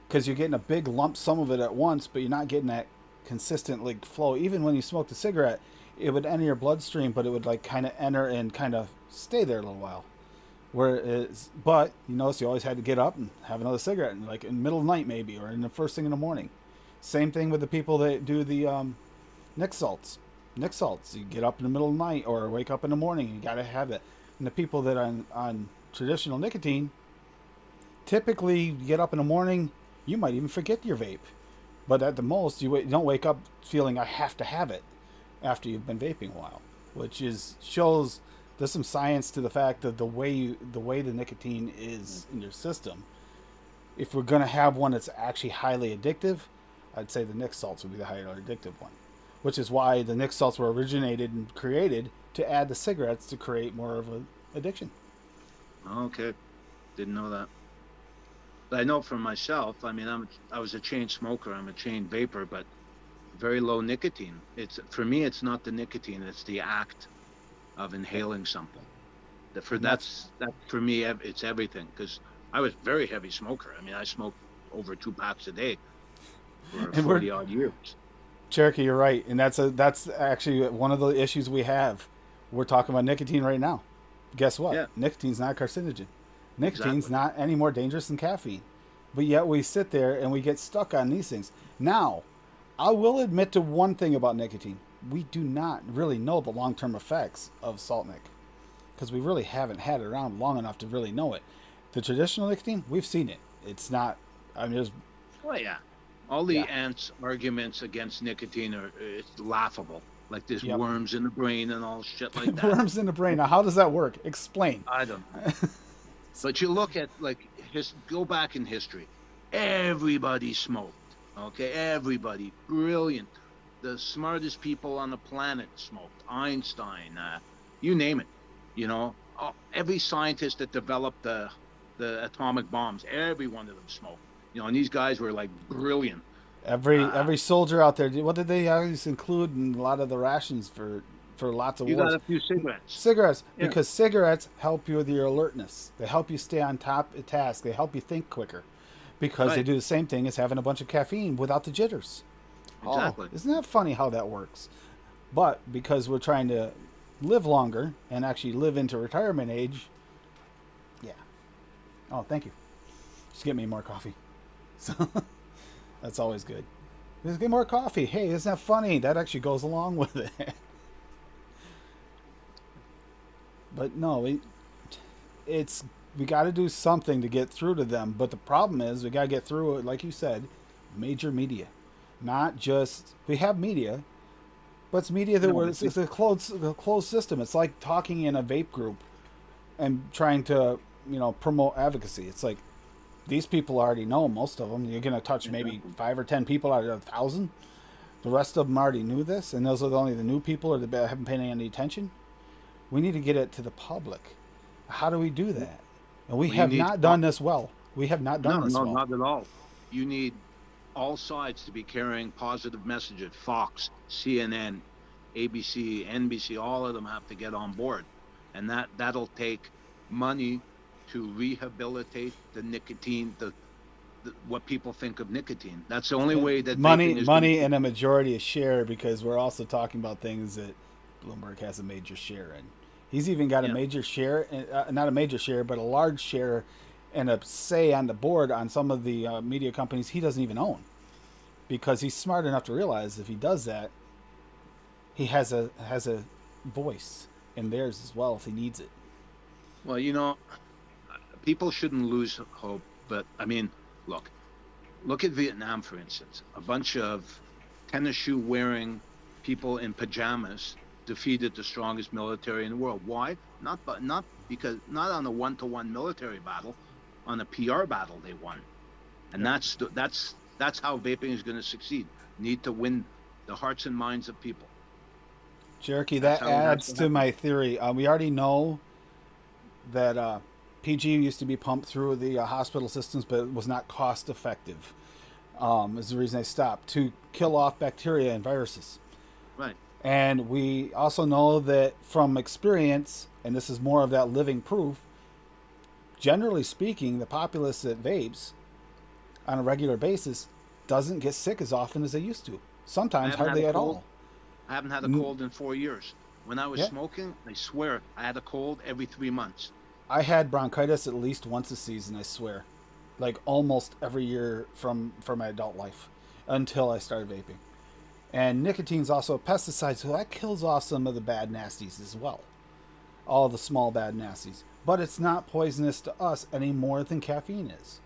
because you're getting a big lump sum of it at once, but you're not getting that consistent flow. Even when you smoked a cigarette, it would enter your bloodstream, but it would kind of enter and kind of stay there a little while. But you notice you always had to get up and have another cigarette, and in the middle of the night maybe, or in the first thing in the morning. Same thing with the people that do the Nick salts. Nick salts, you get up in the middle of the night or wake up in the morning, and you got to have it. And the people that are on traditional nicotine, typically you get up in the morning, you might even forget your vape. But at the most, you don't wake up feeling I have to have it after you've been vaping a while, which shows there's some science to the fact that the way the nicotine is in your system. If we're going to have one that's actually highly addictive, I'd say the Nick salts would be the highly addictive one, which is why the Nick salts were originated and created to add the cigarettes to create more of an addiction. Okay, didn't know that. But I know for myself. I mean, I was a chain smoker. I'm a chain vapor, but very low nicotine. For me, it's not the nicotine; it's the act of inhaling something. That's for me. It's everything, because I was a very heavy smoker. I mean, I smoked over 2 packs a day for 40 odd years. Cherokee, you're right, and that's actually one of the issues we have. We're talking about nicotine right now. Guess what? Yeah. Nicotine's not a carcinogen. Nicotine's Exactly. not any more dangerous than caffeine. But yet we sit there and we get stuck on these things. Now, I will admit to one thing about nicotine. We do not really know the long-term effects of salt nic, because we really haven't had it around long enough to really know it. The traditional nicotine, we've seen it. It's not, I mean, there's Oh yeah, all the ants' arguments against nicotine it's laughable. Like there's Yep. worms in the brain and all shit like that. worms in the brain. Now, how does that work? Explain. I don't know. But you look at go back in history. Everybody smoked. Okay, everybody, brilliant. The smartest people on the planet smoked. Einstein, you name it. Every scientist that developed the atomic bombs, every one of them smoked. And these guys were Every soldier out there, what did they always include in a lot of the rations for for lots of You wars. got a few cigarettes. Cigarettes, Yeah. because cigarettes help you with your alertness. They help you stay on top of task. They help you think quicker, because they Right. do the same thing as having a bunch of caffeine without the jitters. Exactly. Oh, isn't that funny how that works? But because we're trying to live longer and actually live into retirement age, yeah. Oh, thank you. Just get me more coffee. So that's always good. Just get more coffee. Hey, isn't that funny? That actually goes along with it. But no, we got to do something to get through to them. But the problem is we got to get through it, like you said, major media, not just we have media, but it's media that No, it's a closed system. It's like talking in a vape group and trying to promote advocacy. It's like these people already know most of them. You're going to touch maybe 5 or 10 people out of 1,000. The rest of them already knew this, and those are only the new people or that haven't paid any attention. We need to get it to the public. How do we do that? And we have not done this well. We have not done this No, well. not at all. You need all sides to be carrying positive messages. Fox, CNN, ABC, NBC, all of them have to get on board. And that'll take money to rehabilitate the nicotine, the what people think of nicotine. That's the only way that money and a majority of share, because we're also talking about things that Bloomberg has a major share in. He's even got a major share, not a major share, but a large share and a say on the board on some of the media companies he doesn't even own, because he's smart enough to realize if he does that, he has a voice in theirs as well if he needs it. Well, people shouldn't lose hope, but I mean, look at Vietnam, for instance. A bunch of tennis shoe wearing people in pajamas defeated the strongest military in the world. Why? Not on a 1-to-1 military battle, on a PR battle they won. And that's how vaping is going to succeed. Need to win the hearts and minds of people. Cherokee, that adds to my theory. We already know that PG used to be pumped through the hospital systems, but it was not cost effective. Is the reason they stopped, to kill off bacteria and viruses. Right. And we also know that from experience, and this is more of that living proof, generally speaking, the populace that vapes on a regular basis doesn't get sick as often as they used to. Sometimes hardly at all. I haven't had a cold in 4 years. When I was smoking, I swear, I had a cold every 3 months. I had bronchitis at least once a season, I swear. Like almost every year from my adult life until I started vaping. And nicotine's also a pesticide, so that kills off some of the bad nasties as well. All the small bad nasties. But it's not poisonous to us any more than caffeine is.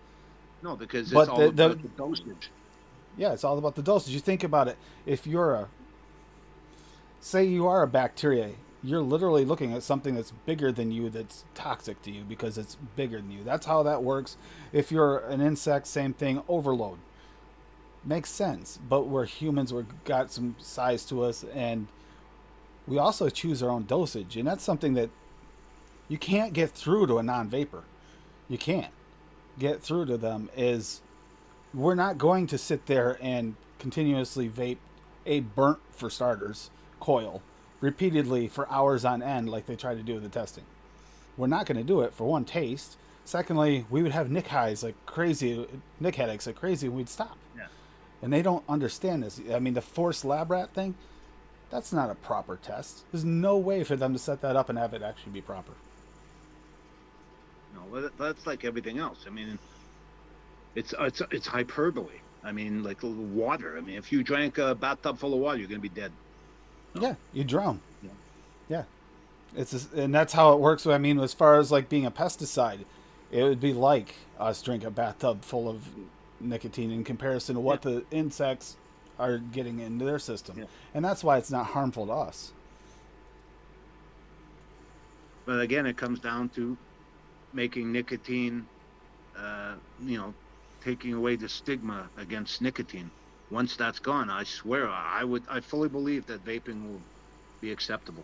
No, because it's all about the dosage. Yeah, it's all about the dosage. You think about it. If you're say you are a bacteria, you're literally looking at something that's bigger than you, that's toxic to you because it's bigger than you. That's how that works. If you're an insect, same thing, overload. Makes sense. But we're humans, we've got some size to us, and we also choose our own dosage. And that's something that you can't get through to a non-vapor. You can't get through to them. Is we're not going to sit there and continuously vape a burnt, for starters, coil repeatedly for hours on end like they try to do with the testing. We're not going to do it for one, taste. Secondly, we would have nick headaches like crazy, and we'd stop. Yeah. And they don't understand this. I mean, the forced lab rat thing, that's not a proper test. There's no way for them to set that up and have it actually be proper. No, that's like everything else. I mean, it's hyperbole. I mean, like water. I mean, if you drank a bathtub full of water, you're going to be dead. Yeah, you drown. Yeah. And that's how it works. I mean, as far as like being a pesticide, it would be like us drink a bathtub full of nicotine in comparison to what the insects are getting into their system. Yeah. And that's why it's not harmful to us. But again, it comes down to making nicotine, taking away the stigma against nicotine. Once that's gone, I swear, I fully believe that vaping will be acceptable.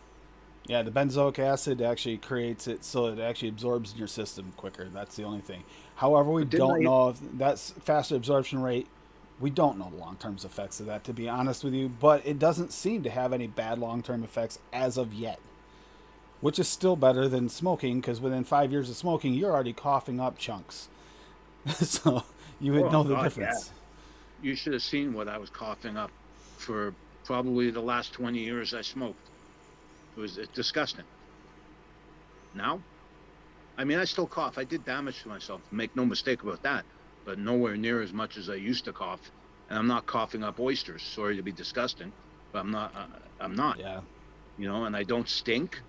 Yeah, the benzoic acid actually creates it so it actually absorbs in your system quicker. That's the only thing. However, we don't know if that's faster absorption rate We don't know the long-term effects of that, to be honest with you, but it doesn't seem to have any bad long-term effects as of yet, which is still better than smoking, because within 5 years of smoking, you're already coughing up chunks. So you would Oh know the God, yeah. difference. You should have seen what I was coughing up for probably the last 20 years I smoked. It's disgusting. Now, I mean, I still cough. I did damage to myself. Make no mistake about that. But nowhere near as much as I used to cough. And I'm not coughing up oysters. Sorry to be disgusting, but I'm not. I'm not. Yeah. You know, and I don't stink.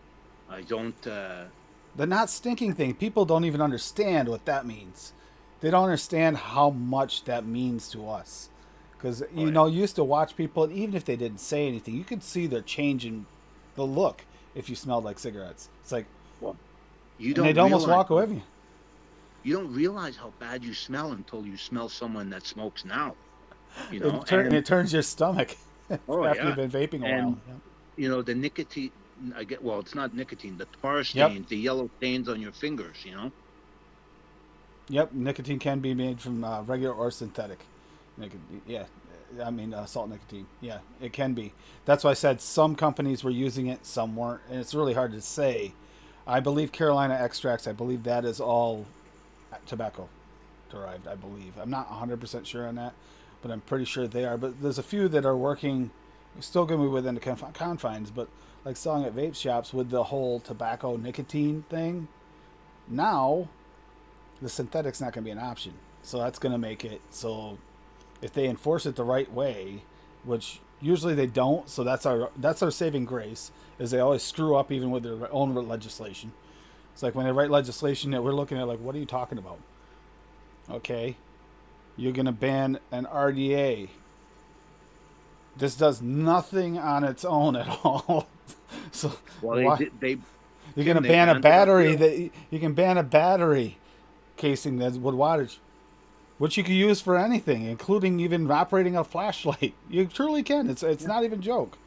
I don't. The not stinking thing, people don't even understand what that means. They don't understand how much that means to us. Because, you know, you used to watch people, and even if they didn't say anything, you could see their change in the look if you smelled like cigarettes. It's like, Well, you and don't. they'd almost walk away from you. You don't realize how bad you smell until you smell someone that smokes now. You It, know, and it turns your stomach oh after yeah, you've been vaping a and while. you know the nicotine. I get well. It's not nicotine. The tar Yep. stains, the yellow stains on your fingers. You know. Yep, nicotine can be made from regular or synthetic. Yeah, I mean salt nicotine. Yeah, it can be. That's why I said some companies were using it, some weren't, and it's really hard to say. I believe Carolina extracts. I believe that is all tobacco derived. I believe. I'm not 100% sure on that, but I'm pretty sure they are. But there's a few that are working, still going to be within the confines, but like selling at vape shops with the whole tobacco nicotine thing. Now the synthetic's not going to be an option. So that's going to make it so if they enforce it the right way, which usually they don't, so that's our saving grace, is they always screw up even with their own legislation. It's like when they write legislation that we're looking at like, what are you talking about? Okay, you're going to ban an RDA. This does nothing on its own at all. So Well, you're going to ban a battery that you can ban a battery casing that's wood wattage, which you can use for anything, including even operating a flashlight. You truly can. It's not even a joke.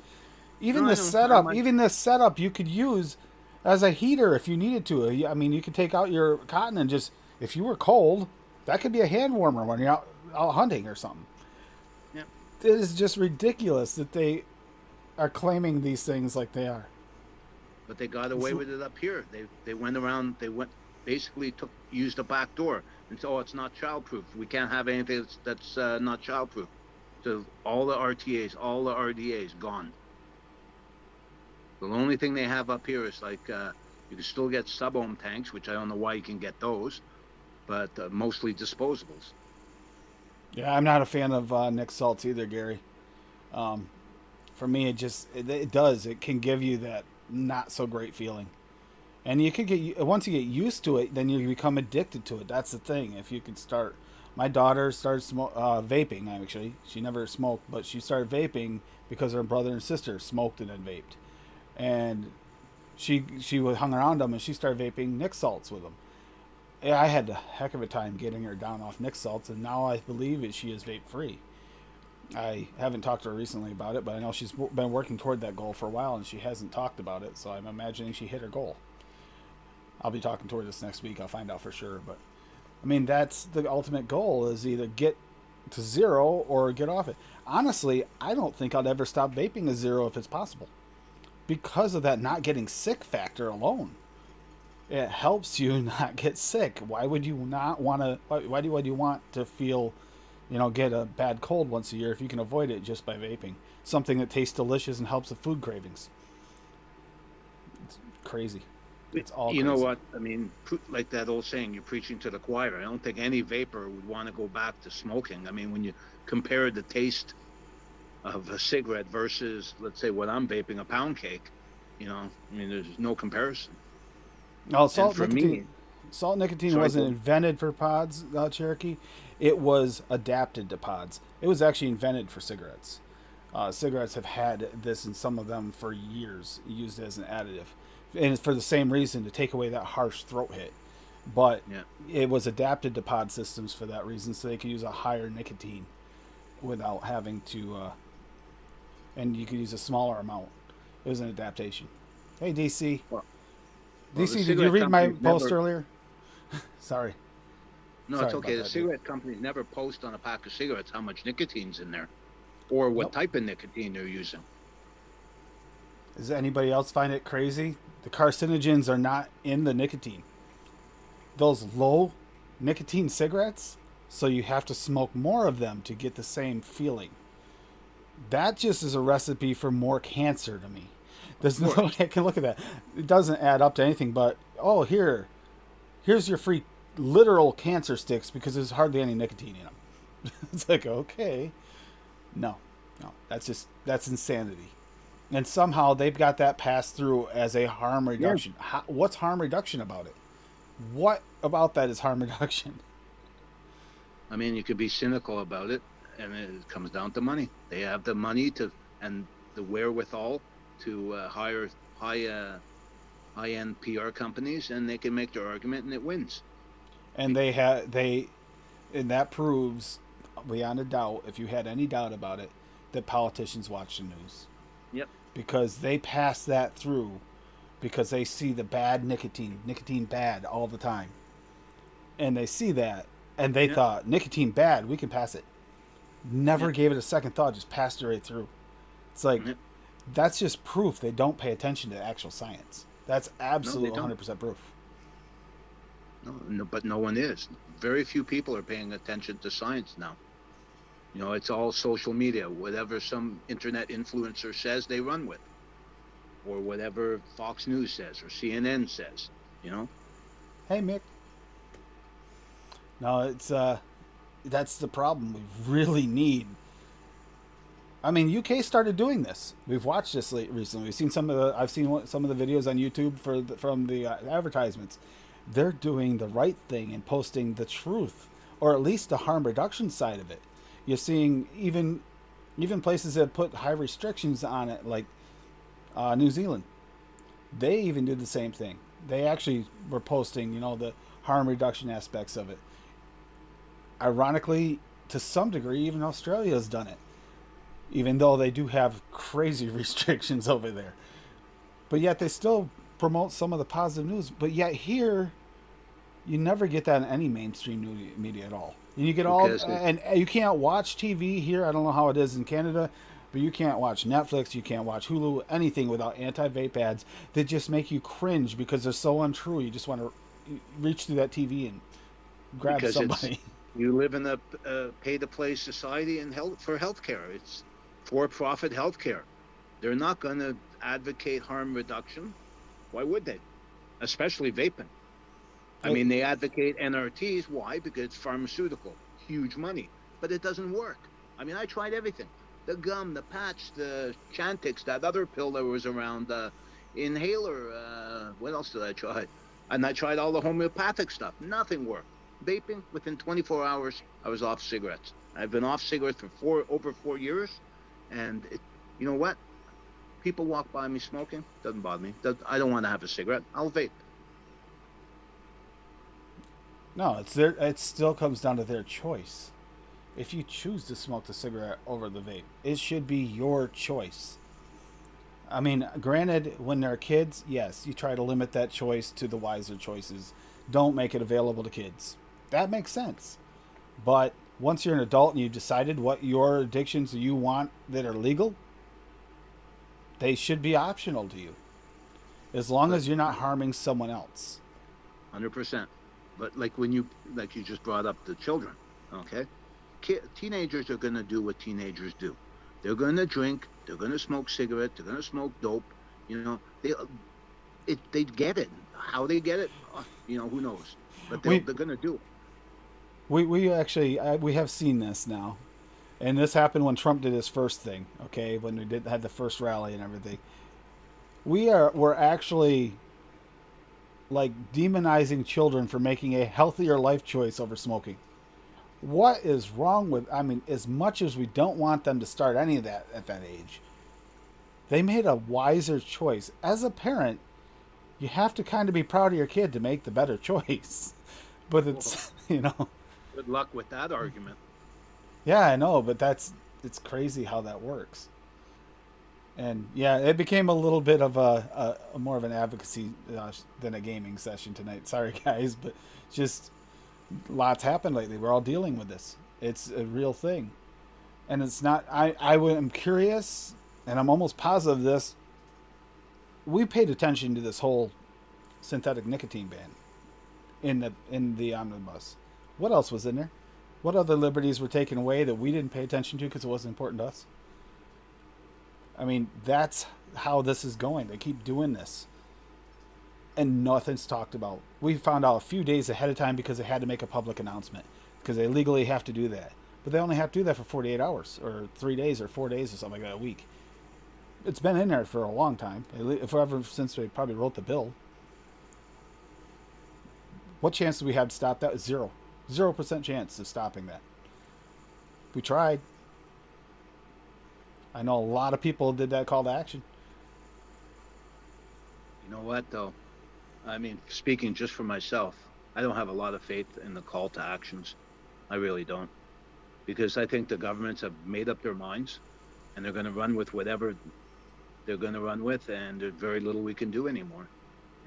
Even the setup you could use as a heater if you needed to. I mean, you could take out your cotton and just, if you were cold, that could be a hand warmer when you're out hunting or something. Yeah. It is just ridiculous that they are claiming these things like they are. But they got away with it up here. They went around. They basically used a back door and said, "Oh, it's not childproof. We can't have anything that's not childproof." So all the RTAs, all the RDAs gone. The only thing they have up here is like you can still get sub-ohm tanks, which I don't know why you can get those, but mostly disposables. Yeah, I'm not a fan of Nick salts either, Gary. For me, it can give you that not so great feeling, and you could once you get used to it, then you become addicted to it. That's the thing. If you could start, my daughter started vaping. Actually, she never smoked, but she started vaping because her brother and sister smoked and then vaped, and she hung around them and she started vaping Nick salts with them. I had a heck of a time getting her down off Nick salts, and now I believe she is vape free. I haven't talked to her recently about it, but I know she's been working toward that goal for a while, and she hasn't talked about it, so I'm imagining she hit her goal. I'll be talking to her this next week. I'll find out for sure. But, I mean, that's the ultimate goal, is either get to zero or get off it. Honestly, I don't think I'd ever stop vaping at zero if it's possible, because of that not getting sick factor alone. It helps you not get sick. Why would you not want to? Why do you want to feel, get a bad cold once a year if you can avoid it just by vaping? Something that tastes delicious and helps with food cravings. It's crazy. It's all crazy. You know what? I mean, like that old saying, you're preaching to the choir. I don't think any vapor would want to go back to smoking. I mean, when you compare the taste of a cigarette versus, let's say, what I'm vaping, a pound cake, there's no comparison. No, salt nicotine wasn't invented for pods, Cherokee. It was adapted to pods. It was actually invented for cigarettes. Cigarettes have had this in some of them for years, used as an additive. And it's for the same reason, to take away that harsh throat hit. But it was adapted to pod systems for that reason, so they could use a higher nicotine without having to, and you could use a smaller amount. It was an adaptation. Hey, DC. DC, did you read my post earlier? Sorry. No, it's Sorry okay. about The that, dude. cigarette companies never post on a pack of cigarettes how much nicotine's in there or what Nope. type of nicotine they're using. Does anybody else find it crazy? The carcinogens are not in the nicotine. Those low nicotine cigarettes, so you have to smoke more of them to get the same feeling. That just is a recipe for more cancer to me. There's no way I can look at that. It doesn't add up to anything but, oh, here's your free literal cancer sticks because there's hardly any nicotine in them. It's like, okay. No, no, that's insanity. And somehow they've got that passed through as a harm Yeah. reduction. What's harm reduction about it? What about that is harm reduction? I mean, you could be cynical about it, and it comes down to money. They have the money to and the wherewithal to hire high-end PR companies, and they can make their argument, and it wins. And and that proves beyond a doubt, if you had any doubt about it, that politicians watch the news Yep. because they pass that through because they see the bad nicotine bad all the time, and they see that and they Yep. thought nicotine bad, we can pass it. Never Yep. gave it a second thought, just passed it right through. It's like Yep. that's just proof they don't pay attention to actual science. That's No, they absolute don't. 100% proof. No, no, but no one is. Very few people are paying attention to science now. You know, it's all social media. Whatever some internet influencer says, they run with, or whatever Fox News says or CNN says. You know. Hey, Mick. No, it's that's the problem. We really need. I mean, UK started doing this. We've watched this recently. We've seen I've seen some of the videos on YouTube from the advertisements. They're doing the right thing and posting the truth, or at least the harm reduction side of it. You're seeing even places that put high restrictions on it, like New Zealand. They even did the same thing. They actually were posting, the harm reduction aspects of it. Ironically, to some degree, even Australia has done it, even though they do have crazy restrictions over there. But yet they still promote some of the positive news. But yet here, you never get that in any mainstream media at all. And you get and you can't watch TV here. I don't know how it is in Canada, but you can't watch Netflix, you can't watch Hulu, anything without anti-vape ads that just make you cringe because they're so untrue. You just want to reach through that TV and grab because somebody. You live in a pay-to-play society and for healthcare. It's for-profit healthcare. They're not going to advocate harm reduction. Why would they? Especially vaping. I mean, they advocate NRTs. Why? Because it's pharmaceutical, huge money, but it doesn't work. I mean, I tried everything: the gum, the patch, the Chantix, that other pill that was around, inhaler. What else did I try? And I tried all the homeopathic stuff. Nothing worked. Vaping, within 24 hours, I was off cigarettes. I've been off cigarettes for over 4 years, and you know what? People walk by me smoking, doesn't bother me. I don't want to have a cigarette. I'll vape. No, it still comes down to their choice. If you choose to smoke the cigarette over the vape, it should be your choice. I mean, granted, when they're kids, yes, you try to limit that choice to the wiser choices. Don't make it available to kids. That makes sense. But once you're an adult and you've decided what your addictions you want that are legal, they should be optional to you. As long as you're not harming someone else. 100%. But like you just brought up the children, okay? Teenagers are going to do what teenagers do. They're going to drink. They're going to smoke cigarettes. They're going to smoke dope. You know, they get it. How they get it, who knows? But they're going to do it. We actually we have seen this now, and this happened when Trump did his first thing. Okay, when we had the first rally and everything. We're actually like demonizing children for making a healthier life choice over smoking. What is wrong with? I mean, as much as we don't want them to start any of that at that age, they made a wiser choice. As a parent, you have to kind of be proud of your kid to make the better choice. But it's, Good luck with that argument. Yeah, I know, but it's crazy how that works. And yeah, it became a little bit of a more of an advocacy than a gaming session tonight. Sorry, guys, but just lots happened lately. We're all dealing with this. It's a real thing. And it's not, I'm curious, and I'm almost positive this. We paid attention to this whole synthetic nicotine ban in the omnibus. What else was in there? What other liberties were taken away that we didn't pay attention to because it wasn't important to us? I mean, that's how this is going. They keep doing this. And nothing's talked about. We found out a few days ahead of time because they had to make a public announcement. Because they legally have to do that. But they only have to do that for 48 hours. Or 3 days or 4 days or something like that a week. It's been in there for a long time. Ever since they probably wrote the bill. What chance do we have to stop that? Zero. 0% chance of stopping that. We tried. I know a lot of people did that call to action. You know what, though? I mean, speaking just for myself, I don't have a lot of faith in the call to actions. I really don't. Because I think the governments have made up their minds, and they're going to run with whatever they're going to run with, and there's very little we can do anymore.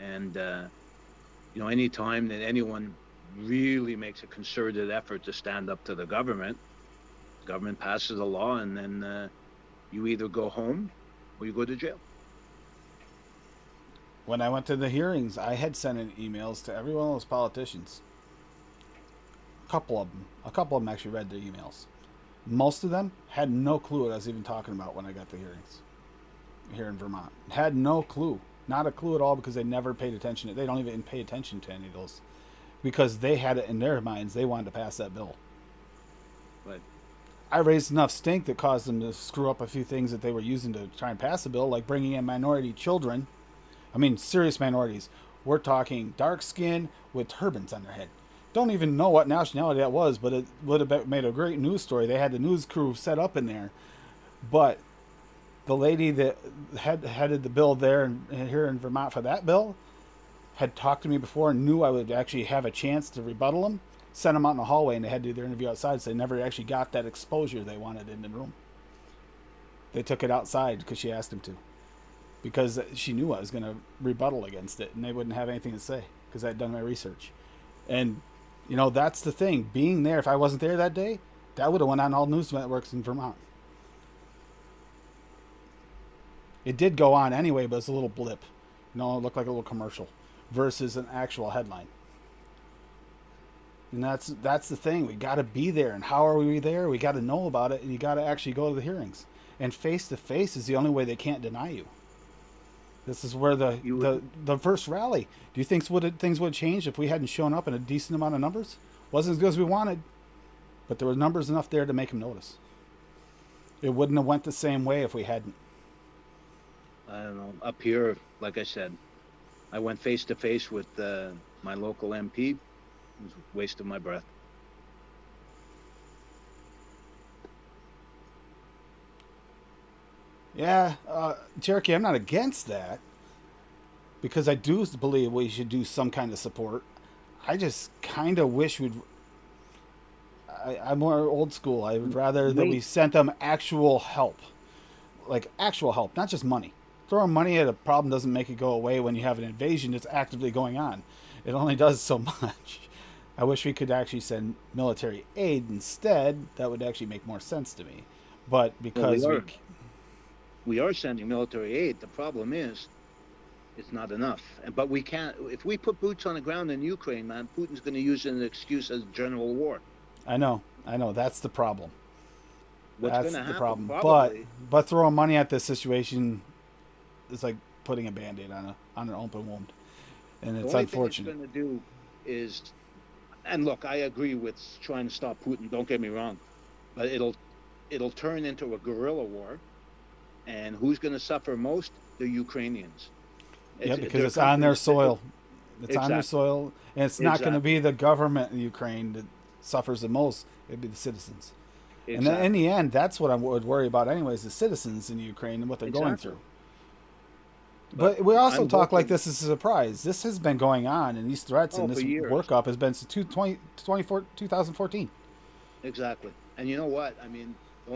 And, you know, any time that anyone really makes a concerted effort to stand up to the government passes a law, and then you either go home or you go to jail. When I went to the hearings, I had sent in emails to every one of those politicians. A couple of them actually read their emails. Most of them had no clue what I was even talking about when I got to hearings here in Vermont. Had no clue. Not a clue at all, because they never paid attention. They don't even pay attention to any of those. Because they had it in their minds. They wanted to pass that bill. But I raised enough stink that caused them to screw up a few things that they were using to try and pass the bill, like bringing in minority children. I mean, serious minorities. We're talking dark skin with turbans on their head. Don't even know what nationality that was, but it would have made a great news story. They had the news crew set up in there. But the lady that headed the bill there here in Vermont for that bill had talked to me before and knew I would actually have a chance to rebuttal them. Sent them out in the hallway, and they had to do their interview outside, so they never actually got that exposure they wanted in the room. They took it outside because she asked them to. Because she knew I was going to rebuttal against it, and they wouldn't have anything to say because I had done my research. And, you know, that's the thing. Being there, if I wasn't there that day, that would have went on all news networks in Vermont. It did go on anyway, but it's a little blip. You know, it looked like a little commercial versus an actual headline. And that's the thing. We got to be there. And how are we there? We got to know about it, and you got to actually go to the hearings. And face-to-face is the only way they can't deny you. This is where the first rally. Do you think things would have changed if we hadn't shown up in a decent amount of numbers? Wasn't as good as we wanted, but there were numbers enough there to make them notice. It wouldn't have went the same way if we hadn't. I don't know. Up here, like I said, I went face-to-face with my local MP. It was a waste of my breath. Yeah, Cherokee, I'm not against that, because I do believe we should do some kind of support. I just kind of wish I'm more old school. I would rather that we sent them actual help. Like actual help, not just money. Throwing money at a problem doesn't make it go away when you have an invasion that's actively going on. It only does so much. I wish we could actually send military aid instead. That would actually make more sense to me. But because we are sending military aid. The problem is, it's not enough. But we can't. If we put boots on the ground in Ukraine, man, Putin's going to use it as an excuse as general war. I know. That's the problem. That's the problem. But throwing money at this situation is like putting a Band-Aid on an open wound, and it's unfortunate. What it's going to do is, and look, I agree with trying to stop Putin. Don't get me wrong, but it'll turn into a guerrilla war. And who's going to suffer most? The Ukrainians. Because it's on their soil. It's on their soil. And it's not going to be the government in Ukraine that suffers the most. It'd be the citizens. Exactly. And then in the end, that's what I would worry about anyways, the citizens in Ukraine and what they're going through. But we also talk like this is a surprise. This has been going on, and these threats and this workup has been since 2014. Exactly. And you know what? I mean, the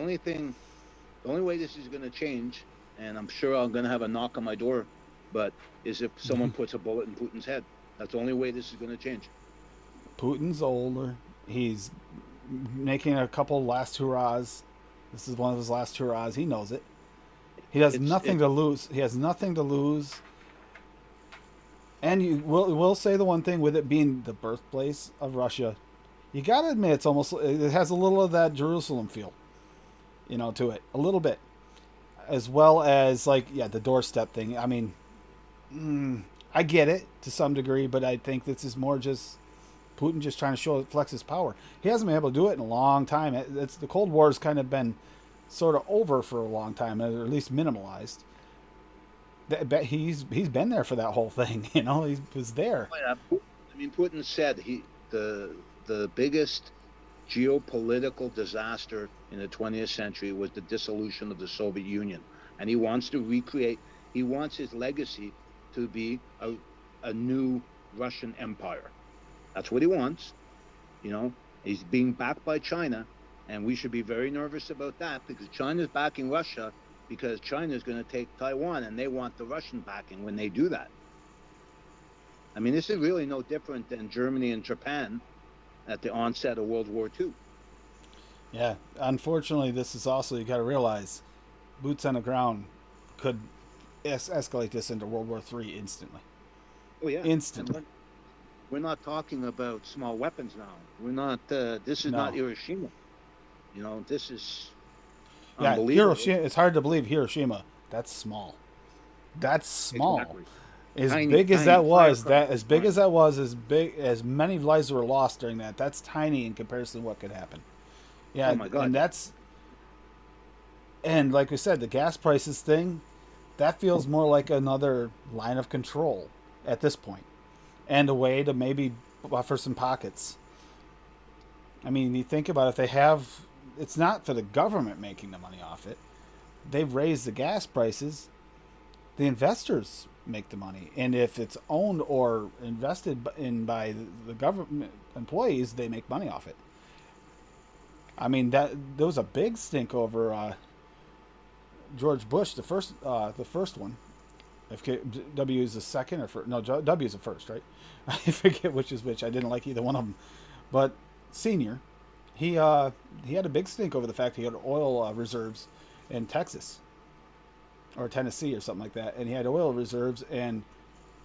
only way this is going to change, and I'm sure I'm going to have a knock on my door, but is if someone puts a bullet in Putin's head. That's the only way this is going to change. Putin's older. He's making a couple last hurrahs. This is one of his last hurrahs. He knows it. He has nothing to lose. He has nothing to lose. And you will say the one thing, with it being the birthplace of Russia, you got to admit it has a little of that Jerusalem feel, to it, a little bit, as well as the doorstep thing. I mean, I get it to some degree, but I think this is more just Putin just trying to flex his power. He hasn't been able to do it in a long time. It's the Cold War has kind of been sort of over for a long time, or at least minimalized. He's been there for that whole thing, He was there. I mean, Putin said the biggest geopolitical disaster in the 20th century was the dissolution of the Soviet Union, and he wants to recreate. He wants his legacy to be a new Russian empire. That's what he wants. He's being backed by China, and we should be very nervous about that, because China's backing Russia, because China is going to take Taiwan, and they want the Russian backing when they do that. I mean, this is really no different than Germany and Japan at the onset of World War II. Yeah, unfortunately, this is also, you got to realize, boots on the ground could escalate this into World War III instantly. Oh yeah, instantly. We're not talking about small weapons now. We're not. This is not Hiroshima. This is unbelievable. Hiroshima. It's hard to believe Hiroshima. That's small. That's small. Exactly. As big as that was, as many lives were lost during that. That's tiny in comparison to what could happen. Yeah, oh my God. And like we said, the gas prices thing, that feels more like another line of control at this point, and a way to maybe buffer some pockets. I mean, you think about it, it's not for the government making the money off it. They've raised the gas prices. The investors make the money. And if it's owned or invested in by the government employees, they make money off it. I mean, there was a big stink over George Bush, the first one. If W is the second or first. No, W is the first, right? I forget which is which. I didn't like either one of them. But senior, he had a big stink over the fact he had oil reserves in Texas or Tennessee or something like that, and he had oil reserves, and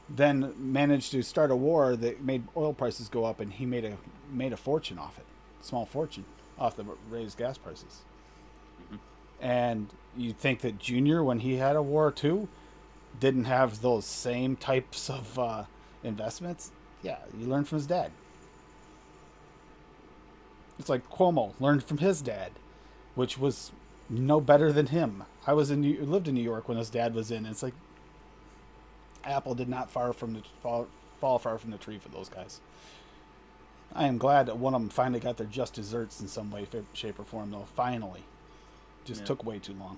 then managed to start a war that made oil prices go up, and he made a fortune off it, small fortune off the raised gas prices. Mm-hmm. And you think that Junior, when he had a war too, didn't have those same types of investments? Yeah, you learn from his dad. It's like Cuomo learned from his dad, which was no better than him. I lived in New York when his dad was in, and it's like apple did not fall far from the tree for those guys. I am glad that one of them finally got their just desserts in some way, shape, or form, though. Finally. Just took way too long.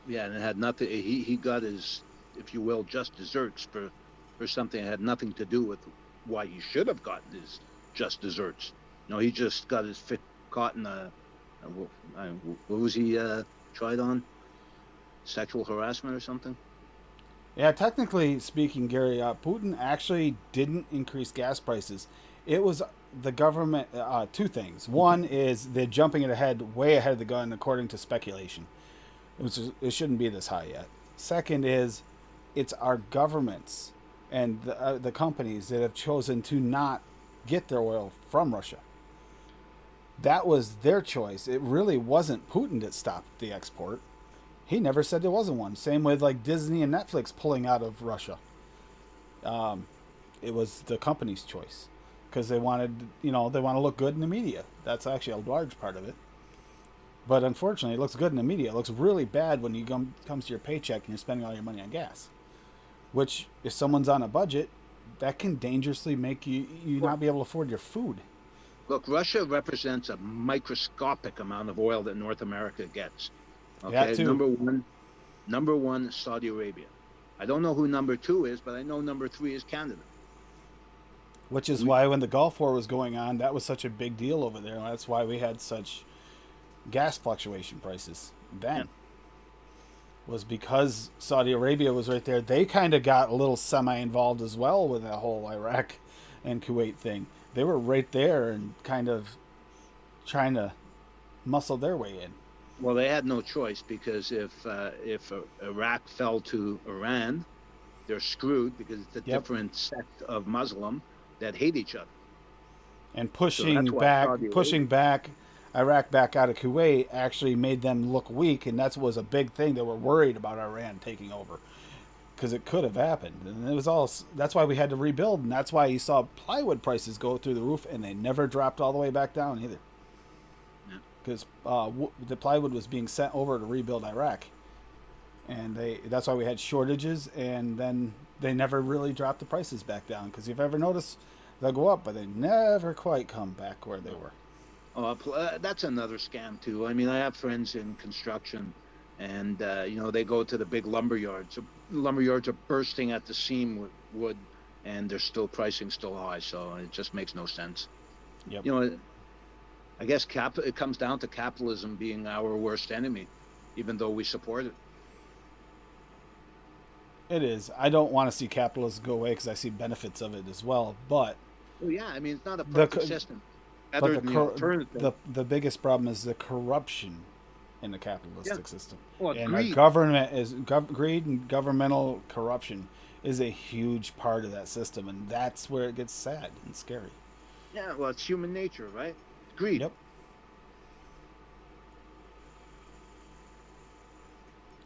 Yeah, and it had nothing. He got his, if you will, just desserts for something that had nothing to do with why he should have gotten his just desserts. He just got his caught in what was he tried on? Sexual harassment or something? Yeah, technically speaking, Gary, Putin actually didn't increase gas prices. It was the government, two things. One is they're jumping it way ahead of the gun, according to speculation. It shouldn't be this high yet. Second is it's our governments and the companies that have chosen to not get their oil from Russia. That was their choice. It really wasn't Putin that stopped the export. He never said there wasn't one. Same with like Disney and Netflix pulling out of Russia. It was the company's choice because they want to look good in the media. That's actually a large part of it. But unfortunately, it looks good in the media. It looks really bad when you comes to your paycheck and you're spending all your money on gas. Which, if someone's on a budget, that can dangerously make you not be able to afford your food. Look, Russia represents a microscopic amount of oil that North America gets. Okay, number one, Saudi Arabia. I don't know who number two is, but I know number three is Canada. Which is why when the Gulf War was going on, that was such a big deal over there. That's why we had such gas fluctuation prices then. Yeah. Was because Saudi Arabia was right there. They kind of got a little semi-involved as well with that whole Iraq and Kuwait thing. they were right there and kind of trying to muscle their way in. Well, they had no choice because if Iraq fell to Iran, they're screwed because it's a Yep. different sect of Muslim that hate each other. And So that's why Saudi pushing Arabia. back Iraq back out of Kuwait actually made them look weak, and that was a big thing. They were worried about Iran taking over because it could have happened, and it was all. That's why we had to rebuild, and that's why you saw plywood prices go through the roof, and they never dropped all the way back down either, Yeah. because the plywood was being sent over to rebuild Iraq, and that's why we had shortages, and then they never really dropped the prices back down. Because you've ever noticed, they'll go up, but they never quite come back where they were. Oh, that's another scam too. I mean, I have friends in construction, and they go to the big lumber yards. Lumber yards are bursting at the seam with wood, and they're still pricing still high. So it just makes no sense. Yep. I guess it comes down to capitalism being our worst enemy, even though we support it. It is. I don't want to see capitalism go away because I see benefits of it as well. But Well, yeah, I mean, it's not a The perfect co- system. but Better than the alternative. the biggest problem is the corruption in the capitalistic system. Well, And our greed. government is greed, and governmental corruption is a huge part of that system, and that's where it gets sad and scary. Yeah, well, it's human nature, right? Greed. Yep.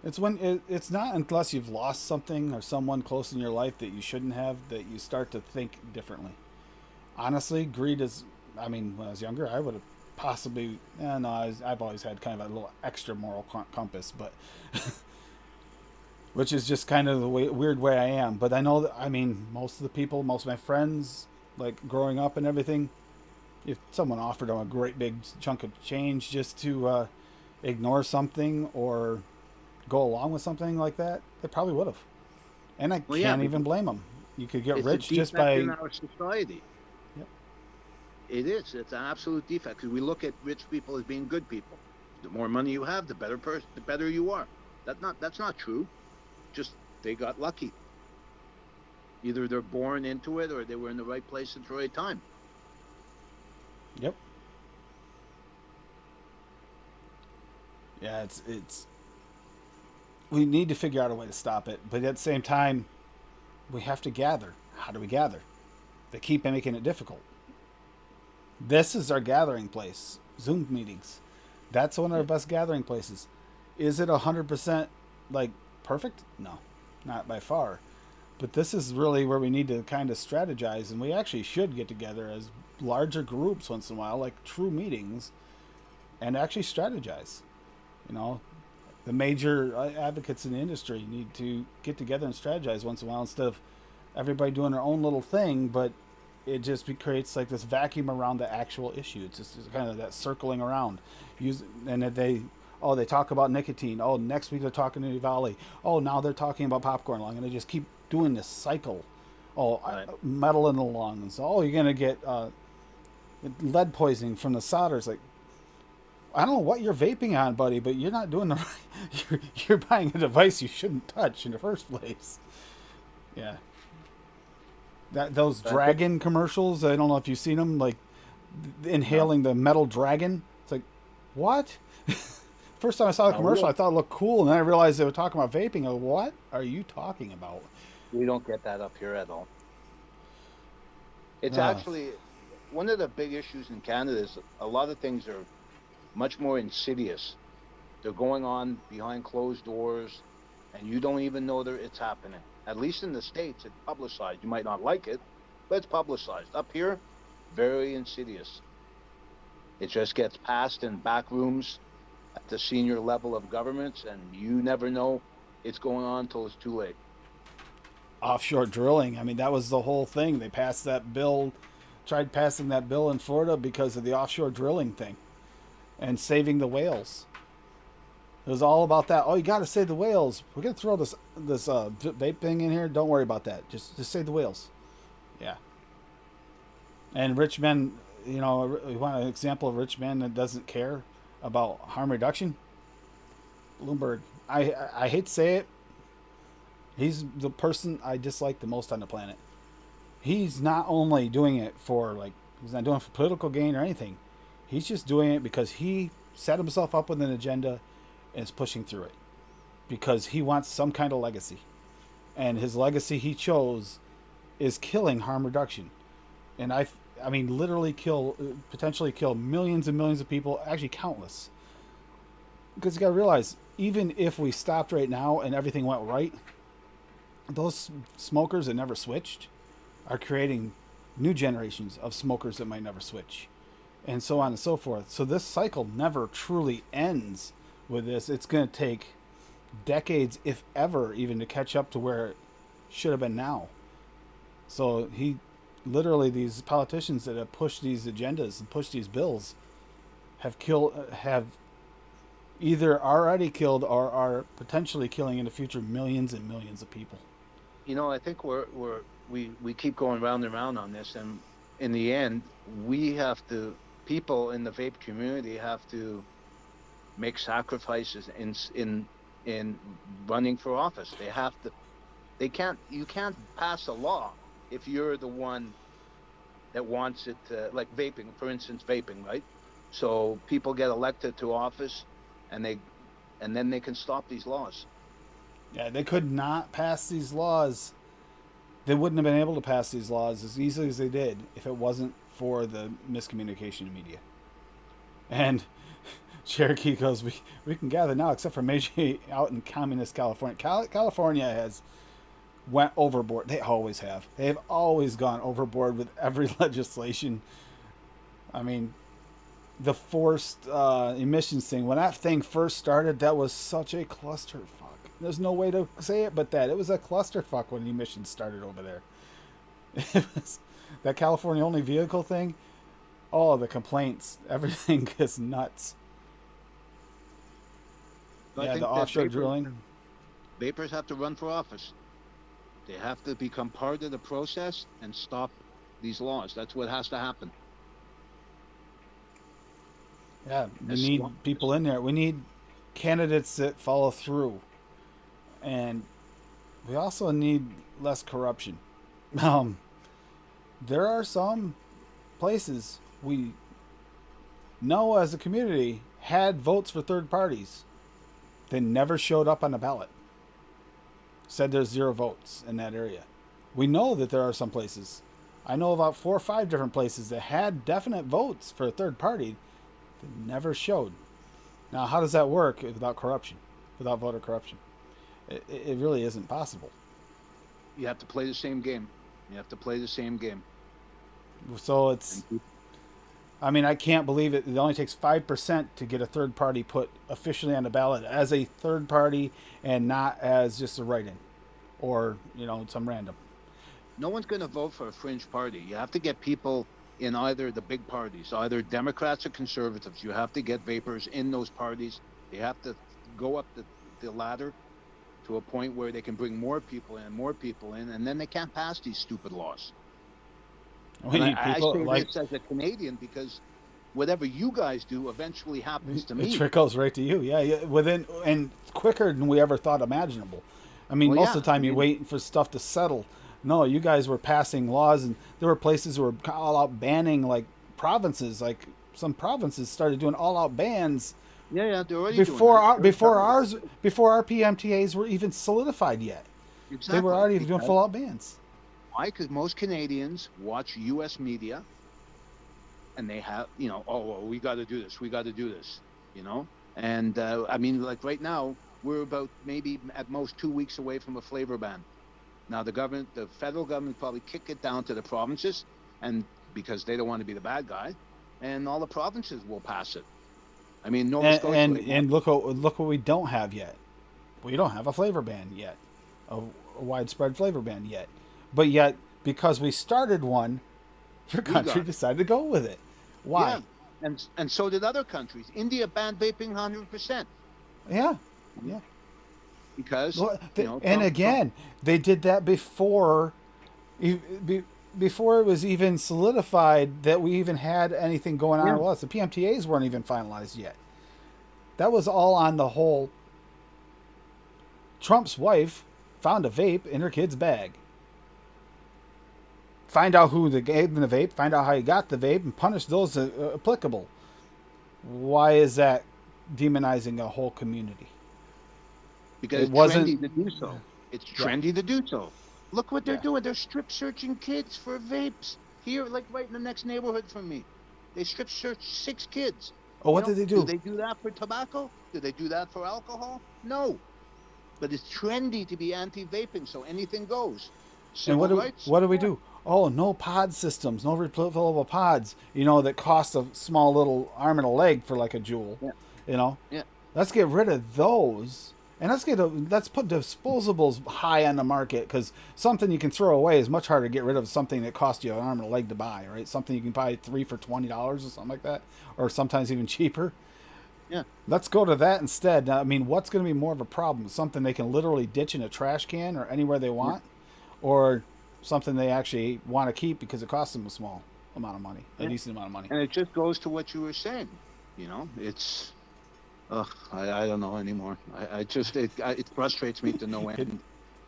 It's not unless you've lost something or someone close in your life that you shouldn't have that you start to think differently. Honestly, greed is. I mean, when I was younger, I would have possibly. No, I've always had kind of a little extra moral compass, but which is just kind of the weird way I am. But I know that, I mean, most of the people, most of my friends, like growing up and everything, if someone offered them a great big chunk of change just to ignore something or go along with something like that, they probably would have. And I Well, yeah, can't even blame them. You could get it's rich a just defect by. in our society. Yep. It is. It's an absolute defect because we look at rich people as being good people. The more money you have, the better the better you are. That's not true. Just they got lucky. Either they're born into it or they were in the right place at the right time. Yep. Yeah, it's. We need to figure out a way to stop it, but at the same time, we have to gather. How do we gather? They keep making it difficult. This is our gathering place. Zoom meetings. That's one of our best gathering places. Is it 100% like perfect? No, not by far. But this is really where we need to kind of strategize, and we actually should get together as larger groups once in a while, like true meetings, and actually strategize. You know, the major advocates in the industry need to get together and strategize once in a while instead of everybody doing their own little thing, but it just creates like this vacuum around the actual issue. It's just kind of that circling around. And that they talk about nicotine. Oh, next week they're talking to Valley. Oh, now they're talking about popcorn lung, and they just keep doing this cycle. Oh, Right. metal in the lungs. Oh, you're gonna get lead poisoning from the solder. It's like, I don't know what you're vaping on, buddy, but you're not doing the right. You're buying a device you shouldn't touch in the first place. Yeah. Those dragon commercials. I don't know if you've seen them, like inhaling the metal dragon. It's like, what? First time I saw the commercial, I thought it looked cool, and then I realized they were talking about vaping. I go, what are you talking about? We don't get that up here at all. It's Ah. actually one of the big issues in Canada is a lot of things are much more insidious. They're going on behind closed doors, and you don't even know that it's happening. At least in the States, it's publicized. You might not like it, but it's publicized. Up here, very insidious. It just gets passed in back rooms at the senior level of governments, and you never know it's going on until it's too late. Offshore drilling. I mean, that was the whole thing. They passed that bill, tried passing that bill in Florida because of the offshore drilling thing and saving the whales. It was all about that. Oh, you got to save the whales. We're gonna throw this vape thing in here. Don't worry about that. Just save the whales. Yeah. And rich men, you want an example of rich men that doesn't care about harm reduction? Bloomberg. I hate to say it. He's the person I dislike the most on the planet. He's not only doing it for like He's not doing it for political gain or anything. He's just doing it because he set himself up with an agenda and is pushing through it because he wants some kind of legacy. And his legacy he chose is killing harm reduction. And I mean, literally potentially kill millions and millions of people, actually countless. Because you got to realize, even if we stopped right now and everything went right, those smokers that never switched are creating new generations of smokers that might never switch, and so on and so forth. So this cycle never truly ends with this. It's going to take decades, if ever, even to catch up to where it should have been now. So literally, these politicians that have pushed these agendas and pushed these bills have either already killed or are potentially killing in the future millions and millions of people. You know, I think we keep going round and round on this, and in the end, people in the vape community have to make sacrifices in running for office. You can't pass a law if you're the one that wants it to, like vaping, for instance, right? So people get elected to office, and then they can stop these laws. Yeah, they could not pass these laws. They wouldn't have been able to pass these laws as easily as they did if it wasn't for the miscommunication in media. And Cherokee goes, we can gather now, except for maybe out in communist California. California has went overboard. They always have. They've always gone overboard with every legislation. I mean, the forced emissions thing, when that thing first started, that was such a clusterfuck. There's no way to say it but that. It was a clusterfuck when emissions started over there. It was that California only vehicle thing. Oh, the complaints. Everything gets nuts. I think the offshore drilling. Vapors have to run for office. They have to become part of the process and stop these laws. That's what has to happen. Yeah, we need people in there. We need candidates that follow through. And we also need less corruption. There are some places we know as a community had votes for third parties. They never showed up on the ballot. Said there's 0 votes in that area. We know that there are some places. I know about 4 or 5 different places that had definite votes for a third party that never showed. Now, how does that work without corruption, without voter corruption? It really isn't possible. You have to play the same game. So it's, I mean, I can't believe it. It only takes 5% to get a third party put officially on the ballot as a third party and not as just a write-in or, some random. No one's going to vote for a fringe party. You have to get people in either the big parties, either Democrats or conservatives. You have to get vapors in those parties. They have to go up the ladder to a point where they can bring more people in, and then they can't pass these stupid laws. We need people I say like this as a Canadian because whatever you guys do eventually happens to me. It trickles right to you. Yeah, and quicker than we ever thought imaginable. I mean, most of the time you wait for stuff to settle. No, you guys were passing laws, and there were places who were all out banning, like provinces. Like some provinces started doing all out bans. Yeah, they're already before doing before our PMTAs were even solidified yet. Exactly. They were already doing full out bans. Why? Because most Canadians watch U.S. media, and they have, we got to do this, And I mean, like right now, we're about maybe at most 2 weeks away from a flavor ban. Now the federal government probably kick it down to the provinces, and because they don't want to be the bad guy, and all the provinces will pass it. I mean, Nova Scotia. And look what we don't have yet. We don't have a flavor ban yet, a widespread flavor ban yet. But yet, because we started one, your country decided to go with it. Why? Yeah. And so did other countries. India banned vaping 100%. Yeah. Because they did that before it was even solidified that we even had anything going on with us. The PMTAs weren't even finalized yet. That was all on the whole. Trump's wife found a vape in her kid's bag. find out who gave them the vape, find out how you got the vape, and punish those applicable. Why is that demonizing a whole community? Because It it's wasn't. trendy to do so. It's Yeah. trendy to do so. Look what they're Yeah. doing. They're strip searching kids for vapes here, like right in the next neighborhood from me. They strip search 6 kids. Oh, what did they do? Do they do that for tobacco? Do they do that for alcohol? No. But it's trendy to be anti-vaping, so anything goes. And Civil rights? what do we do? Oh, no pod systems, no refillable pods. That cost a small little arm and a leg for like a jewel. Yeah. Yeah. Let's get rid of those, and let's put disposables high on the market, because something you can throw away is much harder to get rid of something that cost you an arm and a leg to buy, right? Something you can buy 3 for $20 or something like that, or sometimes even cheaper. Yeah. Let's go to that instead. I mean, what's going to be more of a problem? Something they can literally ditch in a trash can or anywhere they want, or something they actually want to keep because it costs them a small amount of money, a decent amount of money. And it just goes to what you were saying. It's, I don't know anymore. It frustrates me to no end.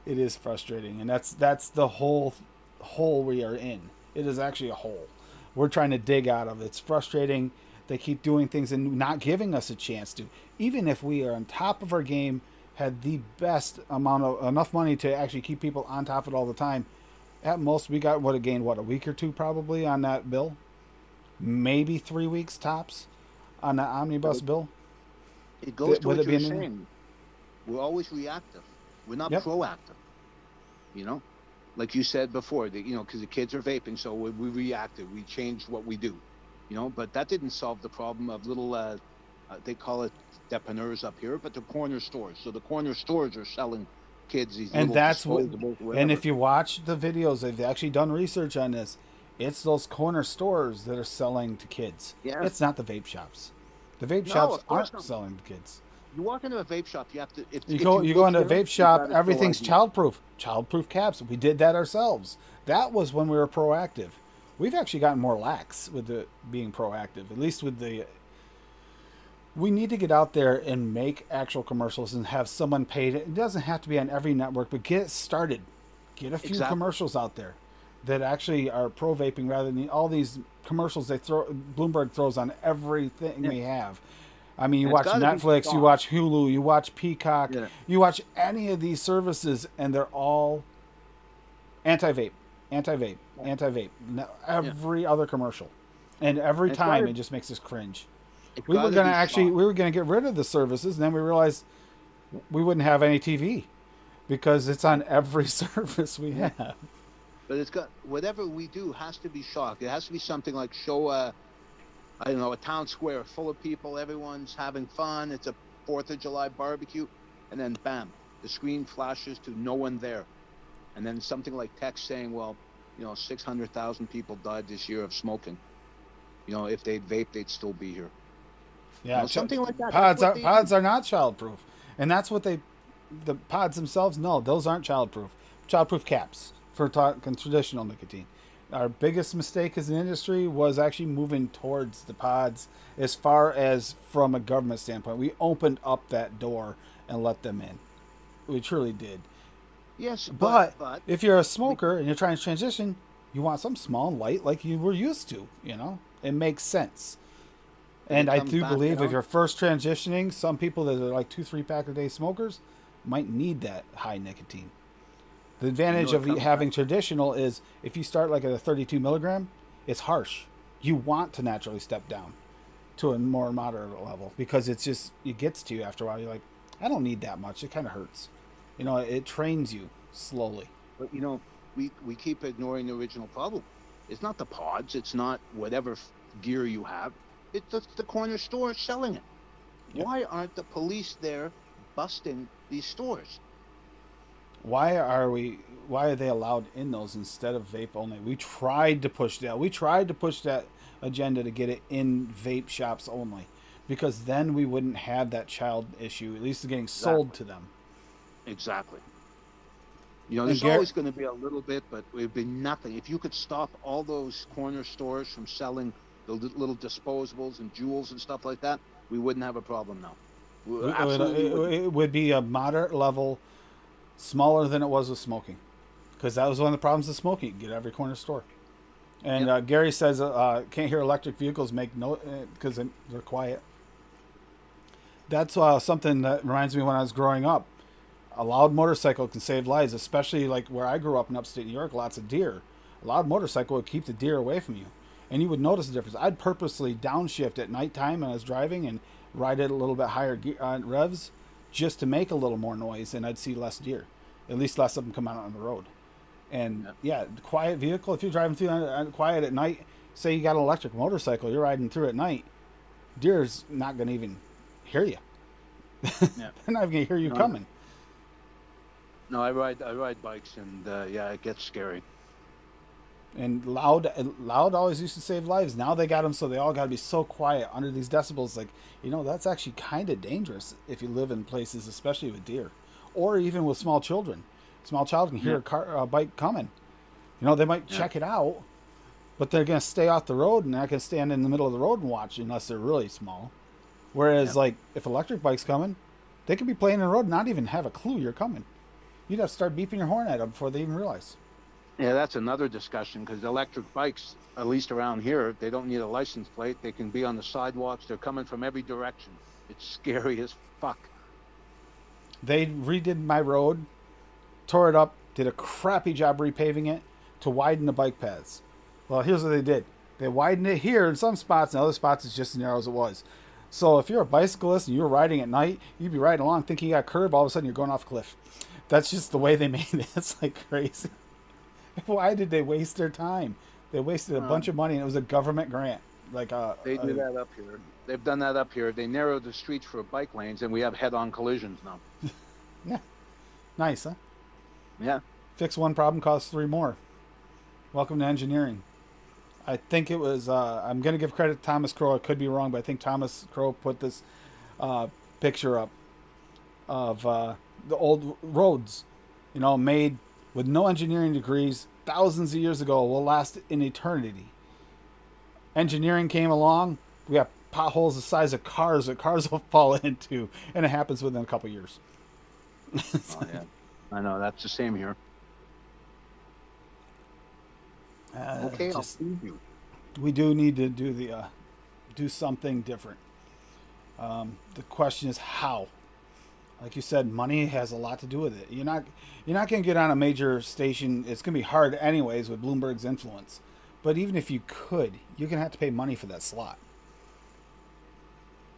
It is frustrating, and that's the whole hole we are in. It is actually a hole we're trying to dig out of. It's frustrating. They keep doing things and not giving us a chance to. Even if we are on top of our game, had the best amount of enough money to actually keep people on top of it all the time, at most we got a week or two probably on that bill, maybe 3 weeks tops on that omnibus bill. It goes to what you're saying. We're always reactive. We're not proactive. Like you said before, because the kids are vaping, so we reactive. We change what we do. But that didn't solve the problem of little, they call it dépanneurs up here, but they're corner stores. So the corner stores are selling kids these And little that's disposables, and if you watch the videos, they've actually done research on this. It's those corner stores that are selling to kids. Yeah. It's not the vape shops. The vape No, shops of course aren't not. selling to kids. You walk into a vape shop, you have to. You go into a vape shop, everything's childproof. Childproof caps. We did that ourselves. That was when we were proactive. We've actually gotten more lax with the being proactive. At least with the. We need to get out there and make actual commercials and have someone paid. It doesn't have to be on every network, but get it started. Get a few commercials out there that actually are pro vaping rather than all these commercials Bloomberg throws on everything we have. I mean, you watch Netflix, you watch Hulu, you watch Peacock, you watch any of these services, and they're all anti-vape. Every other commercial, and every time it just makes us cringe. We were gonna get rid of the services, and then we realized we wouldn't have any TV because it's on every service we have. But it's got whatever we do has to be shocked. It has to be something like show a town square full of people, everyone's having fun. It's a 4th of July barbecue, and then bam, the screen flashes to no one there, and then something like text saying, well, 600,000 people died this year of smoking. If they'd vape, they'd still be here. Yeah, something like that. Pods are not childproof, and that's what the pods themselves. No, those aren't childproof. Childproof caps for traditional nicotine. Our biggest mistake as an industry was actually moving towards the pods as far as from a government standpoint. We opened up that door and let them in. We truly did. Yes, but if you're a smoker and you're trying to transition, you want something small and light like you were used to, It makes sense. And I do believe if you're first transitioning, some people that are like 2-3 pack a day smokers might need that high nicotine. The advantage of having traditional is if you start like at a 32 milligram, it's harsh. You want to naturally step down to a more moderate level because it gets to you after a while. You're like, I don't need that much. It kind of hurts. It trains you slowly. But we keep ignoring the original problem. It's not the pods. It's not whatever gear you have. It's the corner store selling it. Yeah. Why aren't the police there busting these stores? Why are they allowed in those instead of vape only? We tried to push that. We tried to push that agenda to get it in vape shops only, because then we wouldn't have that child issue, at least getting sold to them. Exactly. There's always going to be a little bit, but it would be nothing. If you could stop all those corner stores from selling the little disposables and jewels and stuff like that, we wouldn't have a problem now. It would be a moderate level, smaller than it was with smoking. because that was one of the problems with smoking. Get every corner store. And Gary says can't hear electric vehicles make no because they're quiet. That's something that reminds me when I was growing up. A loud motorcycle can save lives, especially like where I grew up in upstate New York, lots of deer. A loud motorcycle would keep the deer away from you. And you would notice the difference. I'd purposely downshift at nighttime when I was driving and ride at a little bit higher revs just to make a little more noise, and I'd see less deer. At least less of them come out on the road. And quiet vehicle, if you're driving through quiet at night, say you got an electric motorcycle, you're riding through at night, deer's not going to even hear you. They're not even going to hear you coming. No, I ride bikes, and it gets scary. And loud always used to save lives. Now they got them so they all got to be so quiet under these decibels. Like, that's actually kind of dangerous if you live in places, especially with deer, or even with small children. Small child can hear a bike coming. They might check it out, but they're going to stay off the road and not going to stand in the middle of the road and watch unless they're really small. Whereas, like, if electric bike's coming, they could be playing in the road and not even have a clue you're coming. You'd have to start beeping your horn at them before they even realize. Yeah, that's another discussion, because electric bikes, at least around here, they don't need a license plate. They can be on the sidewalks. They're coming from every direction. It's scary as fuck. They redid my road, tore it up, did a crappy job repaving it to widen the bike paths. Well, here's what they did. They widened it here in some spots, and other spots it's just as narrow as it was. So if you're a bicyclist and you're riding at night, you'd be riding along thinking you got a curb, all of a sudden you're going off a cliff. That's just the way they made it. It's like crazy. Why did they waste their time? They wasted a bunch of money, and it was a government grant. They do that up here. They've done that up here. They narrowed the streets for bike lanes, and we have head-on collisions now. Yeah. Nice, huh? Yeah. Fix one problem, cause three more. Welcome to engineering. I think it was, I'm going to give credit to Thomas Crow. I could be wrong, but I think Thomas Crow put this picture up of the old roads, made with no engineering degrees thousands of years ago, will last in eternity. Engineering came along, we have potholes the size of cars that cars will fall into, and it happens within a couple of years. I know, that's the same here. Okay, I'll see you. We do need to do something different. The question is how. Like you said, money has a lot to do with it. You're not going to get on a major station. It's going to be hard anyways with Bloomberg's influence. But even if you could, you're going to have to pay money for that slot.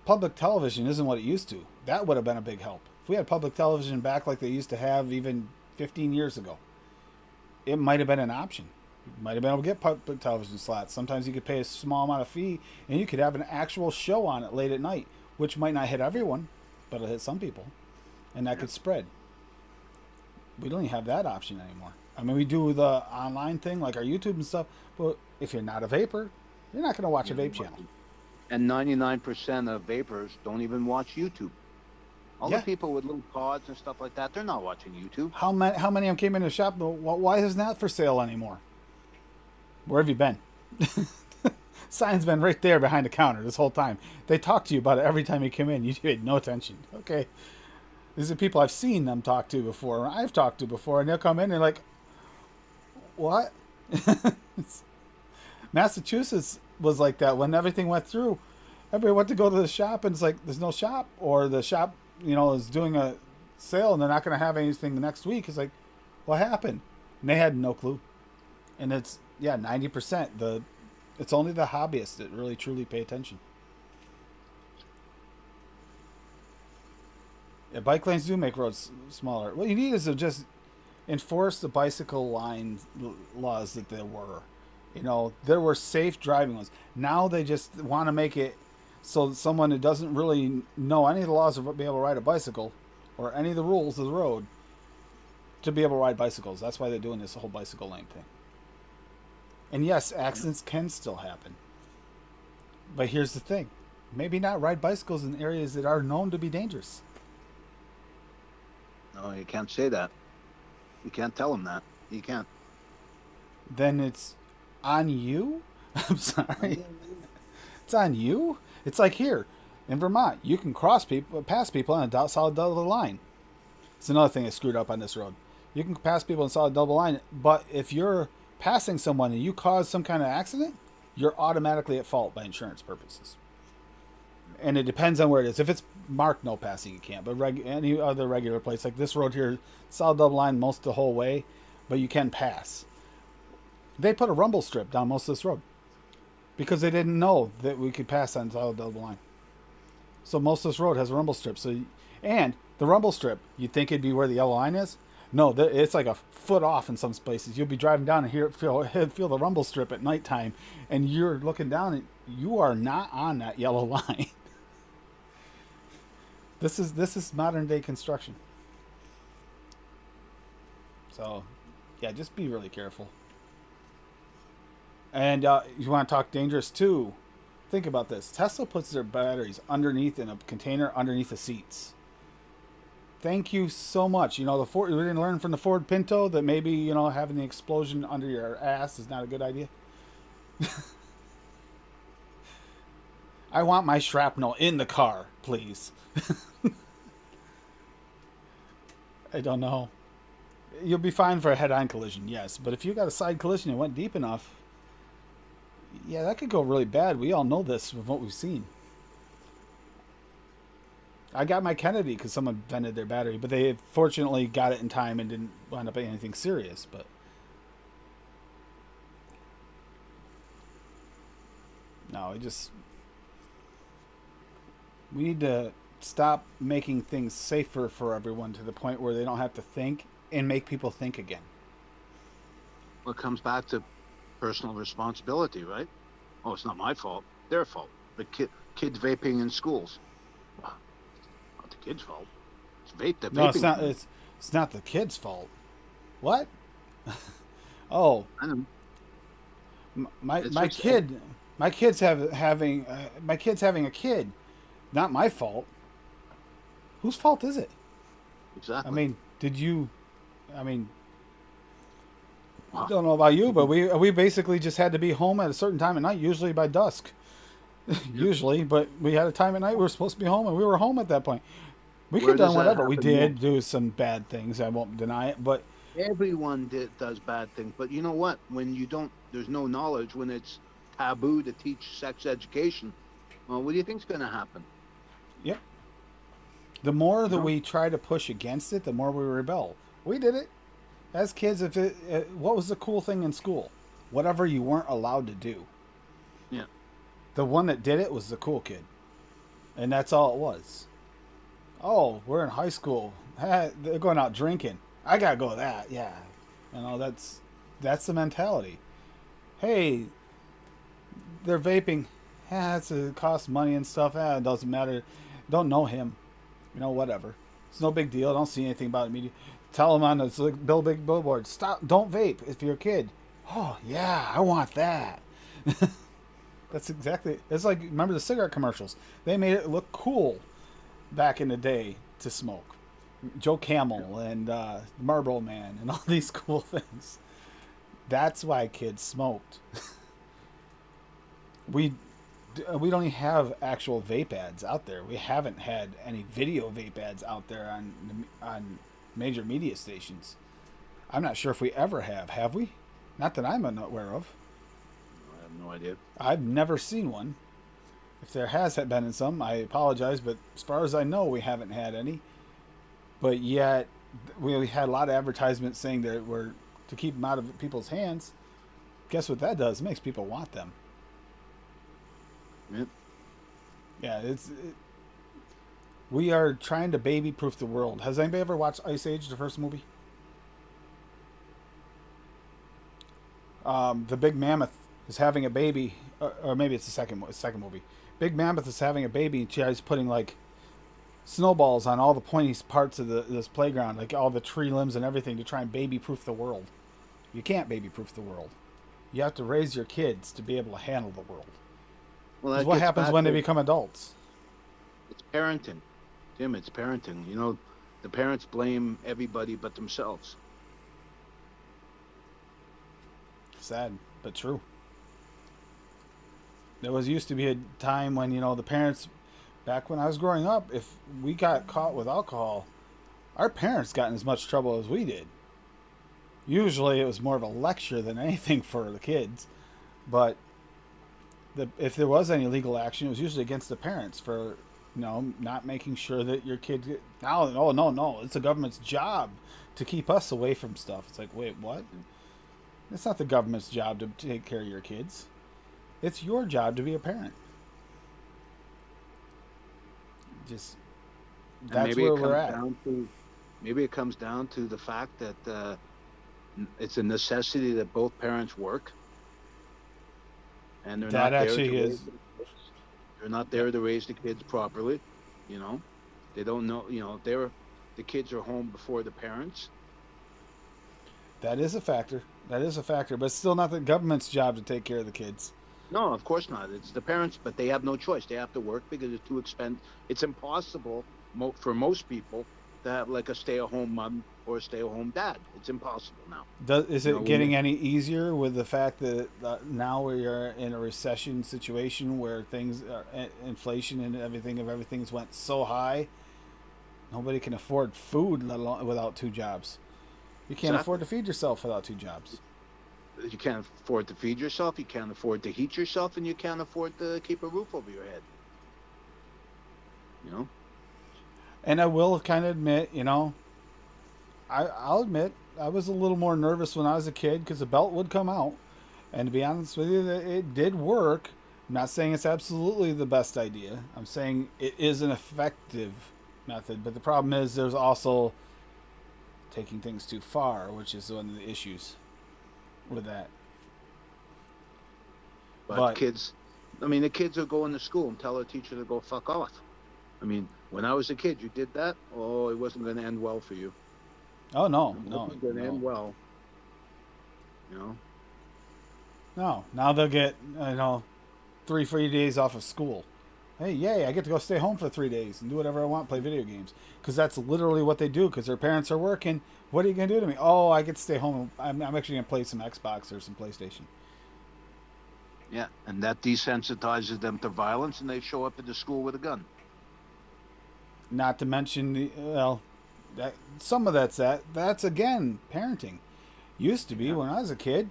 Public television isn't what it used to. That would have been a big help. If we had public television back like they used to have even 15 years ago, it might have been an option. You might have been able to get public television slots. Sometimes you could pay a small amount of fee, and you could have an actual show on it late at night, which might not hit everyone, but it'll hit some people. And that could spread. We don't even have that option anymore. I mean, we do the online thing, like our YouTube and stuff, but if you're not a vapor, you're not going to watch a vape channel. And 99% of vapors don't even watch YouTube. All the people with little pods and stuff like that, they're not watching YouTube. How many of them came in the shop? Why isn't that for sale anymore? Where have you been? Sign's been right there behind the counter this whole time. They talk to you about it every time you come in. You paid no attention. Okay. These are people I've seen them talk to before, I've talked to before, and they'll come in and they're like, what? Massachusetts was like that when everything went through. Everybody went to go to the shop, and it's like, there's no shop, or the shop, is doing a sale, and they're not going to have anything the next week. It's like, what happened? And they had no clue. And it's, 90%. It's only the hobbyists that really, truly pay attention. Yeah, bike lanes do make roads smaller. What you need is to just enforce the bicycle line laws that there were. There were safe driving ones. Now they just want to make it so that someone who doesn't really know any of the laws of be able to ride a bicycle or any of the rules of the road to be able to ride bicycles. That's why they're doing this whole bicycle lane thing. And yes, accidents can still happen. But here's the thing. Maybe not ride bicycles in areas that are known to be dangerous. No, you can't say that. You can't tell them that. You can't. Then it's on you? I'm sorry. It's on you? It's like here in Vermont. You can pass people on a solid double line. It's another thing that's screwed up on this road. You can pass people in solid double line, but if you're passing someone and you cause some kind of accident, you're automatically at fault by insurance purposes. And it depends on where it is. If it's marked no passing, you can't. But any other regular place, like this road here, solid double line most of the whole way, but you can pass. They put a rumble strip down most of this road because they didn't know that we could pass on solid double line. So most of this road has a rumble strip. And the rumble strip, you'd think it'd be where the yellow line is. No, it's like a foot off in some places. You'll be driving down and feel the rumble strip at nighttime, and you're looking down and you are not on that yellow line. This is modern day construction. So, yeah, just be really careful. And you want to talk dangerous too? Think about this. Tesla puts their batteries underneath in a container underneath the seats. Thank you so much. You know, we didn't learn from the Ford Pinto that maybe, you know, having the explosion under your ass is not a good idea. I want my shrapnel in the car, please. I don't know. You'll be fine for a head-on collision, yes. But if you got a side collision and went deep enough, yeah, that could go really bad. We all know this from what we've seen. I got my Kennedy because someone vented their battery, but they fortunately got it in time and didn't wind up in anything serious. But no, we need to stop making things safer for everyone to the point where they don't have to think and make people think again. Well, it comes back to personal responsibility, right? Oh, it's not my fault. Their fault. The kids vaping in schools. Well, not the kids' fault. It's vaping. No, it's not. It's not the kids' fault. What? Oh, I don't know. My kid's having a kid. Not my fault. Whose fault is it? Exactly. I mean, I don't know about you, but we basically just had to be home at a certain time at night, usually by dusk. Usually, but we had a time at night we were supposed to be home, and we were home at that point. We could have done whatever. We did do some bad things. I won't deny it, but everyone does bad things. But you know what? When there's no knowledge, when it's taboo to teach sex education, well, what do you think's going to happen? Yep. The more that we try to push against it, the more we rebel. We did it as kids. What was the cool thing in school? Whatever you weren't allowed to do. Yeah. The one that did it was the cool kid, and that's all it was. Oh, we're in high school. They're going out drinking. I gotta go to that. Yeah, you know that's the mentality. Hey, they're vaping. Yeah, it costs money and stuff. It doesn't matter. Don't know him. You know, whatever. It's no big deal. Don't see anything about it. Media. Tell them on the big billboard. Stop. Don't vape if you're a kid. Oh yeah, I want that. That's exactly. It's like, remember the cigarette commercials? They made it look cool back in the day to smoke. Joe Camel and Marlboro Man and all these cool things. That's why kids smoked. We don't even have actual vape ads out there. We haven't had any video vape ads out there on major media stations. I'm not sure if we ever have. Have we? Not that I'm aware of. I have no idea. I've never seen one. If there has been in some, I apologize, but as far as I know, we haven't had any. But yet, we had a lot of advertisements saying that we're to keep them out of people's hands. Guess what that does? It makes people want them. Yep. Yeah, we are trying to baby-proof the world. Has anybody ever watched Ice Age, the first movie? The Big Mammoth is having a baby, or maybe it's the second movie. Big Mammoth is having a baby, and she's putting like snowballs on all the pointy parts of this playground, like all the tree limbs and everything, to try and baby-proof the world. You can't baby-proof the world. You have to raise your kids to be able to handle the world. Well, what happens when they become adults? It's parenting, Tim. It's parenting. You know, the parents blame everybody but themselves. Sad, but true. There used to be a time when, the parents, back when I was growing up, if we got caught with alcohol, our parents got in as much trouble as we did. Usually it was more of a lecture than anything for the kids. But if there was any legal action, it was usually against the parents for, not making sure that your kid. Now, oh no, it's the government's job to keep us away from stuff. It's like, wait, what? It's not the government's job to take care of your kids. It's your job to be a parent. Just that's where we're at. Maybe it comes down to the fact that it's a necessity that both parents work, and they're That not there actually to is. raise the kids. They're not there to raise the kids properly. You know, they don't know. You know, the kids are home before the parents. That is a factor. That is a factor, but it's still not the government's job to take care of the kids. No, of course not. It's the parents, but they have no choice. They have to work because it's too expensive. It's impossible for most people to have like a stay-at-home mom or a stay-at-home dad. It's impossible now. Is it getting any easier with the fact that now we are in a recession situation where things are, inflation and everything's went so high, nobody can afford food let alone without two jobs. You can't afford to feed yourself without two jobs. You can't afford to feed yourself, you can't afford to heat yourself, and you can't afford to keep a roof over your head. You know? And I will kind of admit, I'll admit I was a little more nervous when I was a kid because the belt would come out. And to be honest with you, it did work. I'm not saying it's absolutely the best idea. I'm saying it is an effective method. But the problem is there's also taking things too far, which is one of the issues with that. But kids, the kids are going to school and tell their teacher to go fuck off. When I was a kid, you did that. Oh, it wasn't going to end well for you. Oh no, It wasn't going to end well. You know. No, now they'll get 3 free days off of school. Hey, yay! I get to go stay home for 3 days and do whatever I want, play video games. Because that's literally what they do. Because their parents are working. What are you gonna do to me? Oh, I get to stay home. I'm actually gonna play some Xbox or some PlayStation. Yeah, and that desensitizes them to violence, and they show up at the school with a gun. Not to mention some of that's again parenting. Used to be when I was a kid,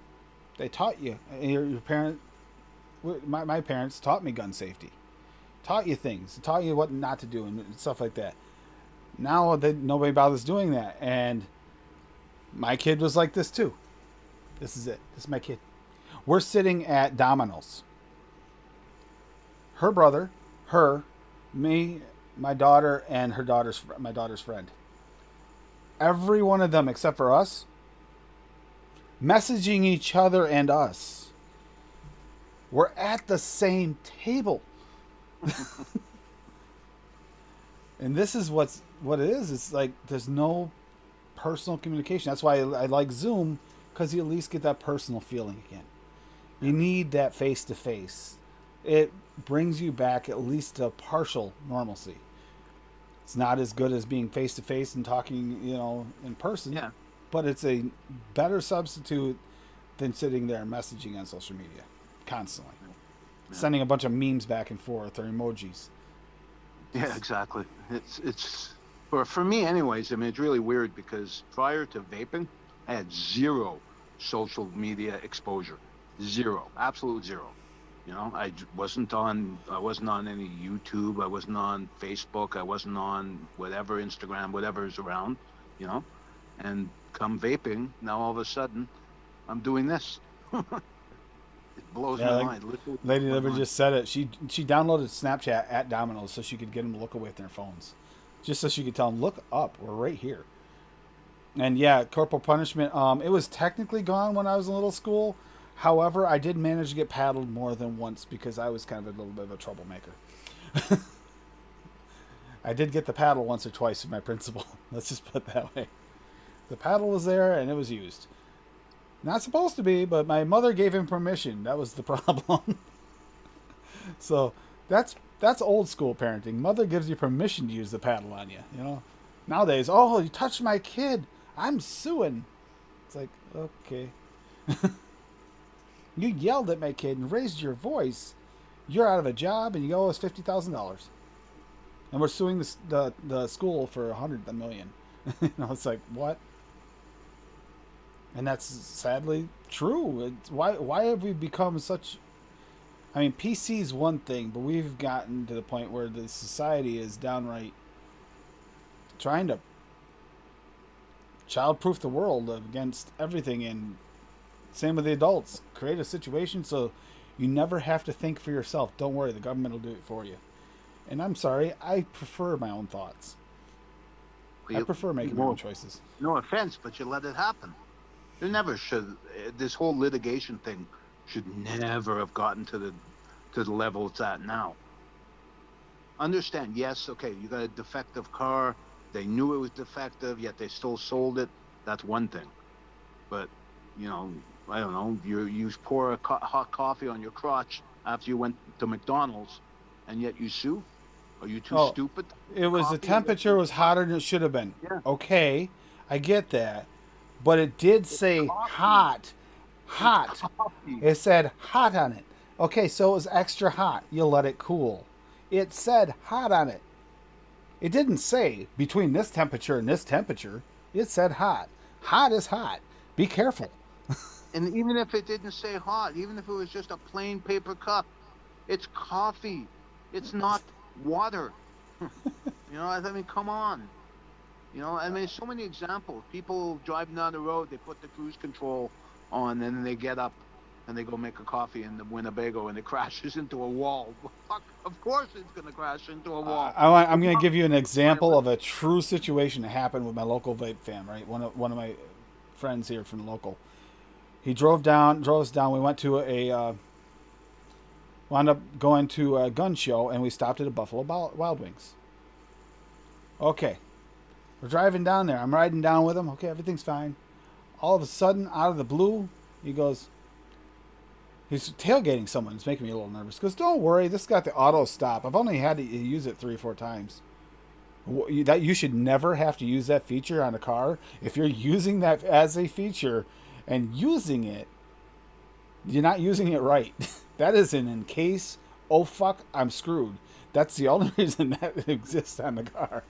they taught you. Your parent, my parents taught me gun safety, taught you things, taught you what not to do and stuff like that. Now nobody bothers doing that, and my kid was like this too. This is it. This is my kid. We're sitting at Domino's. Her brother, me, my daughter, and my daughter's friend. Every one of them except for us, messaging each other and us. We're at the same table. And this is what it is. It's like there's no personal communication. That's why I like Zoom, because you at least get that personal feeling again. You need that face-to-face. It brings you back at least to partial normalcy. It's not as good as being face-to-face and talking, in person. Yeah. But it's a better substitute than sitting there and messaging on social media constantly. Yeah. Sending a bunch of memes back and forth or emojis. Yeah, exactly. It's for me anyways, it's really weird because prior to vaping, I had zero social media exposure. Zero. Absolute zero. I wasn't on any YouTube, I wasn't on Facebook, I wasn't on whatever, Instagram, whatever is around, and come vaping, now all of a sudden I'm doing this. It blows my mind. Lady Liver just said it. She downloaded Snapchat at Domino's so she could get them to look away with their phones. Just so she could tell them, look up, we're right here. And yeah, corporal punishment, it was technically gone when I was in little school. However, I did manage to get paddled more than once because I was kind of a little bit of a troublemaker. I did get the paddle once or twice from my principal. Let's just put it that way. The paddle was there and it was used. Not supposed to be, but my mother gave him permission. That was the problem. So that's old school parenting. Mother gives you permission to use the paddle on you. Nowadays, oh, you touched my kid, I'm suing. It's like, okay. You yelled at my kid and raised your voice. You're out of a job and you owe us $50,000. And we're suing the school for $100 million. It's like, what? And that's sadly true. Why have we become such? I mean, PC is one thing, but we've gotten to the point where the society is downright trying to childproof the world against everything. And same with the adults. Create a situation so you never have to think for yourself. Don't worry, the government will do it for you. And I'm sorry, I prefer my own thoughts. I prefer making my own choices. No offense, but you let it happen. There never should. This whole litigation thing should never have gotten to the level it's at now. Understand? Yes, okay. You got a defective car. They knew it was defective, yet they still sold it. That's one thing. But you know, I don't know. You pour hot coffee on your crotch after you went to McDonald's, and yet you sue. Are you too stupid? It was the temperature was hotter than it should have been. Yeah. Okay, I get that, but it did say hot. It said hot on it. Okay, so it was extra hot. You let it cool. It said hot on it. It didn't say between this temperature and this temperature. It said hot. Hot is hot. Be careful. And even if it didn't say hot, even if it was just a plain paper cup, it's coffee. It's not water. You know, I mean, come on. You know, I mean, so many examples. People driving down the road, they put the cruise control on, and then they get up and they go make a coffee in the Winnebago, and it crashes into a wall. Well, fuck, of course it's going to crash into a wall. I'm going to give you an example of a true situation that happened with my local vape fam, right? One of my friends here from the local. He drove us down. We went to wound up going to a gun show, and we stopped at a Buffalo Wild Wings. Okay. We're driving down there. I'm riding down with him. Okay, everything's fine. All of a sudden, out of the blue, he goes, he's tailgating someone. It's making me a little nervous. He goes, don't worry, this got the auto stop. I've only had to use it 3 or 4 times. That you should never have to use that feature on a car. If you're using that as a feature and using it, you're not using it right. That is an in case, oh fuck, I'm screwed. That's the only reason that exists on the car.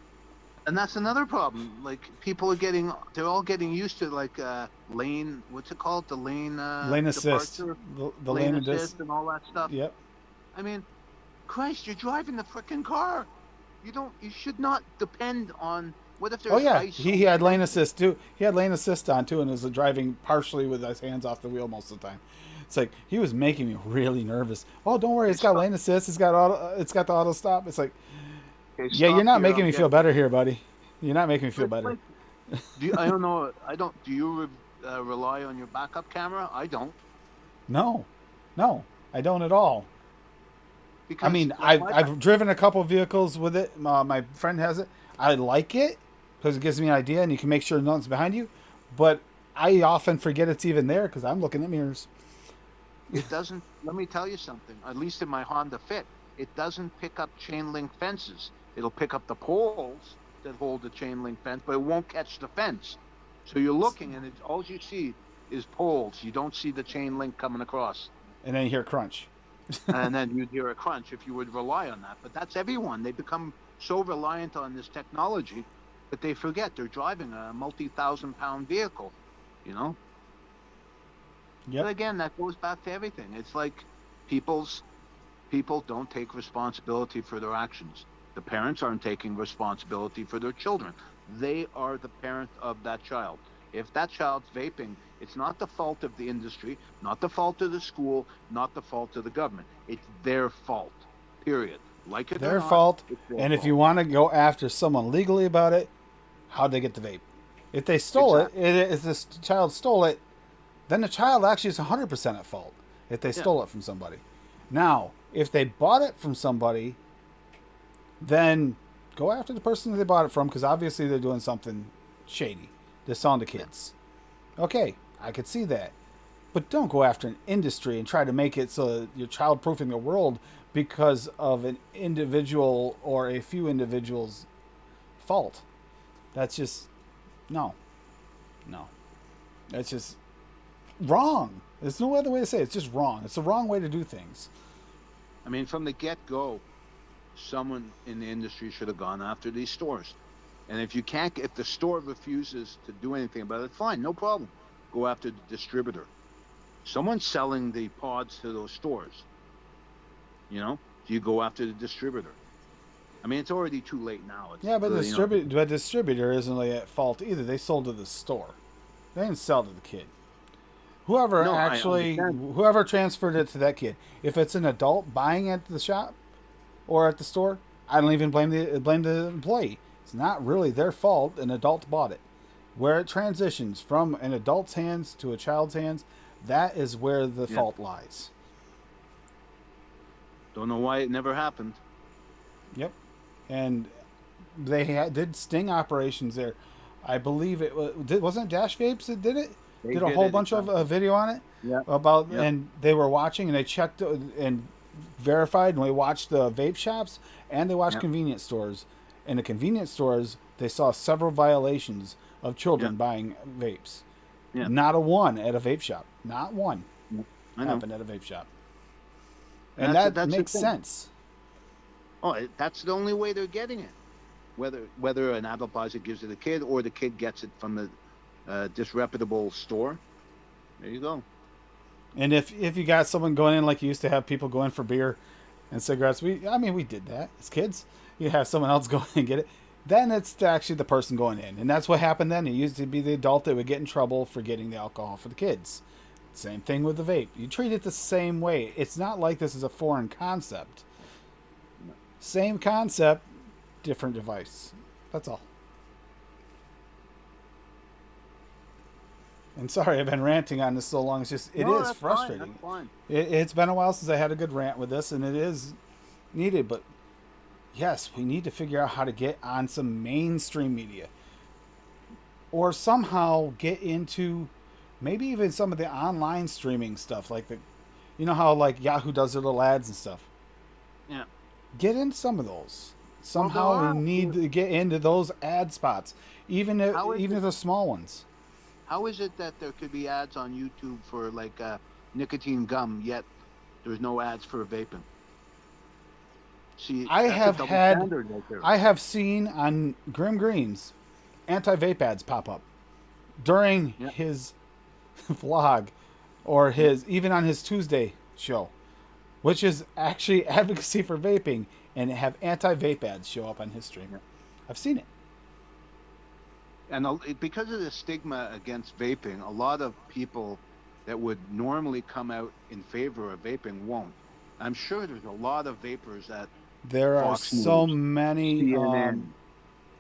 And that's another problem. Like, people are they're all getting used to, like, lane, what's it called? The lane assist. The lane assist and all that stuff. Yep. I mean, Christ, you're driving the frickin' car. You should not depend on, what if there's ice? He had lane assist too. He had lane assist on too, and was driving partially with his hands off the wheel most of the time. It's like, he was making me really nervous. Oh, don't worry, it's got lane assist. It's got the auto stop. It's like, okay, yeah, you're not making me feel better here, buddy. You're not making me feel better. I don't know. Do you rely on your backup camera? I don't. No, I don't at all. Because, I mean, I've driven a couple vehicles with it. My friend has it. I like it because it gives me an idea, and you can make sure nothing's behind you. But I often forget it's even there because I'm looking at mirrors. It doesn't. Let me tell you something. At least in my Honda Fit, it doesn't pick up chain link fences. It'll pick up the poles that hold the chain link fence, but it won't catch the fence. So you're looking, and all you see is poles. You don't see the chain link coming across. And then you hear crunch. And then you'd hear a crunch if you would rely on that. But that's everyone. They become so reliant on this technology that they forget they're driving a multi-thousand-pound vehicle, you know? Yep. But again, that goes back to everything. It's like people don't take responsibility for their actions. The parents aren't taking responsibility for their children. They are the parent of that child. If that child's vaping, it's not the fault of the industry, not the fault of the school, not the fault of the government. It's their fault, period. Like it their or not, fault. it's their And fault. if you want to go after someone legally about it, how'd they get the vape? If they stole it, if this child stole it, then the child actually is 100% at fault if they stole it from somebody. Now, if they bought it from somebody, then go after the person that they bought it from, because obviously they're doing something shady. They're selling to kids. Okay, I could see that. But don't go after an industry and try to make it so that you're child-proofing the world because of an individual or a few individuals' fault. That's just, no. That's just wrong. There's no other way to say it. It's just wrong. It's the wrong way to do things. I mean, from the get-go, someone in the industry should have gone after these stores. And if the store refuses to do anything about it, fine, no problem. go after the distributor. Someone's selling the pods to those stores. You know, so you go after the distributor. I mean, it's already too late now. It's, Yeah, but you know, distributor isn't really at fault either. They sold to the store. They didn't sell to the kid. Whoever No, I actually, understand. whoever transferred it to that kid. If it's an adult buying it at the shop or at the store, I don't even blame the employee. It's not really their fault. An adult bought it. Where it transitions from an adult's hands to a child's hands, that is where the Yeah. fault lies. Don't know why it never happened. Yep. And they did sting operations there. I believe it wasn't Dash Vapes that did it. They Did a did whole it, bunch of exactly. video on it Yeah. about, Yeah. and they were watching and they checked and verified, and we watched the vape shops and they watched Yeah. convenience stores. In the convenience stores, they saw several violations of children Yeah. buying vapes. Yeah. Not a one at a vape shop. Not one I know. happened at a vape shop. And That's that the makes thing. sense. Oh, that's the only way they're getting it. Whether an adult buys it, gives it to the kid, or the kid gets it from the disreputable store. There you go. And if you got someone going in like you used to have people go in for beer and cigarettes, we did that as kids. You have someone else go in and get it. Then it's actually the person going in, and that's what happened then. It used to be the adult that would get in trouble for getting the alcohol for the kids. Same thing with the vape. You treat it the same way. It's not like this is a foreign concept. Same concept, different device. That's all. And sorry, I've been ranting on this so long. It's just, it No, is that's fine, frustrating. that's fine. It's been a while since I had a good rant with this, and it is needed. But yes, we need to figure out how to get on some mainstream media, or somehow get into maybe even some of the online streaming stuff, like you know how like Yahoo does their little ads and stuff. Yeah. Get in some of those. Somehow we need to get into those ad spots, even if the small ones. How is it that there could be ads on YouTube for like nicotine gum, yet there's no ads for vaping? See, I that's a have double had, standard right there. I have seen on Grim Greens anti-vape ads pop up during Yeah. his vlog, or even on his Tuesday show, which is actually advocacy for vaping, and have anti-vape ads show up on his stream. Yeah. I've seen it. And because of the stigma against vaping, a lot of people that would normally come out in favor of vaping won't. I'm sure there's a lot of vapors that There are Fox so News, many, CNN.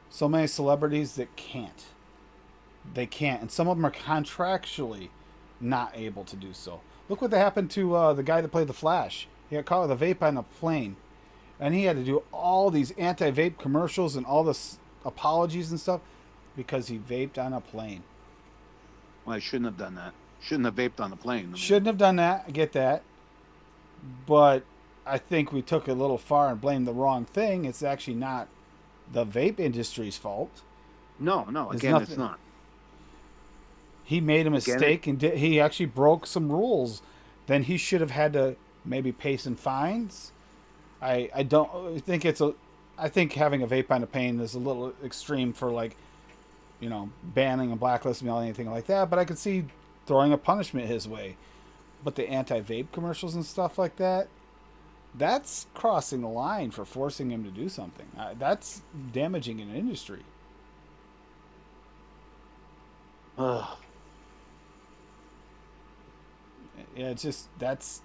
so many celebrities that can't. They can't, and some of them are contractually not able to do so. Look what happened to the guy that played the Flash. He got caught with a vape on a plane, and he had to do all these anti-vape commercials and all this apologies and stuff because he vaped on a plane. Well, I shouldn't have done that. Shouldn't have vaped on the plane. I mean, Shouldn't have done that. I get that, but I think we took it a little far and blamed the wrong thing. It's actually not the vape industry's fault. No, It's again, it's nothing. not. He made a mistake and he actually broke some rules. Then he should have had to maybe pay some fines. I don't think I think having a vape on a plane is a little extreme for, like, you know, banning and blacklisting or anything like that. But I could see throwing a punishment his way. But the anti-vape commercials and stuff like that, that's crossing the line for forcing him to do something. That's damaging an industry. Ugh. Yeah, it's just, that's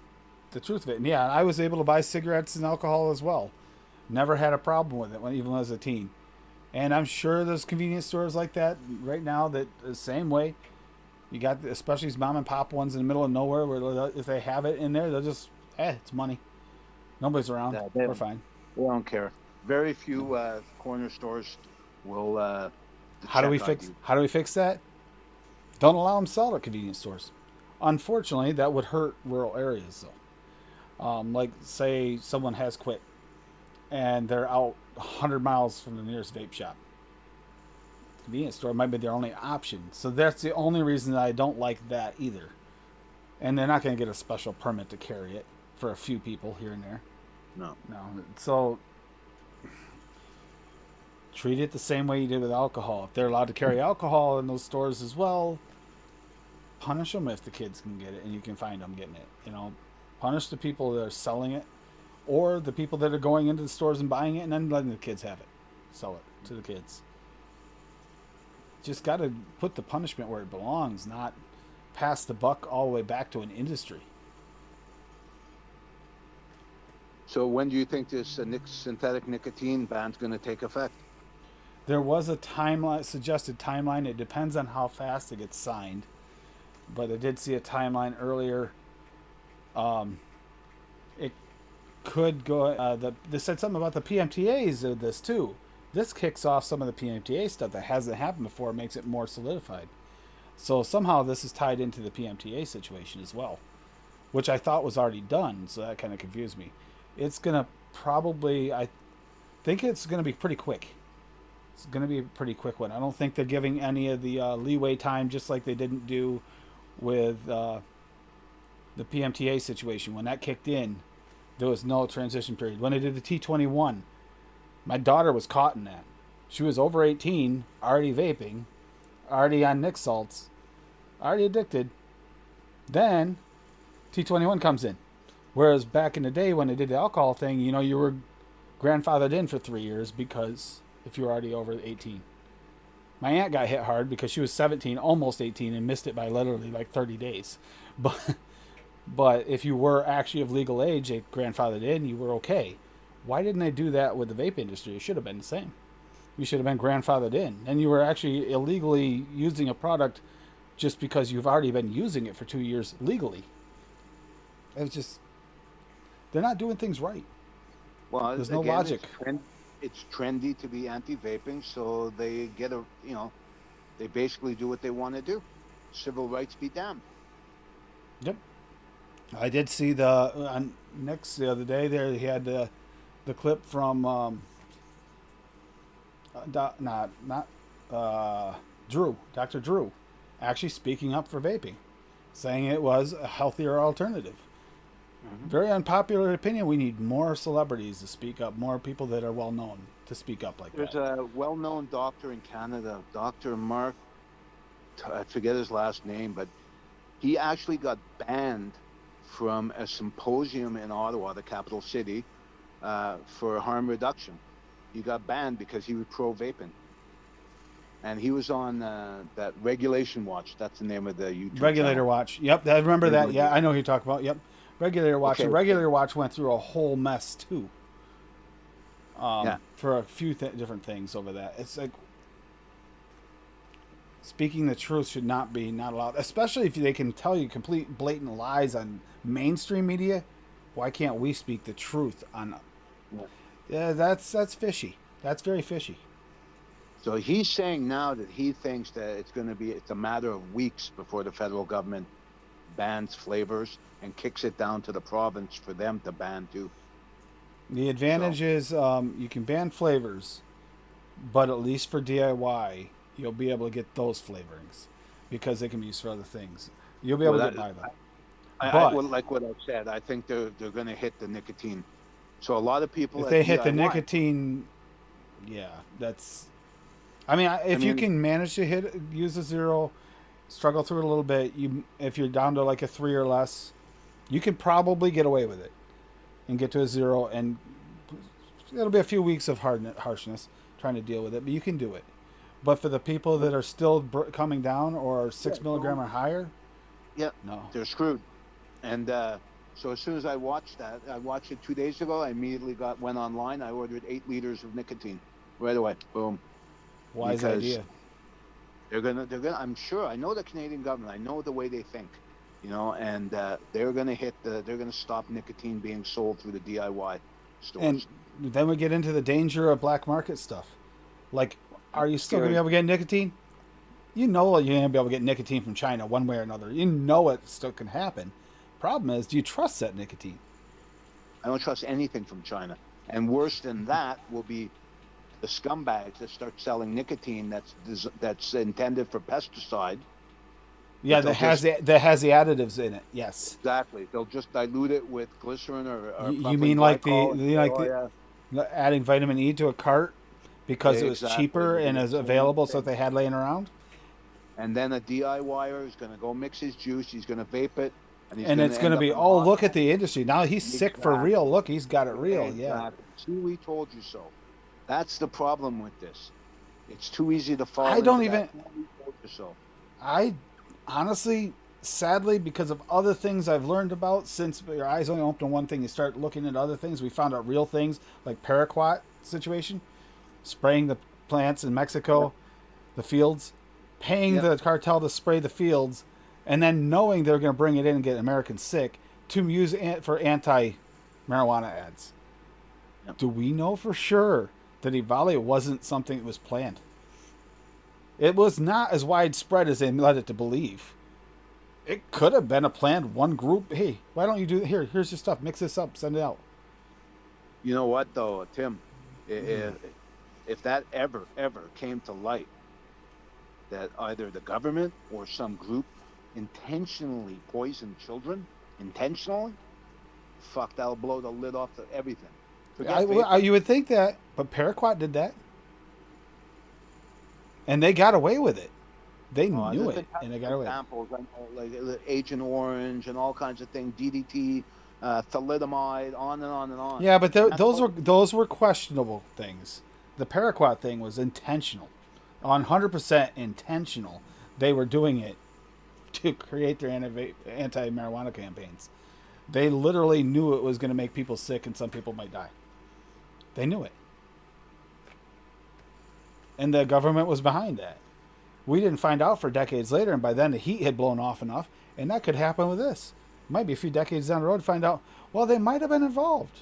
the truth of it. And yeah, I was able to buy cigarettes and alcohol as well. Never had a problem with it even when I was a teen. And I'm sure there's convenience stores like that right now that the same way. You got, especially these mom and pop ones in the middle of nowhere, where if they have it in there, they'll just, it's money. Nobody's around. Yeah, We're fine. We don't care. Very few corner stores will. How do we check on fix? you. How do we fix that? Don't allow them to sell at convenience stores. Unfortunately, that would hurt rural areas, though. Like, say someone has quit, and they're out 100 miles from the nearest vape shop. Convenience store might be their only option. So that's the only reason that I don't like that either. And they're not going to get a special permit to carry it for a few people here and there. No. So treat it the same way you did with alcohol. If they're allowed to carry alcohol in those stores as well, punish them if the kids can get it and you can find them getting it. Punish the people that are selling it, or the people that are going into the stores and buying it and then letting the kids have it, sell it to the kids. Just got to put the punishment where it belongs, not pass the buck all the way back to an industry. So when do you think this synthetic nicotine ban's going to take effect? There was a suggested timeline. It depends on how fast it gets signed, but I did see a timeline earlier. It could go. They said something about the PMTAs of this too. This kicks off some of the PMTA stuff that hasn't happened before, makes it more solidified. So somehow this is tied into the PMTA situation as well, which I thought was already done. So that kind of confused me. It's gonna probably, I think it's gonna be pretty quick. It's gonna be a pretty quick one. I don't think they're giving any of the leeway time, just like they didn't do with the PMTA situation. When that kicked in, there was no transition period. When they did the T21, my daughter was caught in that. She was over 18, already vaping, already on Nick salts, already addicted. Then T21 comes in. Whereas back in the day when they did the alcohol thing, you were grandfathered in for 3 years because if you were already over 18. My aunt got hit hard because she was 17, almost 18, and missed it by literally like 30 days. But if you were actually of legal age, they grandfathered in, you were okay. Why didn't they do that with the vape industry? It should have been the same. You should have been grandfathered in. And you were actually illegally using a product just because you've already been using it for 2 years legally. It's just, they're not doing things right. Well, there's no logic. It's trendy to be anti-vaping, so they get they basically do what they want to do. Civil rights be damned. Yep. I did see on Nick's the other day there, he had the clip from Dr. Drew, actually speaking up for vaping, saying it was a healthier alternative. Mm-hmm. Very unpopular opinion. We need more celebrities to speak up, more people that are well known to speak up like that. There's a well-known doctor in Canada, Dr. Mark, I forget his last name, but he actually got banned from a symposium in Ottawa, the capital city, for harm reduction. He got banned because he was pro-vaping. And he was on that Regulation Watch. That's the name of the YouTube Regulator channel. Watch. Yep, I remember that. Yeah, I know who you're talking about. Yep. Regulator Watch. Okay. And Regulator Watch went through a whole mess, too. For a few different things over that. It's like, speaking the truth should not allowed, especially if they can tell you complete blatant lies on mainstream media. Why can't we speak the truth on? Yeah, that's fishy. That's very fishy. So he's saying now that he thinks that it's a matter of weeks before the federal government bans flavors and kicks it down to the province for them to ban too. The advantage is you can ban flavors, but at least for DIY, you'll be able to get those flavorings because they can be used for other things. You'll be able to get by them. Like what I said, I think they're going to hit the nicotine. So a lot of people, if they hit the nicotine, yeah, that's. I mean, if you can manage to use a 0, struggle through it a little bit. If you're down to like a 3 or less, you can probably get away with it and get to a 0, and it'll be a few weeks of harshness trying to deal with it, but you can do it. But for the people that are still coming down or 6 milligram or higher, no, they're screwed. And so as soon as I watched that, I watched it 2 days ago. I immediately went online. I ordered 8 liters of nicotine right away. Boom. Wise idea. They're gonna. I'm sure. I know the Canadian government. I know the way they think. And they're gonna stop nicotine being sold through the DIY stores. And then we get into the danger of black market stuff. Like, are you still going to be able to get nicotine? You know you're going to be able to get nicotine from China one way or another. You know it still can happen. Problem is, do you trust that nicotine? I don't trust anything from China. And worse than that will be the scumbags that start selling nicotine that's intended for pesticide. Yeah, that has the additives in it. Yes, exactly. They'll just dilute it with glycerin or you mean like adding vitamin E to a cart because it was cheaper and is available, so that they had laying around. and then a DIYer is going to go mix his juice. He's going to vape it, and he's And going it's to going end to up be, in oh, look at hospital. the industry. Now he's sick for Exactly. real. Look, he's got it real. Yeah. Exactly. See, we told you so. That's the problem with this. It's too easy to fall I into don't that. even. We told you so. I honestly, sadly, because of other things I've learned about, since your eyes only open to one thing, you start looking at other things. We found out real things like paraquat situation, spraying the plants in Mexico, the fields, paying Yep. the cartel to spray the fields, and then knowing they're going to bring it in and get Americans sick to use for anti-marijuana ads. Yep. Do we know for sure that Ivale wasn't something that was planned? It was not as widespread as they led it to believe. It could have been a planned one group. Hey, why don't you do here's your stuff, mix this up, send it out. You know what, though, Tim? If that ever came to light, that either the government or some group intentionally poisoned children, intentionally, fuck, that'll blow the lid off everything. You would think that, but Paraquat did that. And they got away with it. They knew it, and they got away with it. Examples, like Agent Orange and all kinds of things, DDT, thalidomide, on and on and on. Yeah, but those were questionable things. The Paraquat thing was intentional, 100% intentional. They were doing it to create their anti-marijuana campaigns. They literally knew it was going to make people sick and some people might die. They knew it. And the government was behind that. We didn't find out for decades later, and by then the heat had blown off enough, and that could happen with this. It might be a few decades down the road to find out, well, they might have been involved.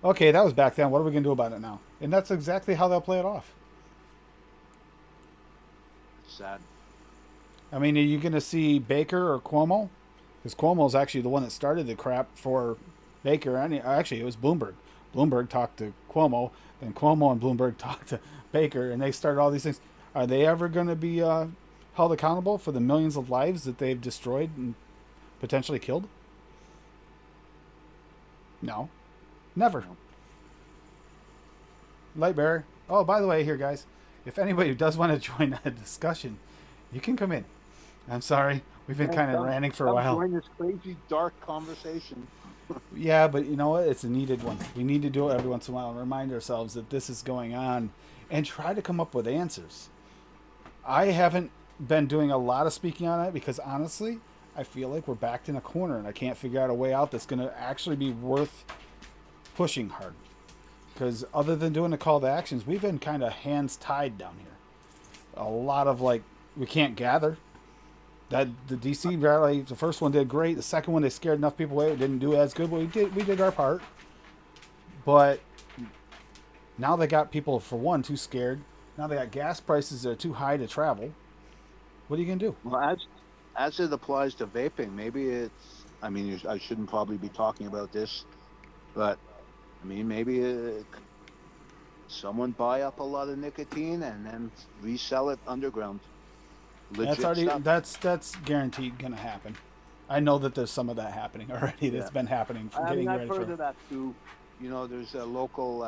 Okay, that was back then. What are we going to do about it now? And that's exactly how they'll play it off. Sad. I mean, are you going to see Baker or Cuomo? Because Cuomo's actually the one that started the crap for Baker. Actually, it was Bloomberg. Bloomberg talked to Cuomo, then Cuomo and Bloomberg talked to Baker, and they started all these things. Are they ever going to be held accountable for the millions of lives that they've destroyed and potentially killed? No. Never. Lightbearer. Oh, by the way, here, guys, if anybody does want to join a discussion, you can come in. I'm sorry. We've been kind of ranting for a while. Join this crazy, dark conversation. Yeah, but you know what? It's a needed one. We need to do it every once in a while and remind ourselves that this is going on and try to come up with answers. I haven't been doing a lot of speaking on it because, honestly, I feel like we're backed in a corner and I can't figure out a way out that's going to actually be worth pushing hard. Because other than doing the call to actions, we've been kind of hands tied down here. A lot of, we can't gather. That the DC rally, the first one did great. The second one, they scared enough people away. It didn't do as good, but we did our part. But now they got people, for one, too scared. Now they got gas prices that are too high to travel. What are you gonna do? Well, as it applies to vaping, maybe it's. I mean, I shouldn't probably be talking about this, but I mean, maybe someone buy up a lot of nicotine and then resell it underground. Legit That's guaranteed gonna happen. I know that there's some of that happening already. That's been happening. I've heard of that too. You know, there's a local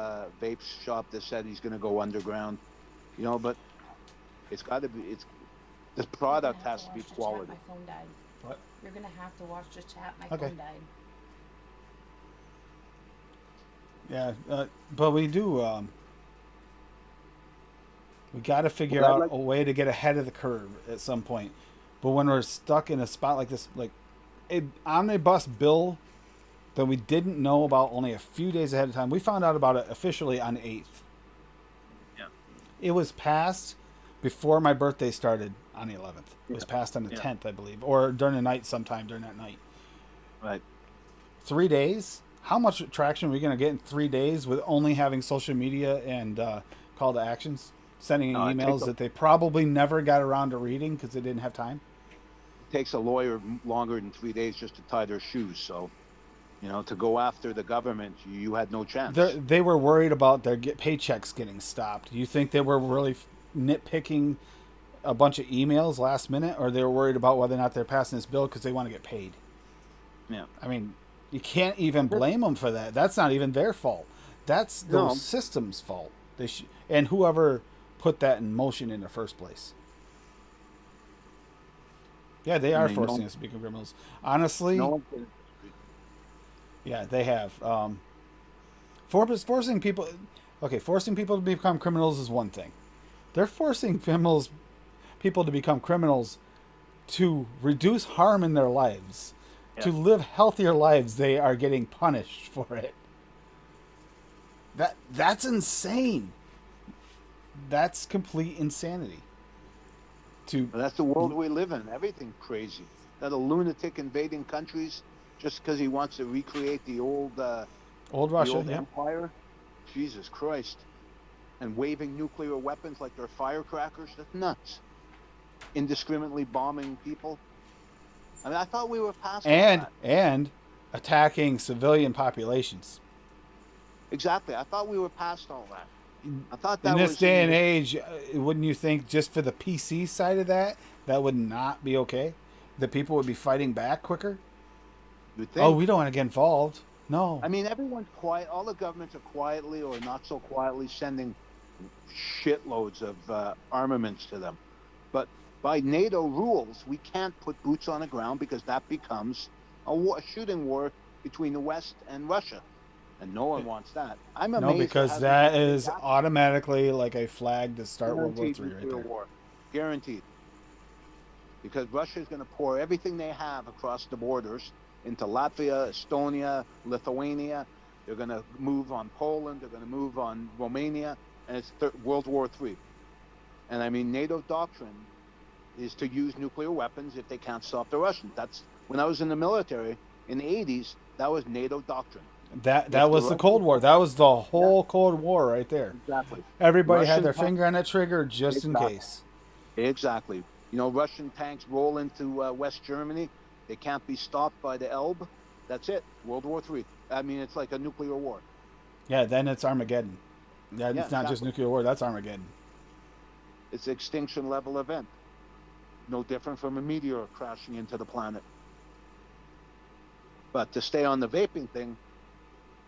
vape shop that said he's going to go underground. You know, but it's got to be. The product has to be quality. My phone died. What? You're gonna have to watch the chat. My Okay. phone died. Yeah, but we do. We got to figure out a way to get ahead of the curve at some point. But when we're stuck in a spot like this, like an omnibus bill that we didn't know about only a few days ahead of time, we found out about it officially on the 8th. Yeah. It was passed before my birthday started on the 11th. It was passed on the 10th, I believe, or during the night, sometime during that night. Right. 3 days? How much traction are we going to get in 3 days with only having social media and call to actions? Sending emails that they probably never got around to reading because they didn't have time. It takes a lawyer longer than 3 days just to tie their shoes. So, you know, to go after the government, you had no chance. They were worried about their paychecks getting stopped. Do you think they were really nitpicking a bunch of emails last minute, or they were worried about whether or not they're passing this bill because they want to get paid? Yeah. I mean, you can't even blame them for that. That's not even their fault. That's those systems' fault. And whoever put that in motion in the first place. Yeah, they I are mean, forcing us to become criminals. Honestly, no one can. yeah, they have. Forcing people. Okay, forcing people to become criminals is one thing. They're forcing people to become criminals to reduce harm in their lives, Yeah. to live healthier lives. They are getting punished for it. That's insane. That's complete insanity. To But that's the world we live in. Everything crazy. Got a lunatic invading countries just because he wants to recreate old the Russia, old yeah. empire. Jesus Christ. And waving nuclear weapons like they're firecrackers. That's nuts. Indiscriminately bombing people. I mean, I thought we were past all that. And attacking civilian populations. Exactly. I thought we were past all that. I thought In that this was in day and the, age, wouldn't you think just for the PC side of that, that would not be okay? The people would be fighting back quicker? you'd Oh, think. we don't want to get involved. No. I mean, everyone's quiet. All the governments are quietly or not so quietly sending shitloads of armaments to them. But by NATO rules, we can't put boots on the ground because that becomes a shooting war between the West and Russia. And no one wants that. I'm No, amazed there because hasn't been that a big is action. automatically like a flag to start World War Guaranteed III right nuclear there. war. Guaranteed. Because Russia is going to pour everything they have across the borders into Latvia, Estonia, Lithuania. They're going to move on Poland. They're going to move on Romania. And it's World War III. And I mean, NATO doctrine is to use nuclear weapons if they can't stop the Russians. That's when I was in the military in the 80s. That was NATO doctrine. That was the Cold War. That was the whole Cold War right there. Exactly. Everybody had Russian their tanks. finger on that trigger just in Exactly. case. Exactly. You know, Russian tanks roll into West Germany. They can't be stopped by the Elbe. That's it. World War III. I mean, it's like a nuclear war. Yeah, then it's Armageddon. Yeah, Yeah, it's not just exactly. nuclear war. That's Armageddon. It's an extinction level event. No different from a meteor crashing into the planet. But to stay on the vaping thing,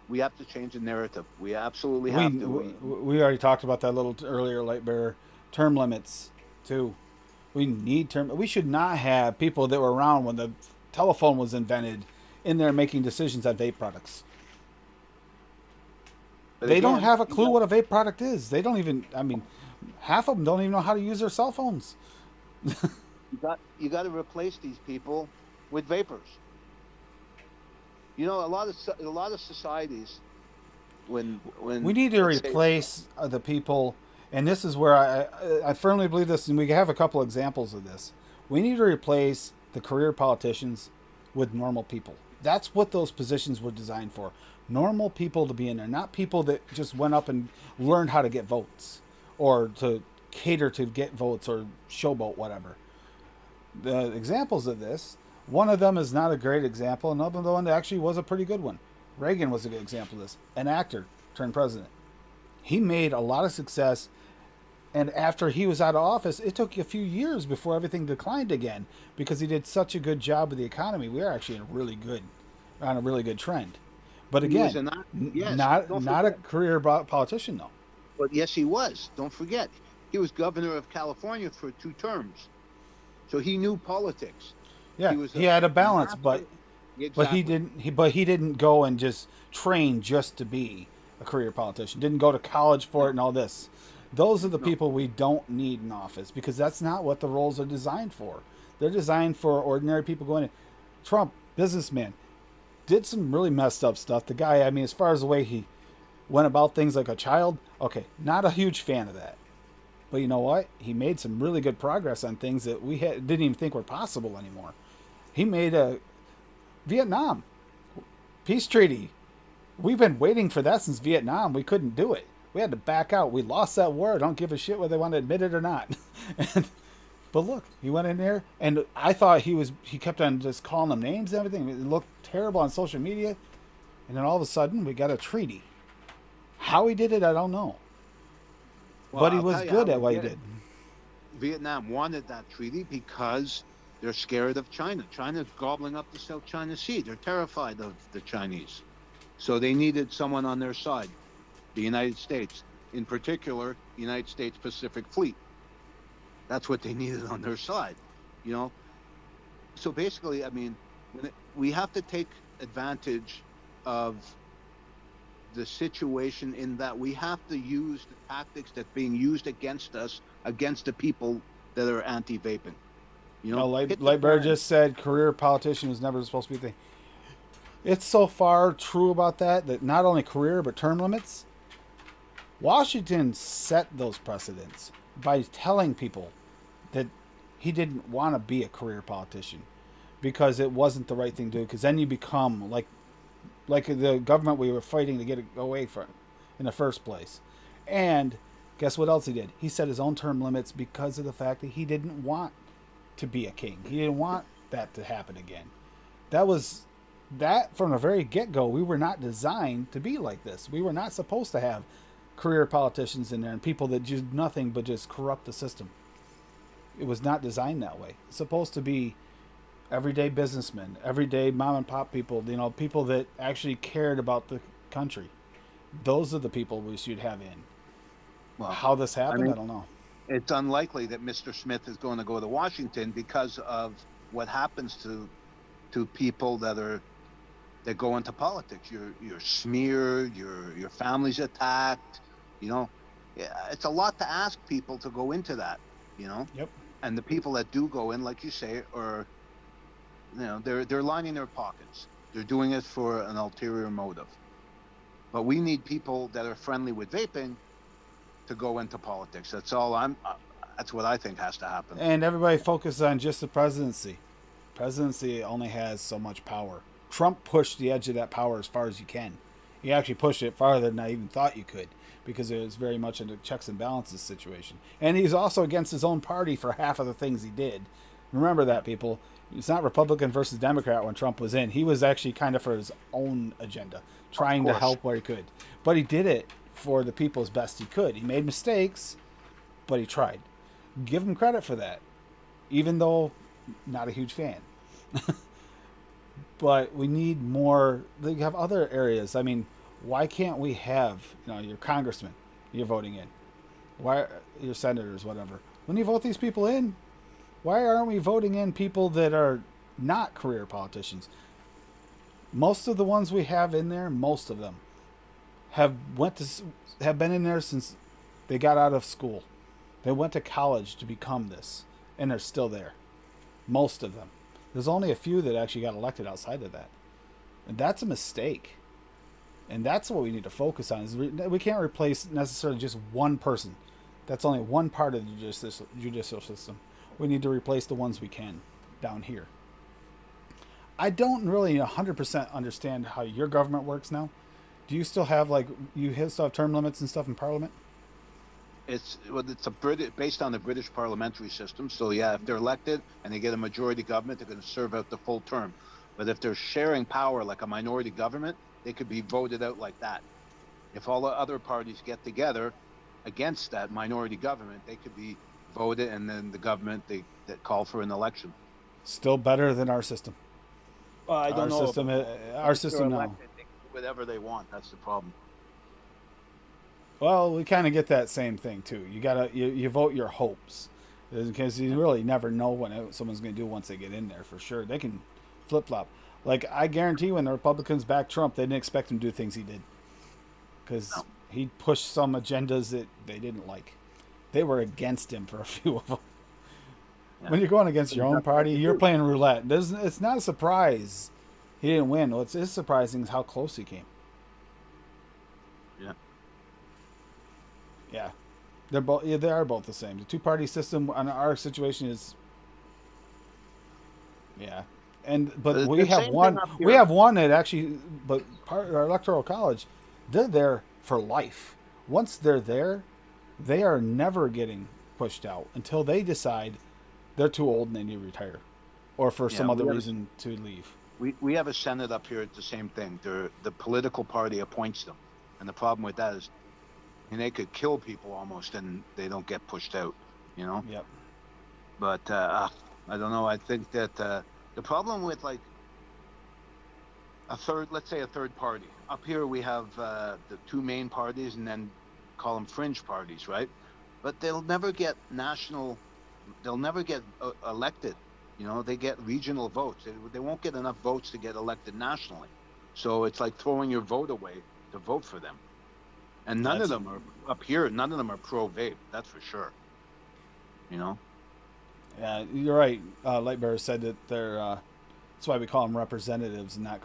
we have to change the narrative. We absolutely have to. We already talked about that a little earlier, Lightbearer. Term limits, too. We need term. We should not have people that were around when the telephone was invented in there making decisions on vape products. But They again, don't have a clue what a vape product is. They don't even. I mean, half of them don't even know how to use their cell phones. you got to replace these people with vapors. You know, a lot of societies, when We need to let's say- replace the people, and this is where I firmly believe this, and we have a couple examples of this. We need to replace the career politicians with normal people. That's what those positions were designed for. Normal people to be in there, not people that just went up and learned how to get votes or to cater to get votes or showboat, whatever. The examples of this, one of them is not a great example. Another one that actually was a pretty good one. Reagan was a good example of this. An actor turned president. He made a lot of success, and after he was out of office, it took a few years before everything declined again because he did such a good job with the economy. We are actually on a really good trend. But He was again, yes, not don't a forget. career politician though. But yes, he was. Don't forget, he was governor of California for 2 terms, so he knew politics. Yeah, was he had a balance, master- but he Exactly. didn't. He didn't go and just train just to be a career politician. Didn't go to college for it and all this. Those are the people we don't need in office because that's not what the roles are designed for. They're designed for ordinary people going in. Trump, businessman, did some really messed up stuff. The guy, I mean, as far as the way he went about things like a child, okay, not a huge fan of that. But you know what? He made some really good progress on things that we didn't even think were possible anymore. He made a Vietnam peace treaty. We've been waiting for that since Vietnam. We couldn't do it. We had to back out. We lost that war. I don't give a shit whether they want to admit it or not. But look, he went in there, and I thought he kept on just calling them names and everything. It looked terrible on social media. And then all of a sudden, we got a treaty. How he did it, I don't know. Well, But he I'll was tell you good how at what he did did. it. Vietnam wanted that treaty because they're scared of China. China's gobbling up the South China Sea. They're terrified of the Chinese. So they needed someone on their side, the United States, in particular, the United States Pacific Fleet. That's what they needed on their side, you know. So basically, I mean, we have to take advantage of the situation in that we have to use the tactics that's being used against us, against the people that are anti-vaping. You know, hit the Lightbearer fan. just said career politician was never supposed to be a thing. It's so far true about that not only career but term limits. Washington set those precedents by telling people that he didn't want to be a career politician because it wasn't the right thing to do. Because then you become like the government we were fighting to get away from in the first place. And guess what else he did? He set his own term limits because of the fact that he didn't want to be a king. He didn't want that to happen again. That was that from the very get-go. We were not designed to be like this. We were not supposed to have career politicians in there and people that do nothing but just corrupt the system. It was not designed that way. It's supposed to be everyday businessmen, everyday mom and pop people, people that actually cared about the country. Those are the people we should have in. Well, How this happened, mean, I don't know. it's unlikely that Mr. Smith is going to go to Washington because of what happens to people that go into politics. You're smeared, your family's attacked. You know, it's a lot to ask people to go into that. You know, Yep. and the people that do go in, like you say, are, they're lining their pockets. They're doing it for an ulterior motive. But we need people that are friendly with vaping to go into politics. That's all that's what I think has to happen. And everybody focuses on just the presidency. Presidency only has so much power. Trump pushed the edge of that power as far as you can. He actually pushed it farther than I even thought you could because it was very much a checks and balances situation. And he's also against his own party for half of the things he did. Remember that, people. It's not Republican versus Democrat when Trump was in. He was actually kind of for his own agenda, trying to help where he could. But he did it for the people as best he could. He made mistakes, but he tried. Give him credit for that, even though not a huge fan. But we need more. They have other areas. I mean, why can't we have your congressman you're voting in? Why your senators, whatever? When you vote these people in, why aren't we voting in people that are not career politicians? Most of the ones we have in there, most of them have been in there since they got out of school. They went to college to become this, and they're still there. Most of them. There's only a few that actually got elected outside of that, and that's a mistake. And that's what we need to focus on. Is we can't replace necessarily just one person. That's only one part of the judicial system. We need to replace the ones we can down here. I don't really 100% understand how your government works now. Do you still have still have term limits and stuff in Parliament? It's based on the British parliamentary system. So yeah, if they're elected and they get a majority government, they're going to serve out the full term. But if they're sharing power like a minority government, they could be voted out like that. If all the other parties get together against that minority government, they could be voted, and then the government that call for an election. Still better than our system. I don't know. Our system now. Elected, they can do whatever they want. That's the problem. Well, we kind of get that same thing too. You vote your hopes, because you really never know what someone's going to do once they get in there. For sure, they can flip flop. Like I guarantee, when the Republicans backed Trump, they didn't expect him to do things he did, because he pushed some agendas that they didn't like. They were against him for a few of them. Yeah. When you're going against your own party, you're playing roulette. It's not a surprise he didn't win. What is surprising is how close he came. Yeah. Yeah, they're both. Yeah, they are both the same. The two-party system on our situation is. Yeah, but we have one. We have one that actually, but our electoral college, they're there for life. Once they're there, they are never getting pushed out until they decide they're too old and they need to retire, or for some other reason to leave. We have a Senate up here. It's the same thing. The political party appoints them, and the problem with that is. And they could kill people almost, and they don't get pushed out, Yep. But I don't know. I think that the problem with let's say a third party. Up here we have the two main parties, and then call them fringe parties, right? But they'll never get elected. You know, they get regional votes. They won't get enough votes to get elected nationally. So it's like throwing your vote away to vote for them. And none of That's them are up here. None of them are pro vape. That's for sure. You know. Yeah, you're right. Lightbearer said that they're. That's why we call them representatives, and not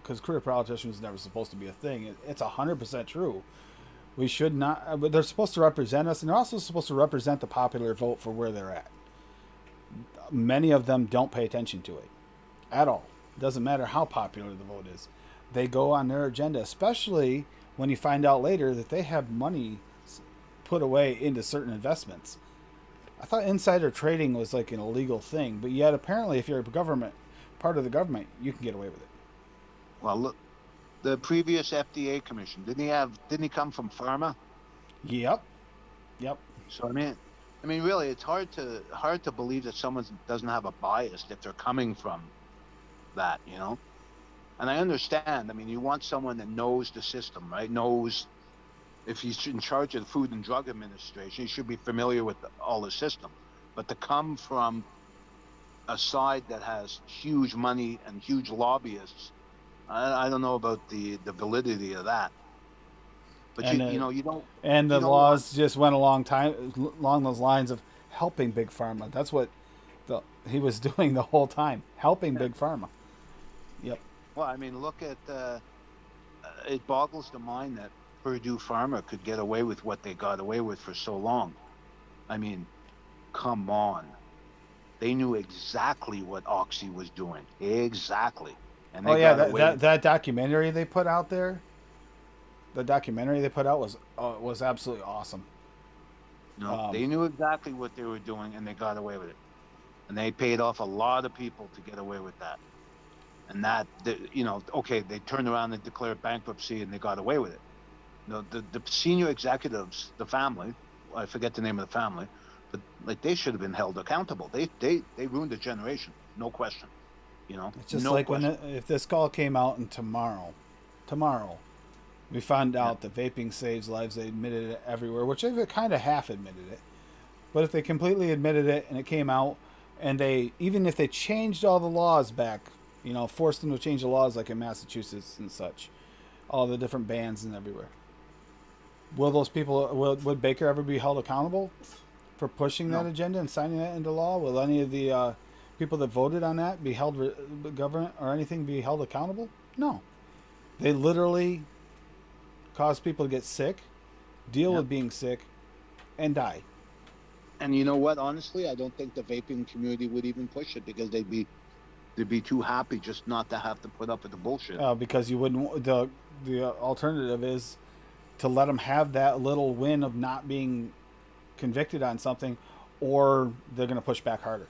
because career politician was never supposed to be a thing. It's 100% true. We should not. But they're supposed to represent us, and they're also supposed to represent the popular vote for where they're at. Many of them don't pay attention to it at all. It doesn't matter how popular the vote is. They go on their agenda, especially when you find out later that they have money put away into certain investments. I thought insider trading was like an illegal thing, but yet apparently if you're a government, part of the government, you can get away with it. Well, look, the previous FDA commission didn't he come from pharma? Yep. Yep. So I mean, really, it's hard to believe that someone doesn't have a bias if they're coming from that, you know. And I understand. I mean, you want someone that knows the system, right? Knows if he's in charge of the Food and Drug Administration, he should be familiar with all the system. But to come from a side that has huge money and huge lobbyists, I don't know about the validity of that. But And you know, you don't. And You the don't laws want, just went along those lines of helping big pharma. That's what he was doing the whole time, helping big pharma. Yep. well, I mean, look at. It boggles the mind that Purdue Pharma could get away with what they got away with for so long. I mean, come on. They knew exactly what Oxy was doing. Exactly. And they Oh yeah, got away. that documentary they put out there. The documentary they put out was absolutely awesome. No, they knew exactly what they were doing and they got away with it. And they paid off a lot of people to get away with that. And that, you know, okay, they turned around and declared bankruptcy and they got away with it. You know, the senior executives, the family, I forget the name of the family, but like they should have been held accountable. They ruined a generation, no question. You know, It's just no like question. if this call came out and tomorrow, we found out that vaping saves lives. They admitted it everywhere, which they've kind of half admitted it. But if they completely admitted it and it came out, and even if they changed all the laws back, you know, forced them to change the laws like in Massachusetts and such, all the different bans and everywhere. Will those people, would Baker ever be held accountable for pushing that agenda and signing that into law? Will any of the people that voted on that be held, government or anything be held accountable? No. They literally cause people to get sick, deal with being sick, and die. And you know what? Honestly, I don't think the vaping community would even push it because they'd be too happy just not to have to put up with the bullshit. Because you wouldn't. The alternative is to let them have that little win of not being convicted on something, or they're going to push back harder.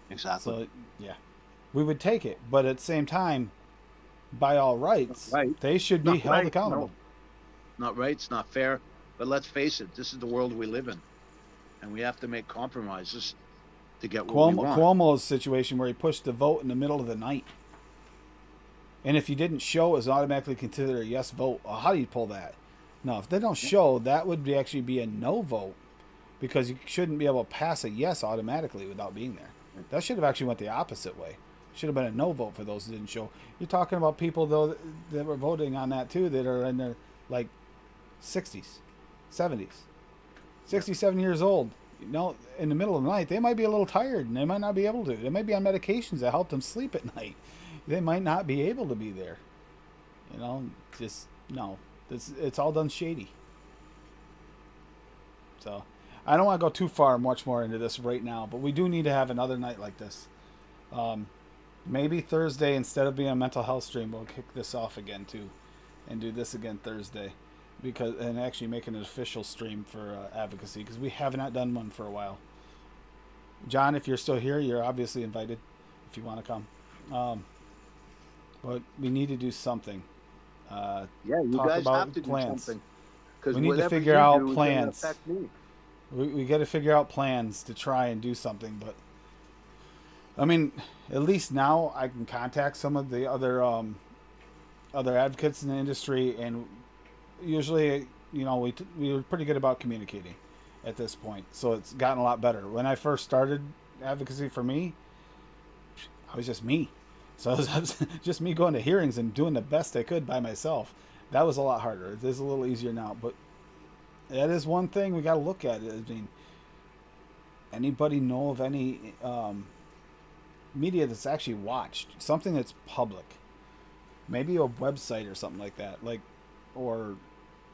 Exactly. So yeah, we would take it, but at the same time, by all rights, Right. they should be Not held right, accountable. no. Not right. It's not fair. But let's face it. This is the world we live in, and we have to make compromises to get what we want. Cuomo's situation where he pushed the vote in the middle of the night, and if you didn't show, it was automatically considered a yes vote. Well, how do you pull that? No, if they don't show, that would actually be a no vote, because you shouldn't be able to pass a yes automatically without being there. That should have actually went the opposite way. Should have been a no vote for those who didn't show. You're talking about people though that were voting on that too, that are in their like 60s, 70s, 67 years old. You know, in the middle of the night, they might be a little tired and they might not be able to. They might be on medications that help them sleep at night. They might not be able to be there. You know, just no. It's all done shady. So, I don't want to go too far, much more into this right now, but we do need to have another night like this. Maybe Thursday, instead of being a mental health stream, we'll kick this off again too, and do this again Thursday, and actually make an official stream for advocacy, because we have not done one for a while. John, if you're still here, you're obviously invited if you want to come. But we need to do something. Yeah, you talk guys about have to plans. do something. Because We need to whatever figure you out do is gonna plans. affect me. We got to figure out plans to try and do something, but I mean, at least now I can contact some of the other advocates in the industry, and usually, you know, we were pretty good about communicating at this point, so it's gotten a lot better. When I first started advocacy for me, I was just me. So it was just me going to hearings and doing the best I could by myself. That was a lot harder. It is a little easier now, but that is one thing we got to look at. I mean, anybody know of any media that's actually watched, something that's public, maybe a website or something like that, like, or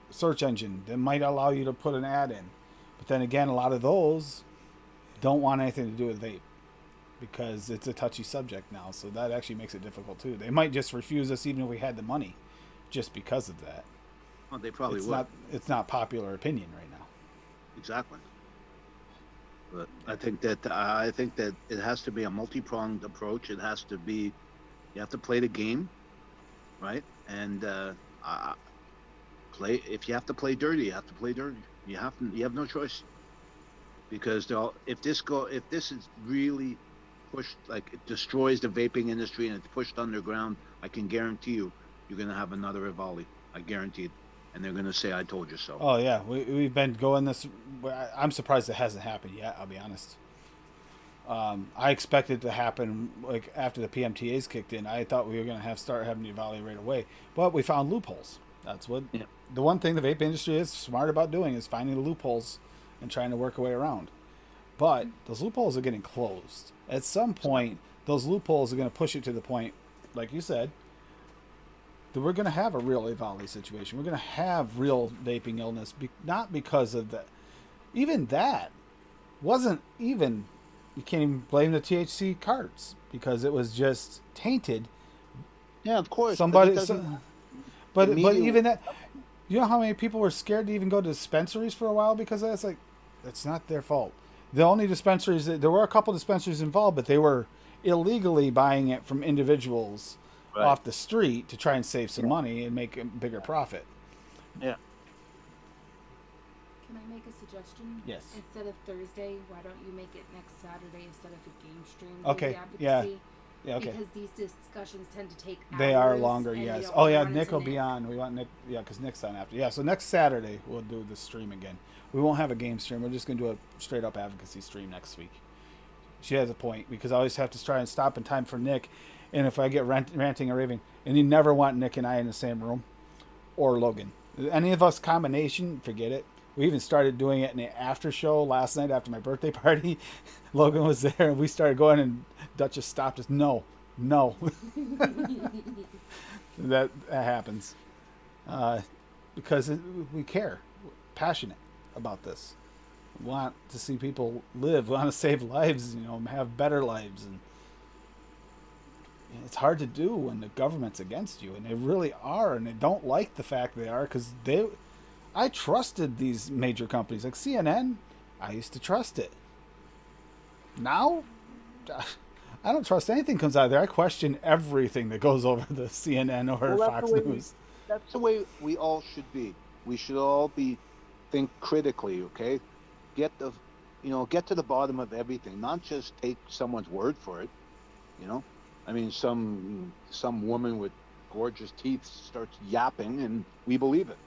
search engine that might allow you to put an ad in. But then again, a lot of those don't want anything to do with vape because it's a touchy subject now. So that actually makes it difficult too. They might just refuse us even if we had the money, just because of that. Well, they probably It's would. it's not popular opinion right now. Exactly. But I think that it has to be a multi-pronged approach. It has to be, you have to play the game, right? And play. If you have to play dirty, you have to play dirty. You have no choice. Because if this is really pushed, like it destroys the vaping industry and it's pushed underground, I can guarantee you're going to have another Rivali. I guarantee it. And they're going to say, I told you so. Oh yeah, we've been going this. I'm surprised it hasn't happened yet. I'll be honest. I expected it to happen like after the PMTAs kicked in. I thought we were going to start having the Valley right away, but we found loopholes. That's what the one thing the vape industry is smart about doing is finding the loopholes and trying to work a way around. But those loopholes are getting closed. At some point, those loopholes are going to push it to the point, like you said, that we're going to have a real Valley situation. We're going to have real vaping illness, not because of that. Even that wasn't even. You can't even blame the THC carts because it was just tainted. Yeah, of course. Somebody, but immediately- even that, you know how many people were scared to even go to dispensaries for a while because that's like, that's not their fault. The only dispensaries, there were a couple dispensaries involved, but they were illegally buying it from individuals off the street to try and save some money and make a bigger profit. Yeah. Can I make a suggestion? Yes. Instead of Thursday, why don't you make it next Saturday instead of a game stream? Okay, yeah. Yeah, okay. Because these discussions tend to take hours. They are longer, and you yes. don't Oh, wanna yeah, run into Nick will be on. We want Nick, yeah, because Nick's on after. Yeah, so next Saturday we'll do the stream again. We won't have a game stream. We're just going to do a straight up advocacy stream next week. She has a point because I always have to try and stop in time for Nick. And if I get ranting or raving, and you never want Nick and I in the same room or Logan. Any of us combination, forget it. We even started doing it in the after show last night after my birthday party. Logan was there and we started going and Dutch just stopped us. No. that happens. Because we care. We're passionate about this. We want to see people live. We want to save lives, have better lives. And it's hard to do when the government's against you. And they really are. And they don't like the fact they are because I trusted these major companies like CNN. I used to trust it. Now, I don't trust anything comes out of there. I question everything that goes over the CNN or Fox News. That's the way we all should be. We should all think critically, okay? Get to the bottom of everything, not just take someone's word for it. I mean, some woman with gorgeous teeth starts yapping, and we believe it.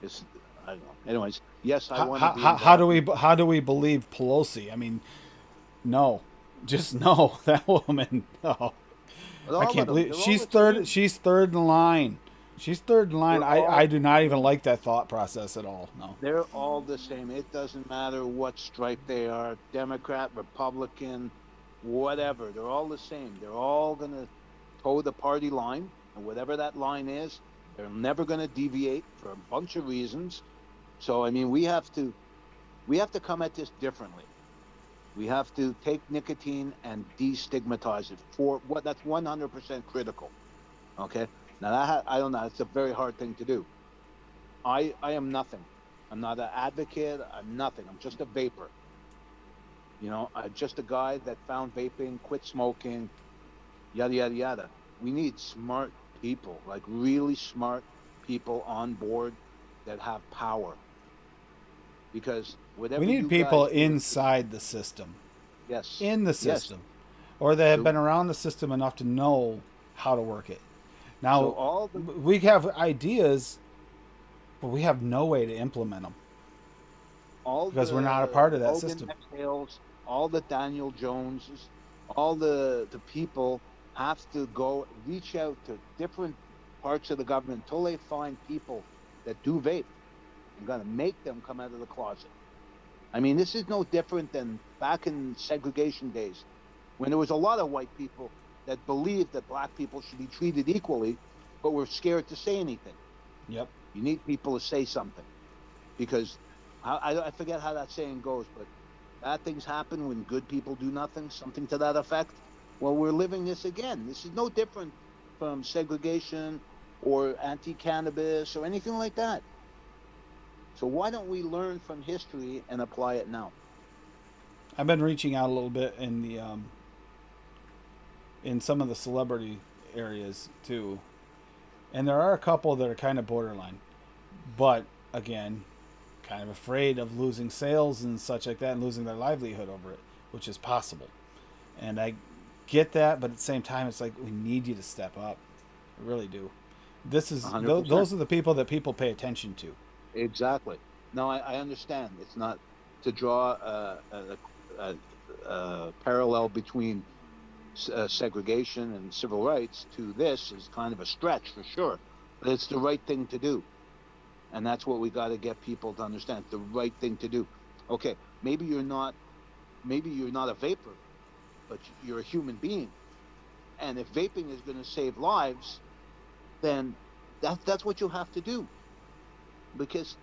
It's, I don't know. Anyways, yes, I want to be involved. How do we believe Pelosi? I mean, no, just no. That woman, no. I can't believe she's third. She's third in line. She's third in line. I do not even like that thought process at all. No. They're all the same. It doesn't matter what stripe they are, Democrat, Republican, whatever. They're all the same. They're all going to toe the party line, and whatever that line is, they're never going to deviate for a bunch of reasons. So, I mean, we have to come at this differently. We have to take nicotine and destigmatize it for what that's 100% critical. Okay. Now I don't know. It's a very hard thing to do. I am nothing. I'm not an advocate. I'm nothing. I'm just a vapor. I'm just a guy that found vaping, quit smoking, yada yada yada. We need smart people, like really smart people on board that have power. Because whatever we need you people guys do, inside the system. Yes. In the system. Or they have been around the system enough to know how to work it. Now, we have ideas, but we have no way to implement them. Because we're not a part of that system. Exhales, all the Daniel Joneses, All the people have to go reach out to different parts of the government until they find people that do vape and gonna make them come out of the closet. I mean, this is no different than back in segregation days when there was a lot of white people that believed that black people should be treated equally, but were scared to say anything. Yep. You need people to say something because I forget how that saying goes, but bad things happen when good people do nothing, something to that effect. Well, we're living this again. This is no different from segregation or anti-cannabis or anything like that. So why don't we learn from history and apply it now? I've been reaching out a little bit in the in some of the celebrity areas too, and there are a couple that are kind of borderline, but again, kind of afraid of losing sales and such like that and losing their livelihood over it, which is possible. And I get that, but at the same time, it's like we need you to step up. I really do. This is 100%. those are the people that people pay attention to. Exactly. No, I understand. It's not to draw a parallel between segregation and civil rights to this is kind of a stretch for sure, but it's the right thing to do, and that's what we got to get people to understand. It's the right thing to do. Okay, maybe you're not a vapor, but you're a human being, and if vaping is going to save lives, then that's what you have to do, because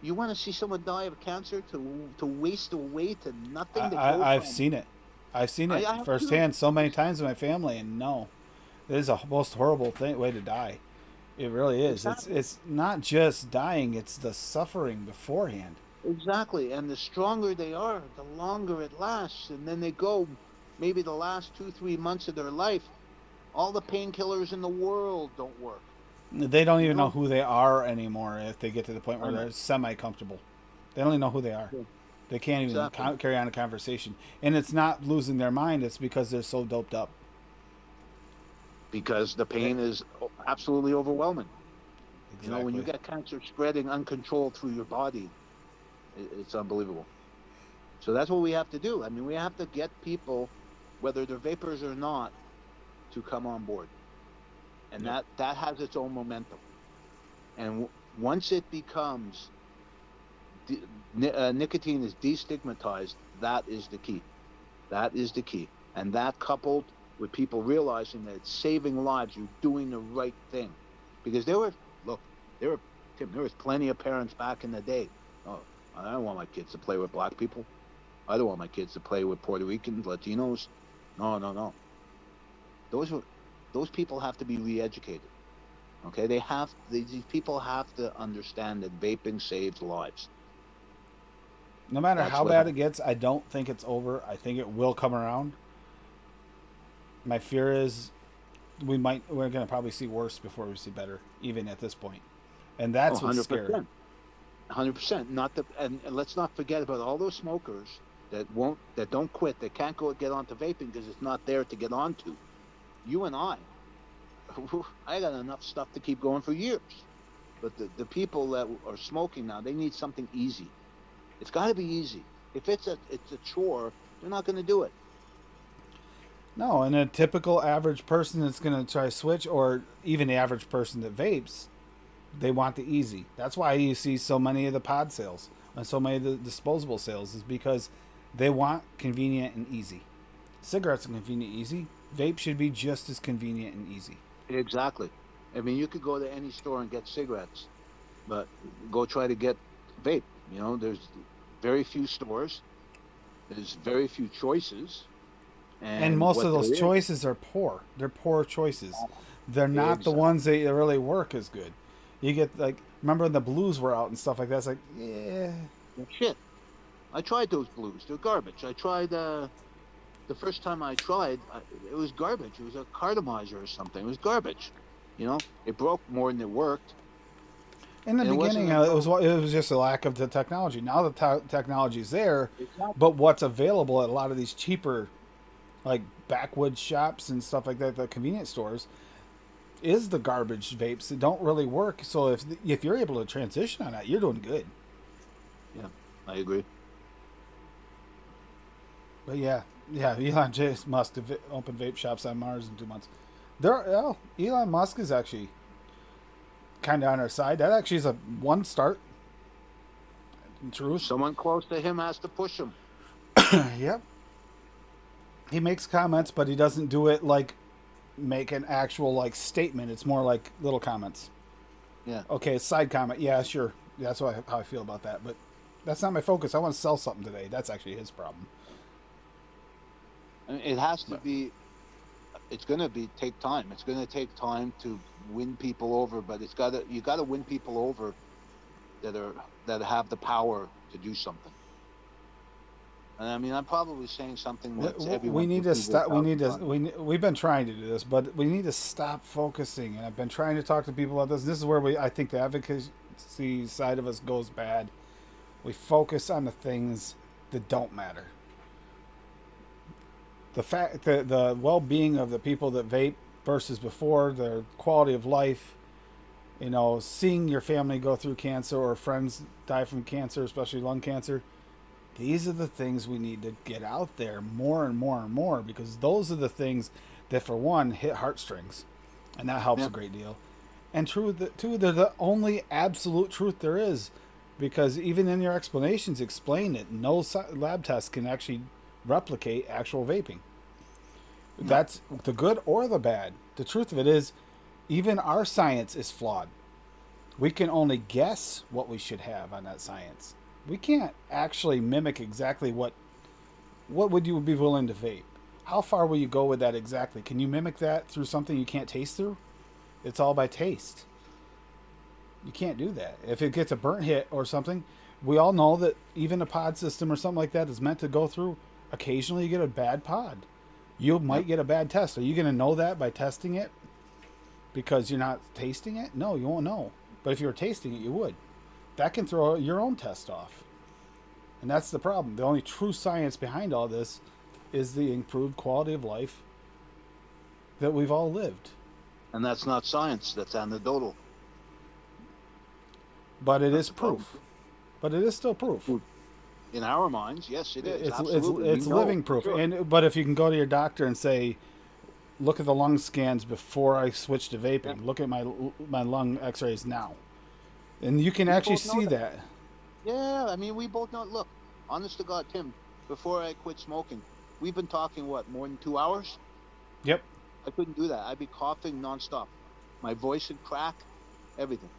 you want to see someone die of cancer to waste away to nothing. I've seen it. I've seen it I have firsthand too. so many times in my family, and no, it is a most horrible way to die. It really is. Exactly. It's not just dying; it's the suffering beforehand. Exactly. And the stronger they are, the longer it lasts. And then they go maybe the last 2, 3 months of their life, all the painkillers in the world don't work. They don't You even know know? who they are anymore if they get to the point I where know. they're semi-comfortable. They don't even know who they are. Yeah, They can't even exactly. carry on a conversation. And it's not losing their mind; it's because they're so doped up. Because the Eh, pain is absolutely overwhelming. You know, when you Exactly. get cancer spreading uncontrolled through your body, it's unbelievable. So that's what we have to do. I mean, we have to get people, whether they're vapors or not, to come on board. And Yep. that has its own momentum. And once it becomes nicotine is destigmatized, that is the key. That is the key. And that coupled with people realizing that it's saving lives, you're doing the right thing. Because look, there were, Tim, there was plenty of parents back in the day. Oh, I don't want my kids to play with black people. I don't want my kids to play with Puerto Ricans, Latinos. No, no, no. Those were, those people have to be re-educated. Okay, these people have to understand that vaping saves lives. No matter That's how what bad it happens. gets, I don't think it's over. I think it will come around. My fear is we're going to probably see worse before we see better, even at this point. And Oh, that's what's scary. 100%. 100%. Not the and let's not forget about all those smokers that don't quit. They can't go get onto vaping because it's not there to get onto. You and I got enough stuff to keep going for years. But the people that are smoking now, they need something easy. It's got to be easy. If it's a chore, they're not going to do it. No, and a typical average person that's going to try to switch, or even the average person that vapes, they want the easy. That's why you see so many of the pod sales and so many of the disposable sales is because they want convenient and easy. Cigarettes are convenient and easy. Vape should be just as convenient and easy. Exactly. I mean, you could go to any store and get cigarettes, but go try to get vape. You know, there's very few stores. There's very few choices, And and most of what there those is, choices are poor. They're poor choices. They're not the exactly. ones that really work as good. You get like remember when the blues were out and stuff like that. It's like yeah, Shit. I tried those blues. They're garbage. I tried the first time I tried. It was garbage. It was a cartomizer or something. It was garbage. You know, it broke more than it worked, in the and it wasn't beginning, until it was just a lack of the technology. Now the technology is there, exactly. but what's available at a lot of these cheaper, like backwoods shops and stuff like that, the convenience stores, is the garbage vapes that don't really work. So if you're able to transition on that, you're doing good. Yeah, I agree. But yeah, Yeah, Elon J. Musk to open vape shops on Mars in 2 months. Elon Musk is actually kind of on our side. That actually is a one start. In truth. Someone close to him has to push him. Yep. He makes comments, but he doesn't do it like make an actual like statement. It's more like little comments. Yeah. Okay, side comment. Yeah, sure. That's how I feel about that. But that's not my focus. I want to sell something today. That's actually his problem. I mean, it has to be. It's going to take time. It's going to take time to win people over, but you got to win people over that have the power to do something. And I mean, I'm probably saying something that everyone. We need to stop. We've been trying to do this, but we need to stop focusing. And I've been trying to talk to people about this. This is where I think the advocacy side of us goes bad. We focus on the things that don't matter. The fact that the well-being of the people that vape versus before, their quality of life, seeing your family go through cancer or friends die from cancer, especially lung cancer. These are the things we need to get out there more and more and more, because those are the things that, for one, hit heartstrings, and that helps a great deal. And two, they're the only absolute truth there is, because even in your explanations, explain it. No lab test can actually replicate actual vaping. That's the good or the bad. The truth of it is, even our science is flawed. We can only guess what we should have on that science. We can't actually mimic exactly what would you be willing to vape. How far will you go with that exactly? Can you mimic that through something you can't taste through? It's all by taste. You can't do that. If it gets a burnt hit or something, we all know that even a pod system or something like that is meant to go through. Occasionally you get a bad pod. You might get a bad test. Are you going to know that by testing it because you're not tasting it? No, you won't know. But if you were tasting it, you would. That can throw your own test off. And that's the problem. The only true science behind all this is the improved quality of life that we've all lived. And that's not science. That's anecdotal. But it is proof. But it is still proof. In our minds, yes, it is. It's living proof. Sure. But if you can go to your doctor and say, look at the lung scans before I switch to vaping. Yeah. Look at my lung x-rays now. And you can actually see that. Yeah, I mean, we both know. Look, honest to God, Tim, before I quit smoking, we've been talking, more than 2 hours? Yep. I couldn't do that. I'd be coughing nonstop. My voice would crack, everything.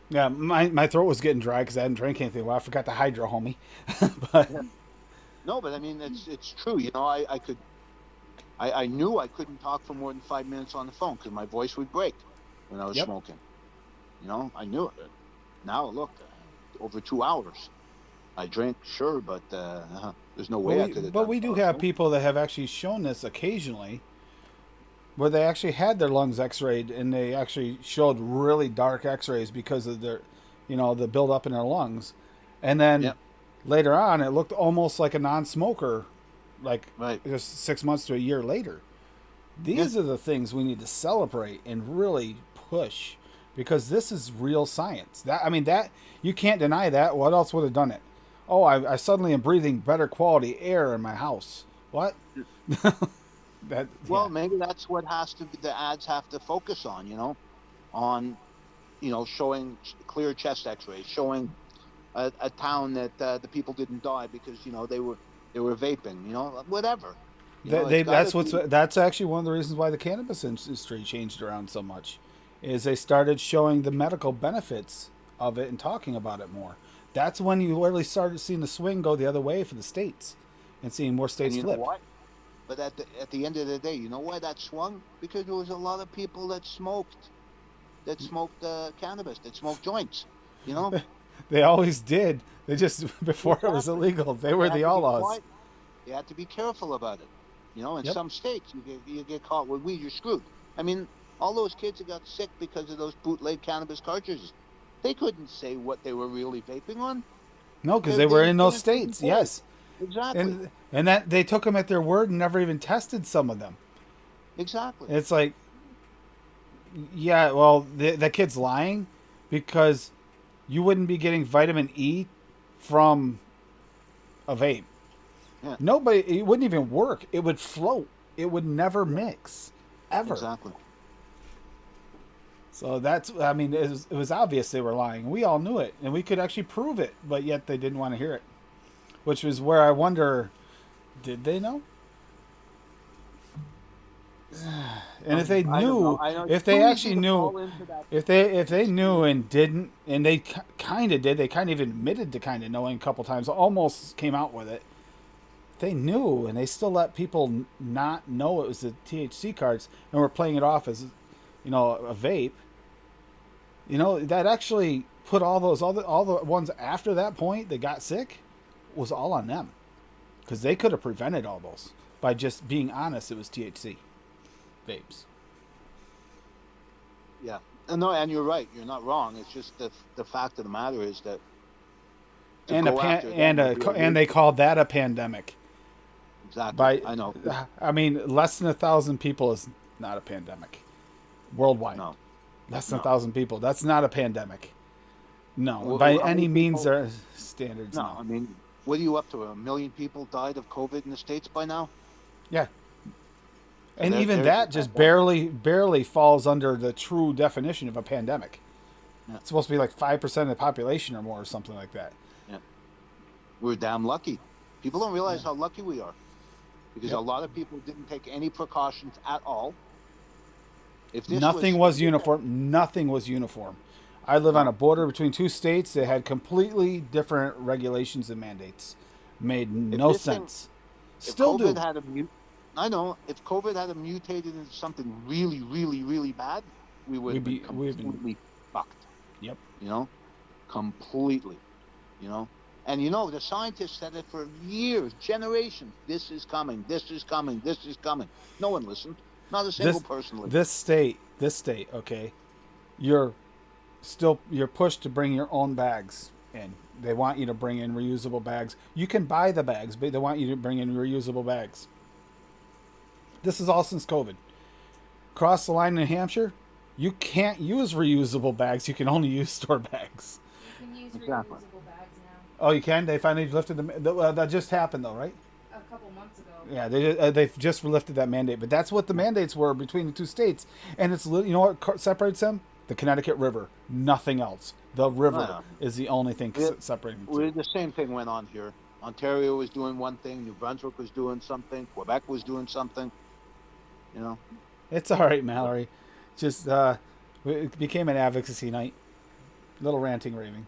Yeah, my throat was getting dry because I hadn't drank anything. Well, I forgot the hydro, homie. But yeah. No, but I mean, it's true. I knew I couldn't talk for more than 5 minutes on the phone because my voice would break when I was smoking. I knew it. Now, look, over 2 hours. I drank, sure, but there's no way I could have. But we do have people that have actually shown this occasionally, where they actually had their lungs x-rayed and they actually showed really dark x-rays because of their, the buildup in their lungs. And then later on, it looked almost like a non-smoker, just 6 months to a year later. These are the things we need to celebrate and really push, because this is real science. That you can't deny that. What else would have done it? Oh, I suddenly am breathing better quality air in my house. What? Maybe that's what the ads have to focus on, showing clear chest x-rays, showing a town that the people didn't die because, they were vaping, whatever. That's actually one of the reasons why the cannabis industry changed around so much, is they started showing the medical benefits of it and talking about it more. That's when you really started seeing the swing go the other way for the states and seeing more states flip. But at the end of the day, you know why that swung? Because there was a lot of people that smoked cannabis, that smoked joints, They always did. They just, before it was illegal, they were the outlaws. You had to be careful about it. In some states, you get caught with weed, you're screwed. I mean, all those kids that got sick because of those bootleg cannabis cartridges, they couldn't say what they were really vaping on. No, because they were in those states, yes. Exactly. And that they took them at their word and never even tested some of them. Exactly. It's like, the kid's lying, because you wouldn't be getting vitamin E from a vape. Yeah. Nobody, it wouldn't even work. It would float. It would never mix, ever. Exactly. So that's, I mean, it was obvious they were lying. We all knew it, and we could actually prove it, but yet they didn't want to hear it. Which was where I wonder, did they know? And if they I don't knew, know. I know if it's they too actually easy to knew, fall into that. if they knew and didn't, and they kind of did, they kind of admitted to kind of knowing a couple times, almost came out with it. They knew, and they still let people not know it was the THC cards, and were playing it off as, you know, a vape. You know, that actually put all the ones after that point that got sick was all on them, because they could have prevented all those by just being honest. It was THC vapes. Yeah. No, and you're right. You're not wrong. It's just the fact of the matter is that to And go after them would be a and they called that a pandemic. exactly. I know. I mean, less than 1,000 people is not a pandemic worldwide. No. Less than No. 1,000 people. That's not a pandemic. No, Well, by how any many means, people- there standards. No, No. I mean, what are you up to? 1 million people died of COVID in the States by now? Yeah. And there- even there's that the just pandemic. barely falls under the true definition of a pandemic. Yeah. It's supposed to be like 5% of the population or more, or something like that. We're damn lucky. People don't realize how lucky we are. Because Yep. a lot of people didn't take any precautions at all. If this Nothing was uniform. Nothing was uniform. I live on a border between two states that had completely different regulations and mandates. Made no this thing- sense. If Still COVID do. had I know, if COVID had mutated into something really, really, really bad, we would have been completely fucked. Yep. You know? Completely. You know? And you know, the scientists said it for years, generations. This is coming, this is coming, this is coming. No one listened. Not a single person listened. This state, okay, you're pushed to bring your own bags in. They want you to bring in reusable bags. You can buy the bags, but they want you to bring in reusable bags. This is all since COVID. Across the line in New Hampshire, you can't use reusable bags. You can only use store bags. You can use Exactly. reusable bags now. Oh, you can? They finally lifted that just happened though, right? A couple months ago. Yeah, they've just lifted that mandate, but that's what the mandates were between the two states, and it's you know what separates them? The Connecticut River, nothing else. The river Yeah. is the only thing separating them. Two. The same thing went on here. Ontario was doing one thing, New Brunswick was doing something, Quebec was doing something. You know? It's all right, Mallory. Just it became an advocacy night, little ranting, raving,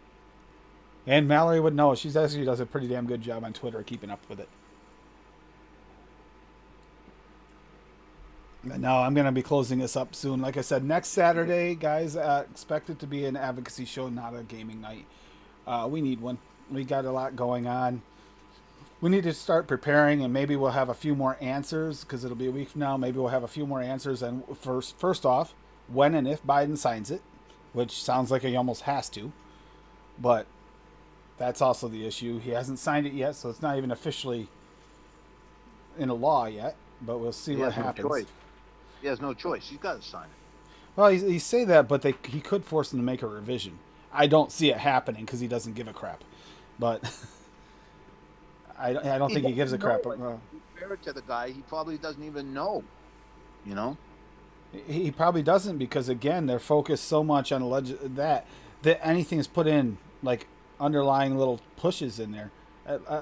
and Mallory would know. She actually does a pretty damn good job on Twitter keeping up with it. No, I'm going to be closing this up soon. Like I said, next Saturday, guys, expect it to be an advocacy show, not a gaming night. We need one. We got a lot going on. We need to start preparing, and maybe we'll have a few more answers, because it'll be a week from now. Maybe we'll have a few more answers. And first off, when and if Biden signs it, which sounds like he almost has to. But that's also the issue. He hasn't signed it yet, so it's not even officially in a law yet. But we'll see what happens. Choice. He has no choice. He's got to sign it. Well, he say that, but he could force him to make a revision. I don't see it happening because he doesn't give a crap. But I don't think he gives a crap. Fair to the guy, he probably doesn't even know. You know? He probably doesn't, because again, they're focused so much on that anything is put in, like underlying little pushes in there,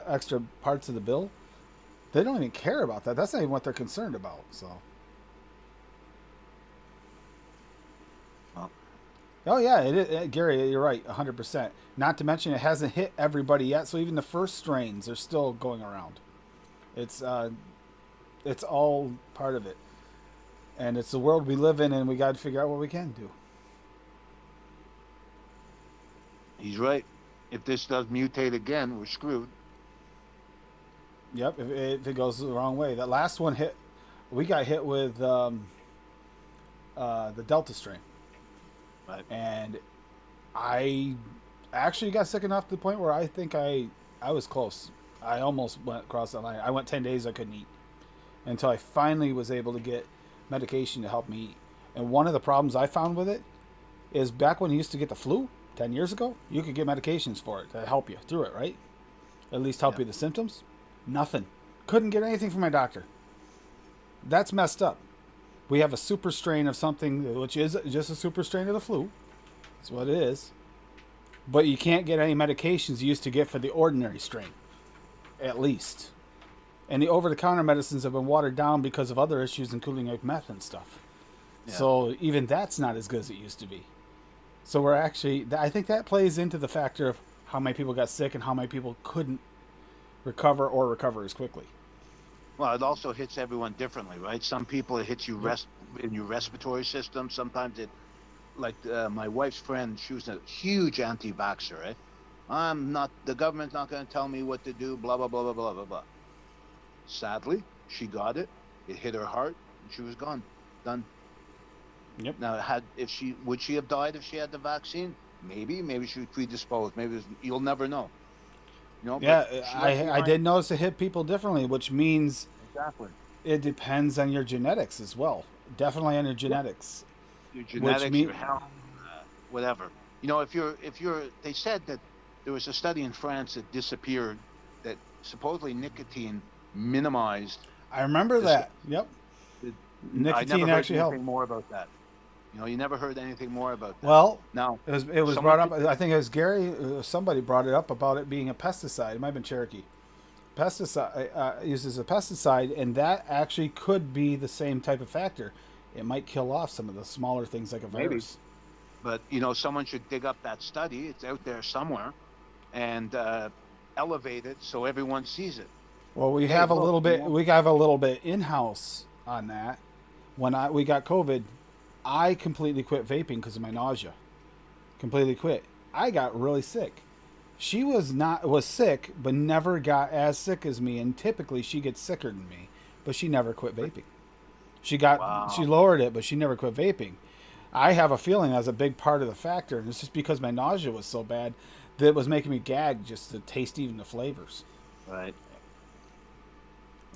extra parts of the bill. They don't even care about that. That's not even what they're concerned about. So. Oh yeah, it is, Gary. You're right, 100%. Not to mention, it hasn't hit everybody yet. So even the first strains are still going around. It's all part of it, and it's the world we live in, and we got to figure out what we can do. He's right. If this does mutate again, we're screwed. Yep, if it goes the wrong way. That last one hit. We got hit with the Delta strain. Right. And I actually got sick enough to the point where I think I was close. I almost went across that line. I went 10 days I couldn't eat until I finally was able to get medication to help me eat. And one of the problems I found with it is back when you used to get the flu 10 years ago, you could get medications for it to help you through it, right? At least help you the symptoms. Nothing. Couldn't get anything from my doctor. That's messed up. We have a super strain of something, which is just a super strain of the flu. That's what it is. But you can't get any medications you used to get for the ordinary strain, at least. And the over-the-counter medicines have been watered down because of other issues, including like meth and stuff. Yeah. So even that's not as good as it used to be. So we're actually, I think that plays into the factor of how many people got sick and how many people couldn't recover as quickly. Well, it also hits everyone differently, right? Some people it hits you in your respiratory system. Sometimes it, like my wife's friend, she was a huge anti-vaxxer, right? The government's not going to tell me what to do, blah, blah, blah, blah, blah, blah, blah. Sadly, she got it. It hit her heart, and she was gone. Done. Yep. Now, would she have died if she had the vaccine? Maybe she was predisposed. You'll never know. You know, Yeah, I did notice it hit people differently, which means exactly it depends on your genetics as well. Definitely on your genetics. your genetics, your health, whatever. You know, they said that there was a study in France that disappeared that supposedly nicotine minimized. I remember that. Yep. Nicotine actually helped. Anything more about that? You know, you never heard anything more about that. Well, no, it was brought up. I think it was Gary. Somebody brought it up about it being a pesticide. It might have been Cherokee. Pesticide uses a pesticide, and that actually could be the same type of factor. It might kill off some of the smaller things like a virus. But you know, someone should dig up that study. It's out there somewhere, and elevate it so everyone sees it. Well, we have a little bit. We have a little bit in house on that. When we got COVID, I completely quit vaping because of my nausea. Completely quit. I got really sick. She was sick, but never got as sick as me. And typically, she gets sicker than me, but she never quit vaping. She lowered it, but she never quit vaping. I have a feeling that's a big part of the factor, and it's just because my nausea was so bad that it was making me gag just to taste even the flavors. Right.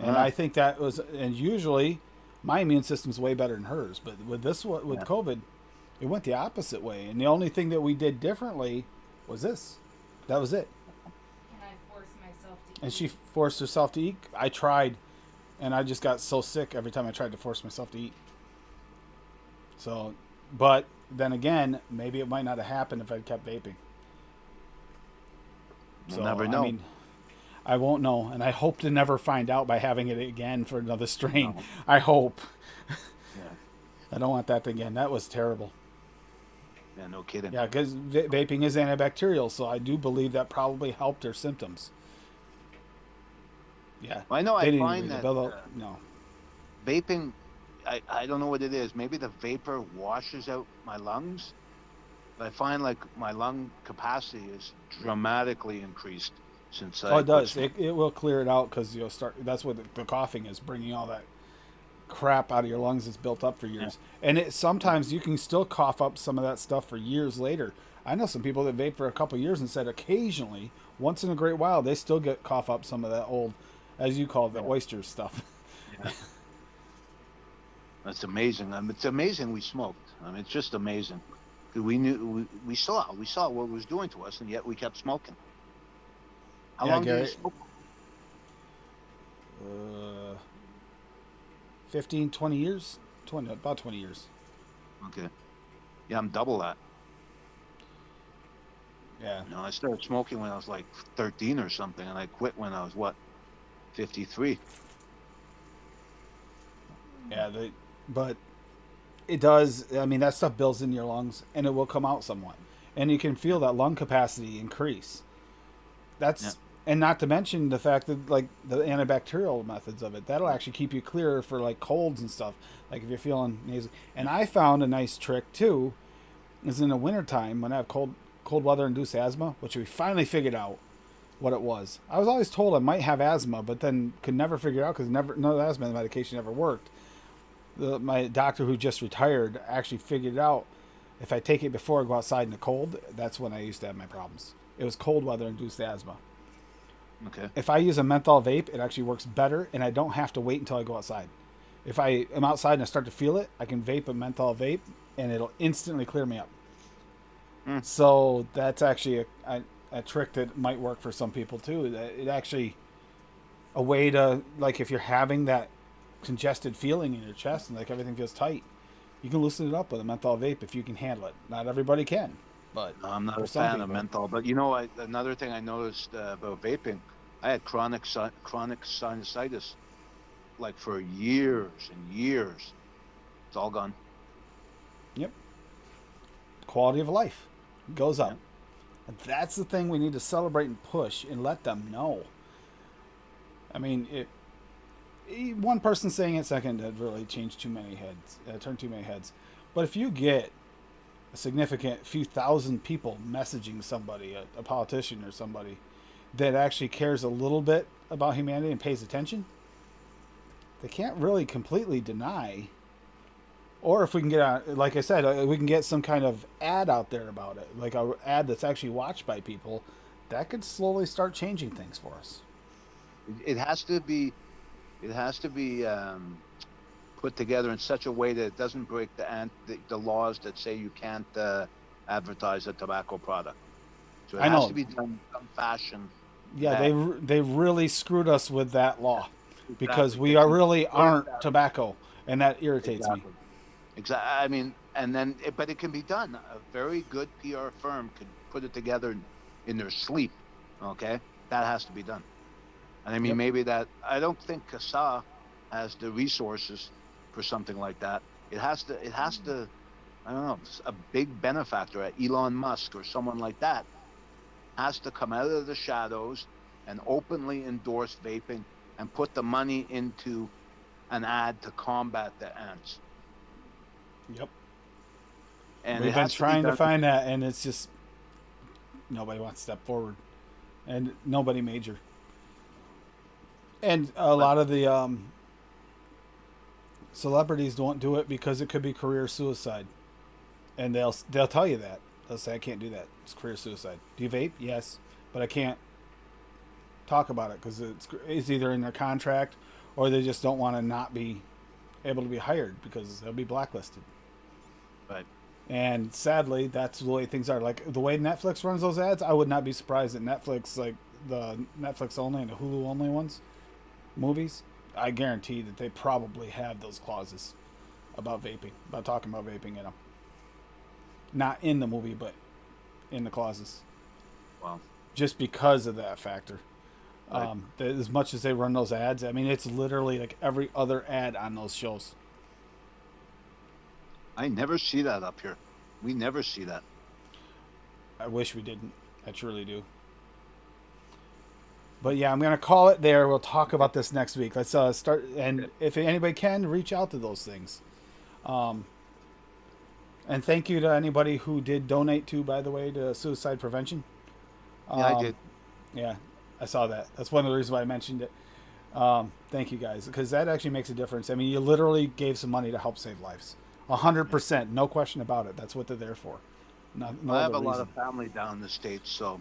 And I think that was, and usually my immune system's way better than hers, but with COVID, it went the opposite way. And the only thing that we did differently was this. That was it. Can I force myself to eat? And she forced herself to eat. I tried, and I just got so sick every time I tried to force myself to eat. So, but then again, maybe it might not have happened if I'd kept vaping. You'll never know. I mean, I won't know, and I hope to never find out by having it again for another strain. No. I hope. Yeah. I don't want that again. That was terrible. Yeah, no kidding. Yeah, because vaping is antibacterial, so I do believe that probably helped her symptoms. Yeah. Well, I know. I find that no. Vaping, I don't know what it is. Maybe the vapor washes out my lungs. But I find like my lung capacity is dramatically increased since. It does. It will clear it out because you'll start. That's what the coughing is, bringing all that crap out of your lungs that's built up for years. Yeah. And sometimes you can still cough up some of that stuff for years later. I know some people that vape for a couple of years and said occasionally, once in a great while, they still cough up some of that old, as you call it, the oyster stuff. Yeah. That's amazing. It's amazing we smoked. It's just amazing. We saw what it was doing to us, and yet we kept smoking. How long did you smoke? 15, 20 years? About 20 years. Okay. Yeah, I'm double that. Yeah. I started smoking when I was like 13 or something, and I quit when I was, 53. Yeah, but it does, that stuff builds in your lungs, and it will come out somewhat. And you can feel that lung capacity increase. And not to mention the fact that, like, the antibacterial methods of it, that'll actually keep you clearer for, like, colds and stuff. Like, if you're feeling nasal. And I found a nice trick, too, is in the wintertime, when I have cold weather-induced asthma, which we finally figured out what it was. I was always told I might have asthma, but then could never figure it out because no asthma medication ever worked. My doctor who just retired actually figured out if I take it before I go outside in the cold, that's when I used to have my problems. It was cold weather-induced asthma. Okay. If I use a menthol vape, it actually works better, and I don't have to wait until I go outside. If I am outside and I start to feel it, I can vape a menthol vape, and it'll instantly clear me up. So that's actually a trick that might work for some people too. It actually a way to, like, if you're having that congested feeling in your chest and like everything feels tight, you can loosen it up with a menthol vape if you can handle it. Not everybody can, but No, I'm not for a some fan of people. menthol, but another thing I noticed about vaping, I had chronic sinusitis like for years and years. It's all gone. Yep. Quality of life goes Yeah. up. And that's the thing we need to celebrate and push and let them know. I mean, one person saying it second had really changed too many heads, turned too many heads. But if you get a significant few thousand people messaging somebody, a politician or somebody, that actually cares a little bit about humanity and pays attention, they can't really completely deny. Or if we can get, like I said, we can get some kind of ad out there about it, like a ad that's actually watched by people, that could slowly start changing things for us. It has to be. It has to be put together in such a way that it doesn't break the laws that say you can't advertise a tobacco product. So it I has know. to be done in some fashion. Yeah, that they really screwed us with that law because exactly we that are you really break aren't that. tobacco, and that irritates me. Exactly. Exactly. I mean, and then, but it can be done. A very good PR firm could put it together in their sleep. Okay, that has to be done. And I mean, Yep. maybe that. I don't think CASA has the resources for something like that. It has to. It has to. I don't know. A big benefactor, Elon Musk or someone like that, has to come out of the shadows and openly endorse vaping and put the money into an ad to combat the ants. Yep. And We've it been has to be trying to done. find that, and it's just nobody wants to step forward, and nobody major. And a lot of the celebrities don't do it because it could be career suicide, and they'll tell you that. They'll say, "I can't do that. It's career suicide." Do you vape? Yes, but I can't talk about it because it's either in their contract or they just don't want to not be able to be hired because they'll be blacklisted. But And sadly, that's the way things are. Like the way Netflix runs those ads, I would not be surprised that Netflix, like the Netflix only and the Hulu only ones, movies, I guarantee that they probably have those clauses about vaping, about talking about vaping in them. Not in the movie, but in the clauses, well, just because of that factor. right. As much as they run those ads, I mean, it's literally like every other ad on those shows. I never see that up here. We never see that. I wish we didn't. I truly do. But yeah, I'm gonna call it there. We'll talk about this next week. Let's start. And if anybody can, reach out to those things. Um, and thank you to anybody who did donate to, by the way, to suicide prevention. Yeah, I did. Yeah, I saw that. That's one of the reasons why I mentioned it. Thank you guys, because that actually makes a difference. I mean, you literally gave some money to help save lives. 100%, no question about it. That's what they're there for. No I have other a lot reason. of family down in the States, so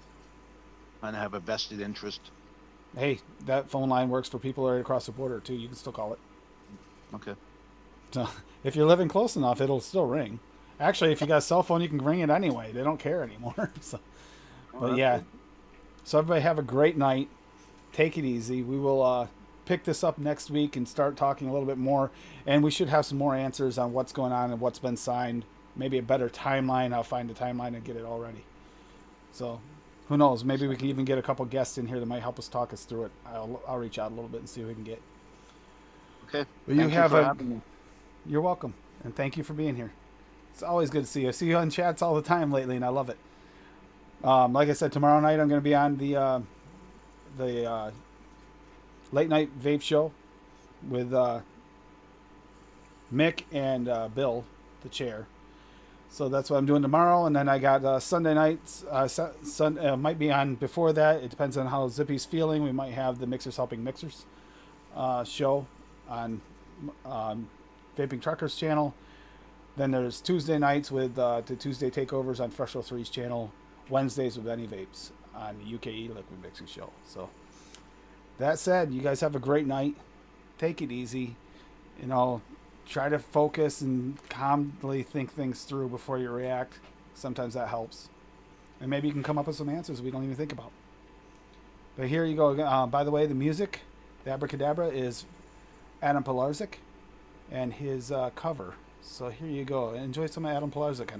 I have a vested interest. Hey, that phone line works for people right across the border too. You can still call it. Okay. So if you're living close enough, it'll still ring. Actually, if you got a cell phone, you can ring it anyway. They don't care anymore. So, Oh, but that's yeah, good. so everybody have a great night. Take it easy. We will pick this up next week and start talking a little bit more. And we should have some more answers on what's going on and what's been signed. Maybe a better timeline. I'll find a timeline and get it all ready. So who knows? Maybe we can even get a couple guests in here that might help us talk us through it. I'll reach out a little bit and see who we can get. Okay. But you Thank have for having me. You're welcome, and thank you for being here. It's always good to see you. I see you on chats all the time lately, and I love it. Like I said, tomorrow night I'm going to be on the late night vape show with Mick and Bill, the chair. So that's what I'm doing tomorrow, and then I got Sunday nights. Might be on before that. It depends on how Zippy's feeling. We might have the Mixers Helping Mixers show on Vaping Truckers channel. Then there's Tuesday nights with the Tuesday takeovers on Fresh 03's channel. Wednesdays with Any Vapes on the UKE Liquid Mixing Show. So that said, you guys have a great night. Take it easy. You know, try to focus and calmly think things through before you react. Sometimes that helps. And maybe you can come up with some answers we don't even think about. But here you go. By the way, the music The Abracadabra is Adam Pilarczyk and his cover. So here you go. Enjoy some Adam Pilarczyk.